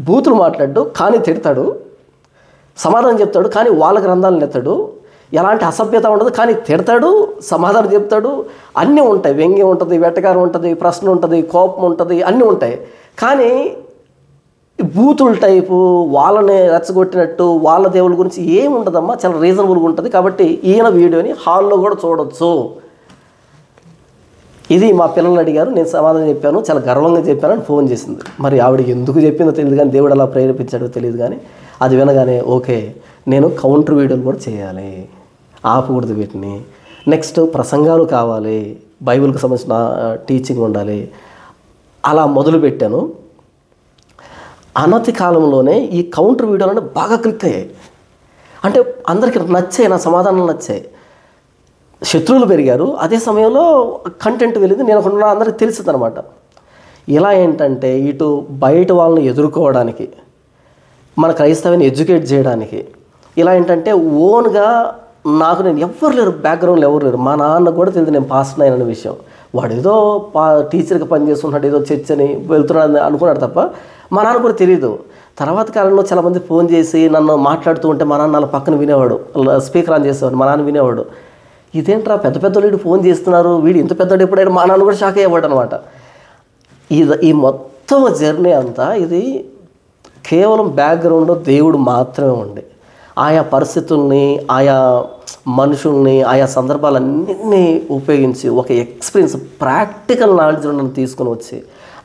బూతులు మాట్లాడు, కానీ తిడతాడు, సమాధానం చెప్తాడు, కానీ వాళ్ళ గ్రంథాలను ఎత్తాడు, ఎలాంటి అసభ్యత ఉండదు, కానీ తిడతాడు, సమాధానం చెప్తాడు, అన్నీ ఉంటాయి, వ్యంగ్యం ఉంటుంది, వెటకారం ఉంటుంది, ప్రశ్న ఉంటుంది, కోపం ఉంటుంది, అన్నీ ఉంటాయి. కానీ బూతుల టైపు వాళ్ళని రెచ్చగొట్టినట్టు వాళ్ళ దేవుళ్ళ గురించి ఏమి ఉండదమ్మా, చాలా రీజనబుల్గా ఉంటుంది. కాబట్టి ఈయన వీడియోని హాల్లో కూడా చూడొచ్చు. ఇది మా పిల్లలు అడిగారు, నేను సమాధానం చెప్పాను, చాలా గర్వంగా చెప్పాను అని ఫోన్ చేసింది. మరి ఆవిడకి ఎందుకు చెప్పిందో తెలియదు, కానీ దేవుడు అలా ప్రేరేపించాడో తెలియదు. కానీ అది వినగానే ఓకే, నేను కౌంటర్ వీడియోలు కూడా చేయాలి, ఆపకూడదు వీటిని. నెక్స్ట్ ప్రసంగాలు కావాలి, బైబిల్కి సంబంధించిన టీచింగ్ ఉండాలి. అలా మొదలుపెట్టాను. అనతి కాలంలోనే ఈ కౌంటర్ వీడియోలను బాగా క్లిక్ అయ్యాయి. అంటే అందరికీ నచ్చాయి, నా సమాధానాలు నచ్చాయి. శత్రువులు పెరిగారు, అదే సమయంలో కంటెంట్ వెళ్ళింది, నేను అనుకున్నా అందరికీ తెలిసింది అనమాట. ఇలా ఏంటంటే ఇటు బయట వాళ్ళని ఎదుర్కోవడానికి, మన క్రైస్తవాన్ని ఎడ్యుకేట్ చేయడానికి, ఇలా ఏంటంటే ఓన్గా నాకు నేను ఎవ్వరు లేరు, బ్యాక్గ్రౌండ్లో ఎవరు లేరు. మా నాన్న కూడా తెలియదు నేను పాస్టర్ అయిన విషయం. వాడు ఏదో టీచర్గా పనిచేస్తున్నాడు, ఏదో చర్చ్ అని వెళ్తున్నాడు అనుకున్నాడు తప్ప మా నాన్న కూడా తెలియదు. తర్వాత కాలంలో చాలామంది ఫోన్ చేసి నన్ను మాట్లాడుతూ ఉంటే మా నాన్న వాళ్ళ పక్కన వినేవాడు, స్పీకర్ ఆన్ చేసేవాడు, మా నాన్న వినేవాడు. ఇదేంట్రా పెద్ద పెద్ద వీడు ఫోన్ చేస్తున్నారు, వీడు ఇంత పెద్దవాడు ఎప్పుడైనా, మా నాన్న కూడా షాక్ అయ్యేవాడు అనమాట. ఈ మొత్తం జర్నీ అంతా ఇది కేవలం బ్యాక్గ్రౌండ్లో దేవుడు మాత్రమే ఉండి, ఆయా పరిస్థితుల్ని, ఆయా మనుషుల్ని, ఆయా సందర్భాలన్నింటినీ ఉపయోగించి ఒక ఎక్స్పీరియన్స్, ప్రాక్టికల్ నాలెడ్జ్ నన్ను తీసుకుని వచ్చి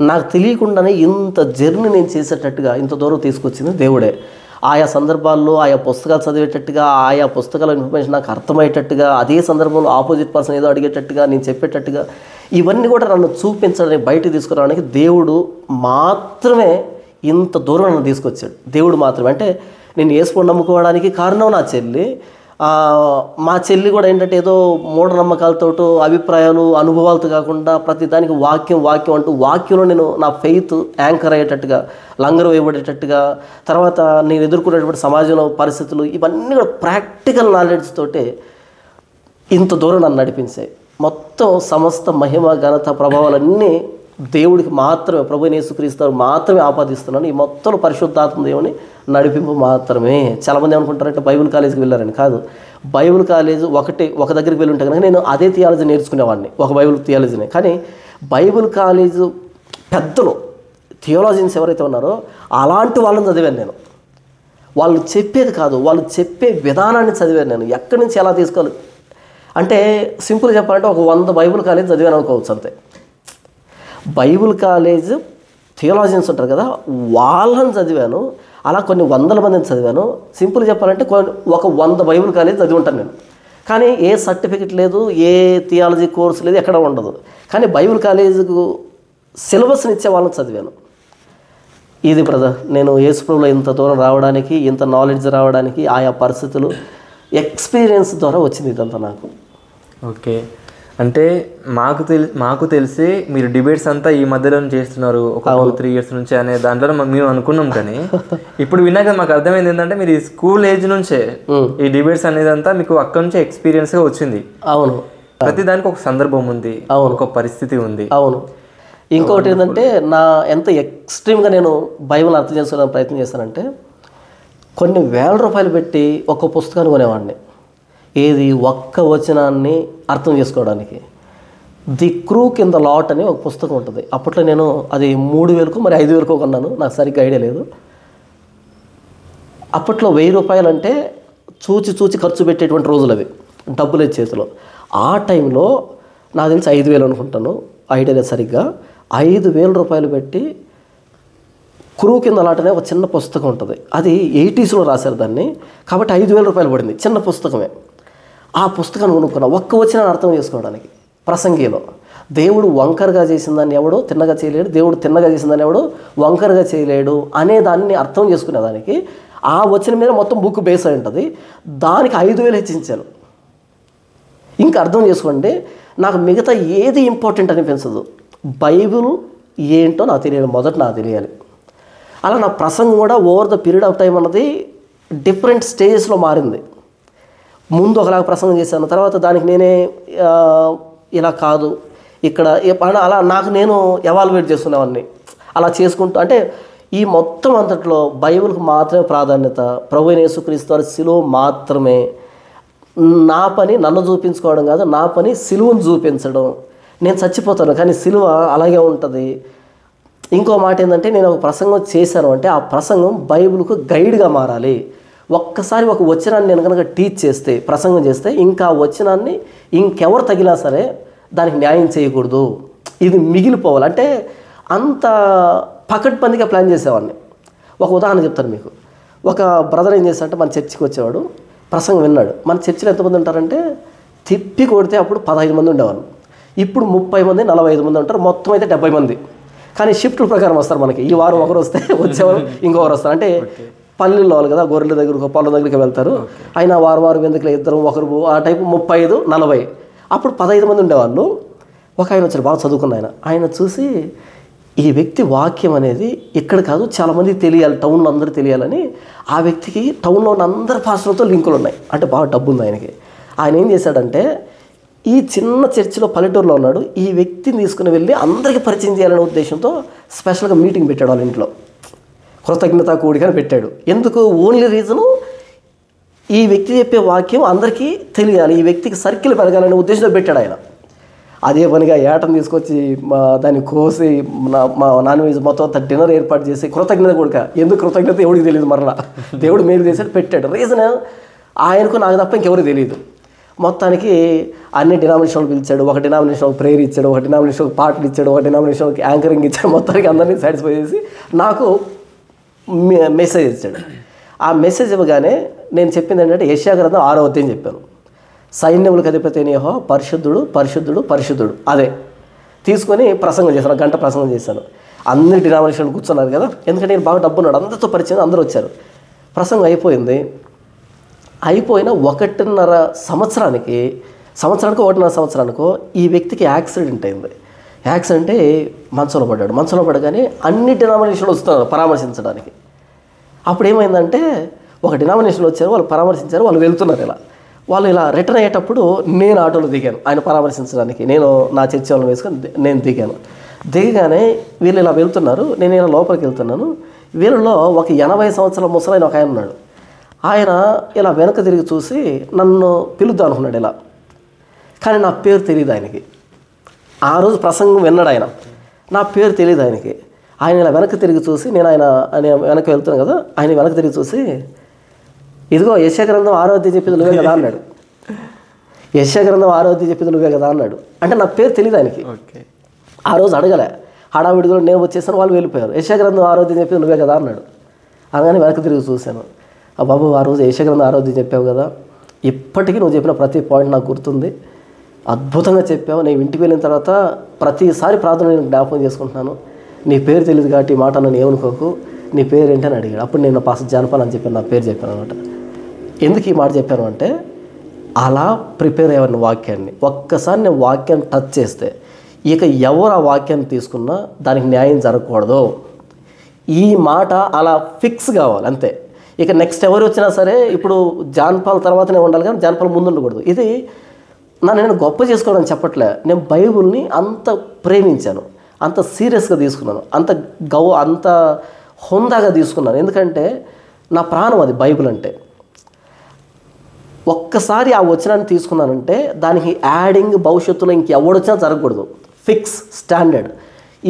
నాకు తెలియకుండానే ఇంత జర్నీ నేను చేసేటట్టుగా ఇంత దూరం తీసుకొచ్చింది దేవుడే. ఆయా సందర్భాల్లో ఆయా పుస్తకాలు చదివేటట్టుగా, ఆయా పుస్తకాల ఇన్ఫర్మేషన్ నాకు అర్థమయ్యేటట్టుగా, అదే సందర్భంలో ఆపోజిట్ పర్సన్ ఏదో అడిగేటట్టుగా, నేను చెప్పేటట్టుగా ఇవన్నీ కూడా నన్ను చూపించడానికి, బయటకు తీసుకురావడానికి దేవుడు మాత్రమే ఇంత దూరం నన్ను తీసుకొచ్చాడు. దేవుడు మాత్రమే. అంటే నేను యేసుని నమ్ముకోవడానికి కారణం నా చెల్లి. మా చెల్లి కూడా ఏంటంటే ఏదో మూఢనమ్మకాలతో, అభిప్రాయాలు, అనుభవాలతో కాకుండా ప్రతి దానికి వాక్యం వాక్యం అంటూ వాక్యంలో నేను నా ఫెయిత్ యాంకర్ అయ్యేటట్టుగా, లంగరు వేయబడేటట్టుగా, తర్వాత నేను ఎదుర్కొనేటువంటి సమాజంలో పరిస్థితులు, ఇవన్నీ కూడా ప్రాక్టికల్ నాలెడ్జ్ తోటే ఇంత దూరం నన్ను నడిపించాయి. మొత్తం సమస్త మహిమ, ఘనత, ప్రభావాలన్నీ దేవుడికి మాత్రమే, ప్రభువైన యేసుక్రీస్తు మాత్రమే ఆపాదిస్తున్నాను. ఈ మొత్తం పరిశుద్ధాత్మ దేవుని నడిపింపు మాత్రమే. చాలామంది ఏమనుకుంటారంటే బైబిల్ కాలేజీకి వెళ్ళారని. కాదు, బైబిల్ కాలేజ్ ఒక దగ్గరికి వెళ్ళి ఉంటే కనుక నేను అదే థియాలజీ నేర్చుకునేవాడిని, ఒక బైబిల్ థియాలజీనే. కానీ బైబిల్ కాలేజు పెద్దలు, థియాలజీన్స్ ఎవరైతే ఉన్నారో అలాంటి వాళ్ళని చదివాను నేను. వాళ్ళు చెప్పేది కాదు, వాళ్ళు చెప్పే విధానాన్ని చదివాను నేను. ఎక్కడి నుంచి ఎలా తీసుకోవాలి అంటే సింపుల్ చెప్పాలంటే ఒక 100 బైబిల్ కాలేజ్ చదివాను అనుకోవచ్చు అంతే. బైబిల్ కాలేజ్ థియాలజీన్స్ ఉంటారు కదా, వాళ్ళని చదివాను. అలా కొన్ని వందల మందిని చదివాను. సింపుల్ చెప్పాలంటే ఒక 100 బైబిల్ కాలేజ్ చదివి ఉంటాను నేను. కానీ ఏ సర్టిఫికెట్ లేదు, ఏ థియాలజీ కోర్స్ లేదు, ఎక్కడ ఉండదు. కానీ బైబిల్ కాలేజీకు సిలబస్ని ఇచ్చే వాళ్ళని చదివాను. ఇది బ్రదర్, నేను యేసుప్రభులో ఇంత దూరం రావడానికి, ఇంత నాలెడ్జ్ రావడానికి ఆయా పరిస్థితులు, ఎక్స్పీరియన్స్ ద్వారా వచ్చింది ఇదంతా నాకు. ఓకే, అంటే మాకు తెలిసి మీరు డిబేట్స్ అంతా ఈ మధ్యలో చేస్తున్నారు, ఒక 2-3 years నుంచి అనే దాంట్లో మేము అనుకున్నాం. కానీ ఇప్పుడు విన్నాక మాకు అర్థమైంది ఏంటంటే మీరు ఈ స్కూల్ ఏజ్ నుంచే ఈ డిబేట్స్ అనేది అంతా మీకు అక్కడి నుంచే ఎక్స్పీరియన్స్గా వచ్చింది. అవును, ప్రతి దానికి ఒక సందర్భం ఉంది, అవును, ఒక పరిస్థితి ఉంది. అవును. ఇంకొకటి ఏంటంటే ఎంత ఎక్స్ట్రీమ్గా నేను బైబిల్ అర్థం చేసుకోవడానికి ప్రయత్నం చేశానంటే, కొన్ని వేల రూపాయలు పెట్టి ఒక పుస్తకాన్ని కొనేవాడిని. ఏది, ఒక్క వచనాన్ని అర్థం చేసుకోవడానికి. The crook in the lot అని ఒక పుస్తకం ఉంటుంది. అప్పట్లో నేను అది 3,000 మరి 5,000 కొన్నాను, నాకు సరిగ్గా ఐడియా లేదు. అప్పట్లో 1,000 రూపాయలు అంటే చూచి ఖర్చు పెట్టేటువంటి రోజులు అవి, డబ్బులు చేతిలో. ఆ టైంలో నాకు తెలిసి 5,000 అనుకుంటాను, ఐడియా లేదు సరిగ్గా. 5,000 రూపాయలు పెట్టి క్రూ కింద లాట్ అనే ఒక చిన్న పుస్తకం ఉంటుంది. అది 80s రాశారు దాన్ని, కాబట్టి 5,000 రూపాయలు పడింది, చిన్న పుస్తకమే. ఆ పుస్తకాన్ని కొనుక్కున్నా ఒక్క వచ్చిన అర్థం చేసుకోవడానికి. ప్రసంగిలో దేవుడు వంకరగా చేసిన దాన్ని ఎవడో తిన్నగా చేయలేడు, దేవుడు తిన్నగా చేసిన దాన్ని ఎవడో వంకరగా చేయలేడు అనే దాన్ని అర్థం చేసుకునేదానికి ఆ వచ్చిన మీద మొత్తం బుక్ బేస్ అయి ఉంటుంది. దానికి 5,000 హెచ్చించాను. ఇంకా అర్థం చేసుకోండి, నాకు మిగతా ఏది ఇంపార్టెంట్ అనిపించదు. బైబిల్ ఏంటో నాకు తెలియాలి, మొదట నాకు తెలియాలి. అలా నా ప్రసంగం కూడా over the period of time అన్నది డిఫరెంట్ స్టేజెస్లో మారింది. ముందు ఒకలాగా ప్రసంగం చేశాను, తర్వాత దానికి నేనే ఇలా కాదు ఇక్కడ అలా నాకు నేను ఎవాల్యుయేట్ చేసుకునేవాడిని. అలా చేసుకుంటూ అంటే ఈ మొత్తం అంతట్లో బైబిల్కి మాత్రమే ప్రాధాన్యత, ప్రభువైన యేసుక్రీస్తు వారి సిలువ మాత్రమే. నా పని నన్ను చూపించుకోవడం కాదు, నా పని సిలువను చూపించడం. నేను చచ్చిపోతాను కానీ సిలువ అలాగే ఉంటుంది. ఇంకో మాట ఏంటంటే, నేను ఒక ప్రసంగం చేశాను అంటే ఆ ప్రసంగం బైబిల్కు గైడ్గా మారాలి. ఒక్కసారి ఒక వచనాన్ని నేను కనుక టీచ్ చేస్తే, ప్రసంగం చేస్తే, ఇంకా వచనాన్ని ఇంకెవరు తగిలినా సరే దానికి న్యాయం చేయకూడదు, ఇది మిగిలిపోవాలి. అంటే అంత పకడ్బందీగా ప్లాన్ చేసేవాడిని. ఒక ఉదాహరణ చెప్తాను మీకు. ఒక బ్రదర్ ఏం చేశాడంటే మన చర్చికి వచ్చేవాడు, ప్రసంగం విన్నాడు. మన చర్చిలో ఎంతమంది ఉంటారంటే తిప్పి కొడితే అప్పుడు 15 మంది ఉండేవాళ్ళు. ఇప్పుడు 30 మంది 45 మంది ఉంటారు, మొత్తం అయితే 70 మంది. కానీ షిఫ్ట్ల ప్రకారం వస్తారు. మనకి ఈ వారం ఒకరు వస్తే వచ్చేవారు ఇంకొకరు వస్తారు. అంటే పల్లెల్లో వాళ్ళు కదా, గొర్రెల దగ్గరకు పొలం దగ్గరికి వెళ్తారు. అయినా వారం ఎందుకు ఇద్దరు ఒకరు ఆ టైపు 35, 40. అప్పుడు 15 మంది ఉండేవాళ్ళు. ఒక ఆయన వచ్చారు, బాగా చదువుకున్న ఆయన చూసి ఈ వ్యక్తి వాక్యం అనేది ఇక్కడ కాదు చాలామందికి తెలియాలి, టౌన్లో అందరూ తెలియాలని ఆ వ్యక్తికి టౌన్లో ఉన్న అందరి పాస్టర్లతో లింకులు ఉన్నాయి. అంటే బాగా డబ్బు ఉంది ఆయనకి. ఆయన ఏం చేశాడంటే ఈ చిన్న చర్చిలో పల్లెటూరులో ఉన్నాడు, ఈ వ్యక్తిని తీసుకుని వెళ్ళి అందరికీ పరిచయం చేయాలనే ఉద్దేశంతో స్పెషల్గా మీటింగ్ పెట్టాడు. వాళ్ళ ఇంట్లో కృతజ్ఞత కూడికని పెట్టాడు. ఎందుకు? ఓన్లీ రీజను ఈ వ్యక్తి చెప్పే వాక్యం అందరికీ తెలియాలి, ఈ వ్యక్తికి సర్కిల్ పెరగాలనే ఉద్దేశంతో పెట్టాడు ఆయన. అదే పనిగా ఏటను తీసుకొచ్చి దాన్ని కోసి మా నాన్ వెజ్ మొత్తం అంతా డిన్నర్ ఏర్పాటు చేసి కృతజ్ఞత కూడిక. ఎందుకు కృతజ్ఞత ఎవరికి తెలియదు, మరలా దేవుడు మేలు చేశాడు పెట్టాడు. రీజన్ ఆయనకు నాకు తప్ప ఇంకెవరికి తెలియదు. మొత్తానికి అన్ని డినామినేషన్లు పిలిచాడు. ఒక డినామినేషన్ ప్రేయర్ ఇచ్చాడు, ఒక డినామినేషన్ పాటలు ఇచ్చాడు, ఒక డినామినేషన్కి యాంకరింగ్ ఇచ్చాడు. మొత్తానికి అందరినీ సాటిస్ఫై చేసి నాకు మెసేజ్ ఇచ్చాడు. ఆ మెసేజ్ ఇవ్వగానే నేను చెప్పింది ఏంటంటే యెషయా గ్రంథం 6వ అధ్యాయం చెప్పాను. సైన్యములకు అధిపతి యెహోవా పరిశుద్ధుడు పరిశుద్ధుడు పరిశుద్ధుడు. అదే తీసుకొని ప్రసంగం చేశాను, గంట ప్రసంగం చేశాను. అందరి డినామినేషన్ కూర్చున్నారు కదా, ఎందుకంటే నేను బాగా డబ్బు ఉన్నాడు, అందరితో పరిచయం, అందరూ వచ్చారు. ప్రసంగం అయిపోయింది. అయిపోయిన 1.5 సంవత్సరానికి 1.5 సంవత్సరానికో ఈ వ్యక్తికి యాక్సిడెంట్ అయింది. యాక్సిడెంట్ అయ్యి మంచంలో పడ్డాడు. మంచంలో పడగానే అన్ని డినామినేషన్లు వస్తున్నారు పరామర్శించడానికి. అప్పుడు ఏమైందంటే ఒక డినామినేషన్లో వచ్చారు, వాళ్ళు పరామర్శించారు, వాళ్ళు వెళ్తున్నారు. వాళ్ళు ఇలా రిటర్న్ అయ్యేటప్పుడు నేను ఆటోలో దిగాను ఆయన పరామర్శించడానికి. నేను నా చర్చి వాళ్ళని వేసుకొని నేను దిగాను. దిగగానే వీళ్ళు ఇలా వెళ్తున్నారు, నేను ఇలా లోపలికి వెళ్తున్నాను. వీళ్ళలో ఒక 80 సంవత్సరాల ముసలైన ఒక ఆయన ఉన్నాడు. ఆయన ఇలా వెనక తిరిగి చూసి నన్ను పిలుద్దాం అనుకున్నాడు ఇలా, కానీ నా పేరు తెలియదు ఆయనకి. ఆ రోజు ప్రసంగం విన్నాడు ఆయన, నా పేరు తెలియదు ఆయనకి. ఆయన ఇలా వెనక్కి తిరిగి చూసి ఆయన వెనక్కి వెళ్తున్నాను కదా, ఆయన వెనక్కి తిరిగి చూసి ఇదిగో యెషయా గ్రంథం 6వ అధ్యాయం చెప్పింది నువ్వే కదా అన్నాడు. యెషయా గ్రంథం 6వ అధ్యాయం చెప్పింది నువ్వే కదా అన్నాడు. అంటే నా పేరు తెలియదు ఆయనకి. ఆ రోజు అడగలే, హడావిడిలో నేను వచ్చేసాను, వాళ్ళు వెళ్ళిపోయారు. యెషయా గ్రంథం 6వ అధ్యాయం చెప్పింది నువ్వే కదా అన్నాడు. అనగానే వెనక్కి తిరిగి చూశాను. బాబు ఆ రోజు యెషయా గ్రంథం 6వ అధ్యాయం చెప్పావు కదా, ఇప్పటికీ నువ్వు చెప్పిన ప్రతి పాయింట్ నాకు గుర్తుంది, అద్భుతంగా చెప్పావు. నేను ఇంటికి వెళ్ళిన తర్వాత ప్రతిసారి ప్రార్థన నేను జ్ఞాపకం చేసుకుంటున్నాను. నీ పేరు తెలియదు కాబట్టి ఈ మాట నన్ను ఏమనుకోకు, నీ పేరు ఏంటని అడిగాడు. అప్పుడు నేను పాస్టర్ జానపాల్ అని చెప్పాను, నా పేరు చెప్పాను అనమాట. ఎందుకు ఈ మాట చెప్పాను అంటే, అలా ప్రిపేర్ అయ్యేవాడిని వాక్యాన్ని. ఒక్కసారి నేను వాక్యాన్ని టచ్ చేస్తే ఇక ఎవరు ఆ వాక్యాన్ని తీసుకున్నా దానికి న్యాయం జరగకూడదు. ఈ మాట అలా ఫిక్స్ కావాలి అంతే. ఇక నెక్స్ట్ ఎవరు వచ్చినా సరే, ఇప్పుడు జానపాల్ తర్వాతనే ఉండాలి కానీ జానపాల్ ముందు ఉండకూడదు. ఇది నేను గొప్ప చేసుకోవడం చెప్పట్లే, నేను బైబుల్ని అంత ప్రేమించాను, అంత సీరియస్గా తీసుకున్నాను, అంత హుందాగా తీసుకున్నాను. ఎందుకంటే నా ప్రాణం అది బైబిల్ అంటే. ఒక్కసారి ఆ వచనాన్ని తీసుకున్నానంటే దానికి యాడింగ్ భవిష్యత్తులో ఇంకెవడొచ్చినా జరగకూడదు. Fix standard.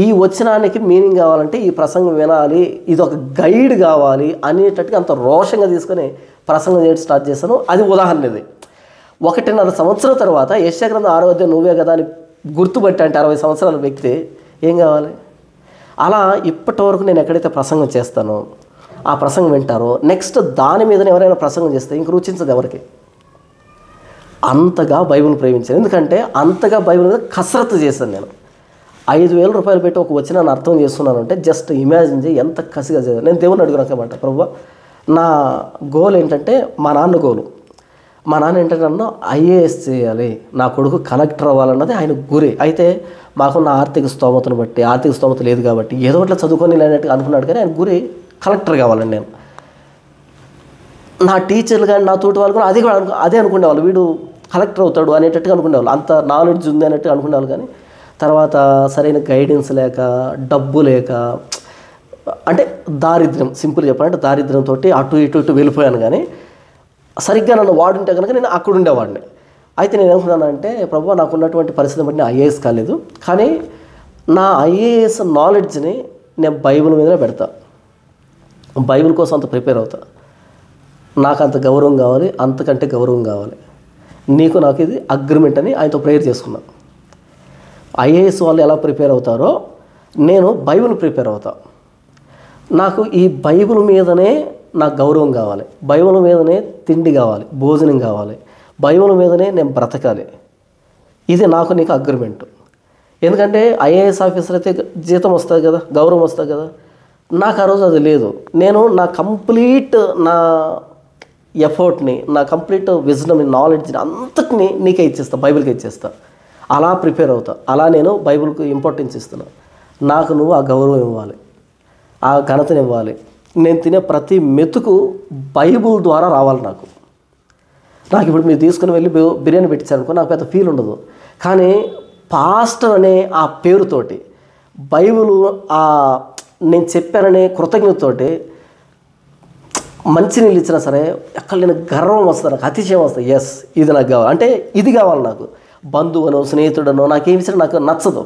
ఈ వచనానికి మీనింగ్ కావాలంటే ఈ ప్రసంగం వినాలి, ఇది ఒక గైడ్ కావాలి అనేటట్టుగా అంత రోషంగా తీసుకొని ప్రసంగం చేయడం స్టార్ట్ చేశాను. అది ఉదాహరణ. ఇది 1.5 సంవత్సరం తర్వాత యెషయా గ్రంథం 6వ అధ్యాయం నువ్వే కదా అని గుర్తుపట్టి అంటే 60 సంవత్సరాల వ్యక్తి ఏం కావాలి. అలా ఇప్పటి వరకు నేను ఎక్కడైతే ప్రసంగం చేస్తానో ఆ ప్రసంగం వింటారో నెక్స్ట్ దాని మీద ఎవరైనా ప్రసంగం చేస్తే ఇంక రుచించదు ఎవరికి. అంతగా బైబిల్ ప్రేమించాను. ఎందుకంటే అంతగా బైబిల్ మీద కసరత్తు చేశాను. నేను 5,000 రూపాయలు పెట్టి ఒక వచనాన్ని అర్థం చేస్తున్నానంటే జస్ట్ ఇమాజిన్ చేయి ఎంత కసిగా చేయాలి. నేను దేవుని అడుగునాకమాట, ప్రభువా నా గోల్ ఏంటంటే, మా నాన్న గోలు, మా నాన్న ఏంటంటే నన్ను ఐఏఎస్ చేయాలి, నా కొడుకు కలెక్టర్ అవ్వాలన్నది ఆయన గురి. అయితే మాకున్న ఆర్థిక స్తోమతను బట్టి, ఆర్థిక స్తోమత లేదు కాబట్టి ఏదో ఒకటి చదువుకొని లేనట్టుగా అనుకున్నాడు, కానీ ఆయన గురి కలెక్టర్ కావాలండి. నేను నా టీచర్లు కానీ నా తోటి వాళ్ళు కూడా అదే అనుకునేవాళ్ళు, వీడు కలెక్టర్ అవుతాడు అనేటట్టుగా అనుకునేవాళ్ళు. అంత నాలెడ్జ్ ఉంది అన్నట్టుగా అనుకునేవాళ్ళు. కానీ తర్వాత సరైన గైడెన్స్ లేక, డబ్బు లేక, అంటే దారిద్ర్యం, సింపుల్ చెప్పాలంటే దారిద్ర్యంతో అటు ఇటు వెళ్ళిపోయాను. కానీ సరిగ్గా నన్ను వాడుంటే కనుక నేను అక్కడ ఉండేవాడిని. అయితే నేను ఏమనుకున్నానంటే, ప్రభు నాకు ఉన్నటువంటి పరిస్థితిని బట్టి నేను ఐఏఎస్ కాలేదు, కానీ నా ఐఏఎస్ నాలెడ్జ్ని నేను బైబిల్ మీదనే పెడతా, బైబిల్ కోసం అంత ప్రిపేర్ అవుతా. నాకు అంత గౌరవం కావాలి, అంతకంటే గౌరవం కావాలి, నీకు నాకు ఇది అగ్రిమెంట్ అని ఆయనతో ప్రేయర్ చేసుకున్నాను. ఐఏఎస్ వాళ్ళు ఎలా ప్రిపేర్ అవుతారో నేను బైబిల్ ప్రిపేర్ అవుతా. నాకు ఈ బైబిల్ మీదనే నాకు గౌరవం కావాలి, బైబిల్ మీదనే తిండి కావాలి, భోజనం కావాలి, బైబిల్ మీదనే నేను బ్రతకాలి. ఇది నాకు నీకు అగ్రిమెంట్. ఎందుకంటే ఐఏఎస్ ఆఫీసర్ అయితే జీతం వస్తుంది కదా, గౌరవం వస్తుంది కదా. నాకు ఆ రోజు అది లేదు. నేను నా కంప్లీట్ నా ఎఫర్ట్ని, నా కంప్లీట్ విజ్డమ్ని, నాలెడ్జ్ని అంతటిని నీకే ఇచ్చేస్తా, బైబిల్కి ఇచ్చేస్తా. అలా ప్రిపేర్ అవుతా. అలా నేను బైబిల్కి ఇంపార్టెన్స్ ఇస్తున్నా. నాకు నువ్వు ఆ గౌరవం ఇవ్వాలి, ఆ ఘనతని ఇవ్వాలి. నేను తినే ప్రతి మెతుకు బైబిల్ ద్వారా రావాలి. నాకు ఇప్పుడు మీరు తీసుకుని వెళ్ళి బిర్యానీ పెట్టించారనుకో నాకు పెద్ద ఫీల్ ఉండదు. కానీ పాస్టర్ అనే ఆ పేరుతోటి, బైబిల్ నేను చెప్పాననే కృతజ్ఞతతోటి మంచినీళ్ళు ఇచ్చినా సరే ఎక్కడ నేను గర్వం వస్తుంది, నాకు అతిశయం వస్తుంది. ఎస్, ఇది నాకు కావాలి, అంటే ఇది కావాలి నాకు. బంధువునో స్నేహితుడనో నాకేమి ఇచ్చినా నాకు నచ్చదు.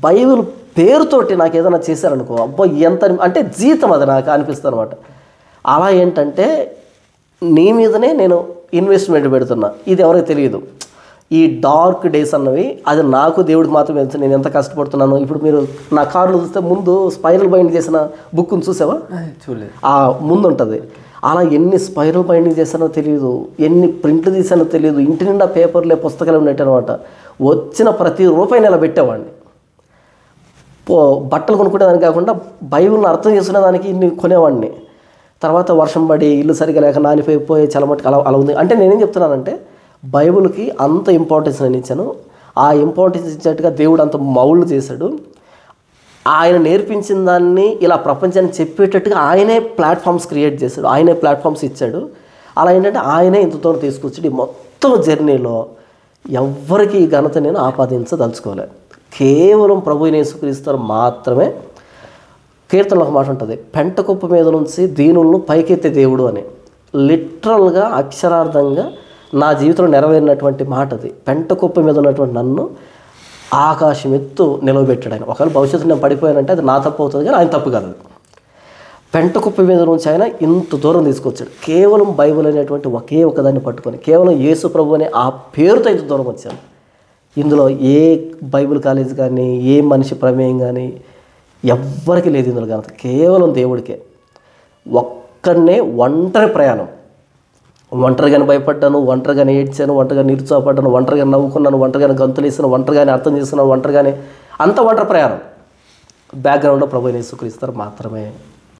బైబిల్ పేరుతోటి నాకు ఏదైనా చేశారనుకో, అబ్బో ఎంత అంటే జీతం అది నాకు అనిపిస్తుంది అనమాట. అలా ఏంటంటే నీ మీదనే నేను ఇన్వెస్ట్మెంట్ పెడుతున్నా. ఇది ఎవరికి తెలియదు. ఈ డార్క్ డేస్ అన్నవి అది నాకు దేవుడికి మాత్రమే తెలుసు నేను ఎంత కష్టపడుతున్నాను. ఇప్పుడు మీరు నా కార్లో చూస్తే ముందు స్పైరల్ బైండ్ చేసిన బుక్ని చూసావా? చూడలేదు. ఆ ముందు ఉంటుంది. అలా ఎన్ని స్పైరల్ బైండింగ్ చేశానో తెలియదు, ఎన్ని ప్రింట్లు తీసానో తెలియదు. ఇంటి నిండా పేపర్లే, పుస్తకాలు ఉండేటి అనమాట. వచ్చిన ప్రతి రూపాయిని ఇలా పెట్టేవాడిని. బట్టలు కొనుక్కునేదానికి కాకుండా బైబిల్ని అర్థం చేసుకునేదానికి ఇన్ని కొనేవాడిని. తర్వాత వర్షం పడి ఇల్లు సరిగా లేక నానిపోయి చలమట్టుకు అలా ఉంది. అంటే నేనేం చెప్తున్నానంటే బైబిల్కి అంత ఇంపార్టెన్స్ నేను ఇచ్చాను. ఆ ఇంపార్టెన్స్ ఇచ్చినట్టుగా దేవుడు అంత మౌళ్ళు చేశాడు. ఆయన నేర్పించిన దాన్ని ఇలా ప్రపంచానికి చెప్పేటట్టుగా ఆయనే ప్లాట్ఫామ్స్ క్రియేట్ చేశాడు, ఆయనే ప్లాట్ఫామ్స్ ఇచ్చాడు. అలా ఏంటంటే ఆయనే ఇంత దూరం తీసుకొచ్చాడు. ఈ మొత్తం జర్నీలో ఎవ్వరికి ఈ ఘనత నేను ఆపాదించదలుచుకోలేదు. కేవలం ప్రభువుని యేసుక్రీస్తు మాత్రమే. కీర్తనలో ఒక మాట ఉంటుంది, పెంట కుప్ప మీద నుంచి దీనులను పైకెత్తే దేవుడు అని. లిటరల్గా అక్షరార్థంగా నా జీవితంలో నెరవేరినటువంటి మాట అది. పెంట కుప్ప మీద ఉన్నటువంటి నన్ను ఆకాశం ఎత్తు నిలవబెట్టాడు ఆయన. ఒకవేళ భవిష్యత్తు నేను పడిపోయానంటే అది నా తప్పు అవుతుంది, కానీ ఆయన తప్పు కాదు. పెంట కుప్ప మీద నుంచి ఆయన ఇంత దూరం తీసుకొచ్చాడు. కేవలం బైబిల్ అనేటువంటి ఒకే ఒకదాన్ని పట్టుకొని, కేవలం యేసు ప్రభు అనే ఆ పేరుతో ఇంత దూరం వచ్చాను. ఇందులో ఏ బైబిల్ కాలేజ్ కానీ ఏ మనిషి ప్రమేయం కానీ ఎవ్వరికి లేదు ఇందులో ఘనత, కేవలం దేవుడికే. ఒక్కడనే ఒంటరి ప్రయాణం. ఒంటరిగానే భయపడ్డాను, ఒంటరిగానే ఏడ్చాను, ఒంటరిగా నిరుత్సాహపడ్డాను, ఒంటరిగా నవ్వుకున్నాను, ఒంటరిగానే గంతులేసాను, ఒంటరిగానే అర్థం చేసుకున్నాను, ఒంటరిగానే అంత ఒంటరి ప్రయాణం. బ్యాక్గ్రౌండ్లో ప్రభువుని యేసుక్రీస్తు మాత్రమే.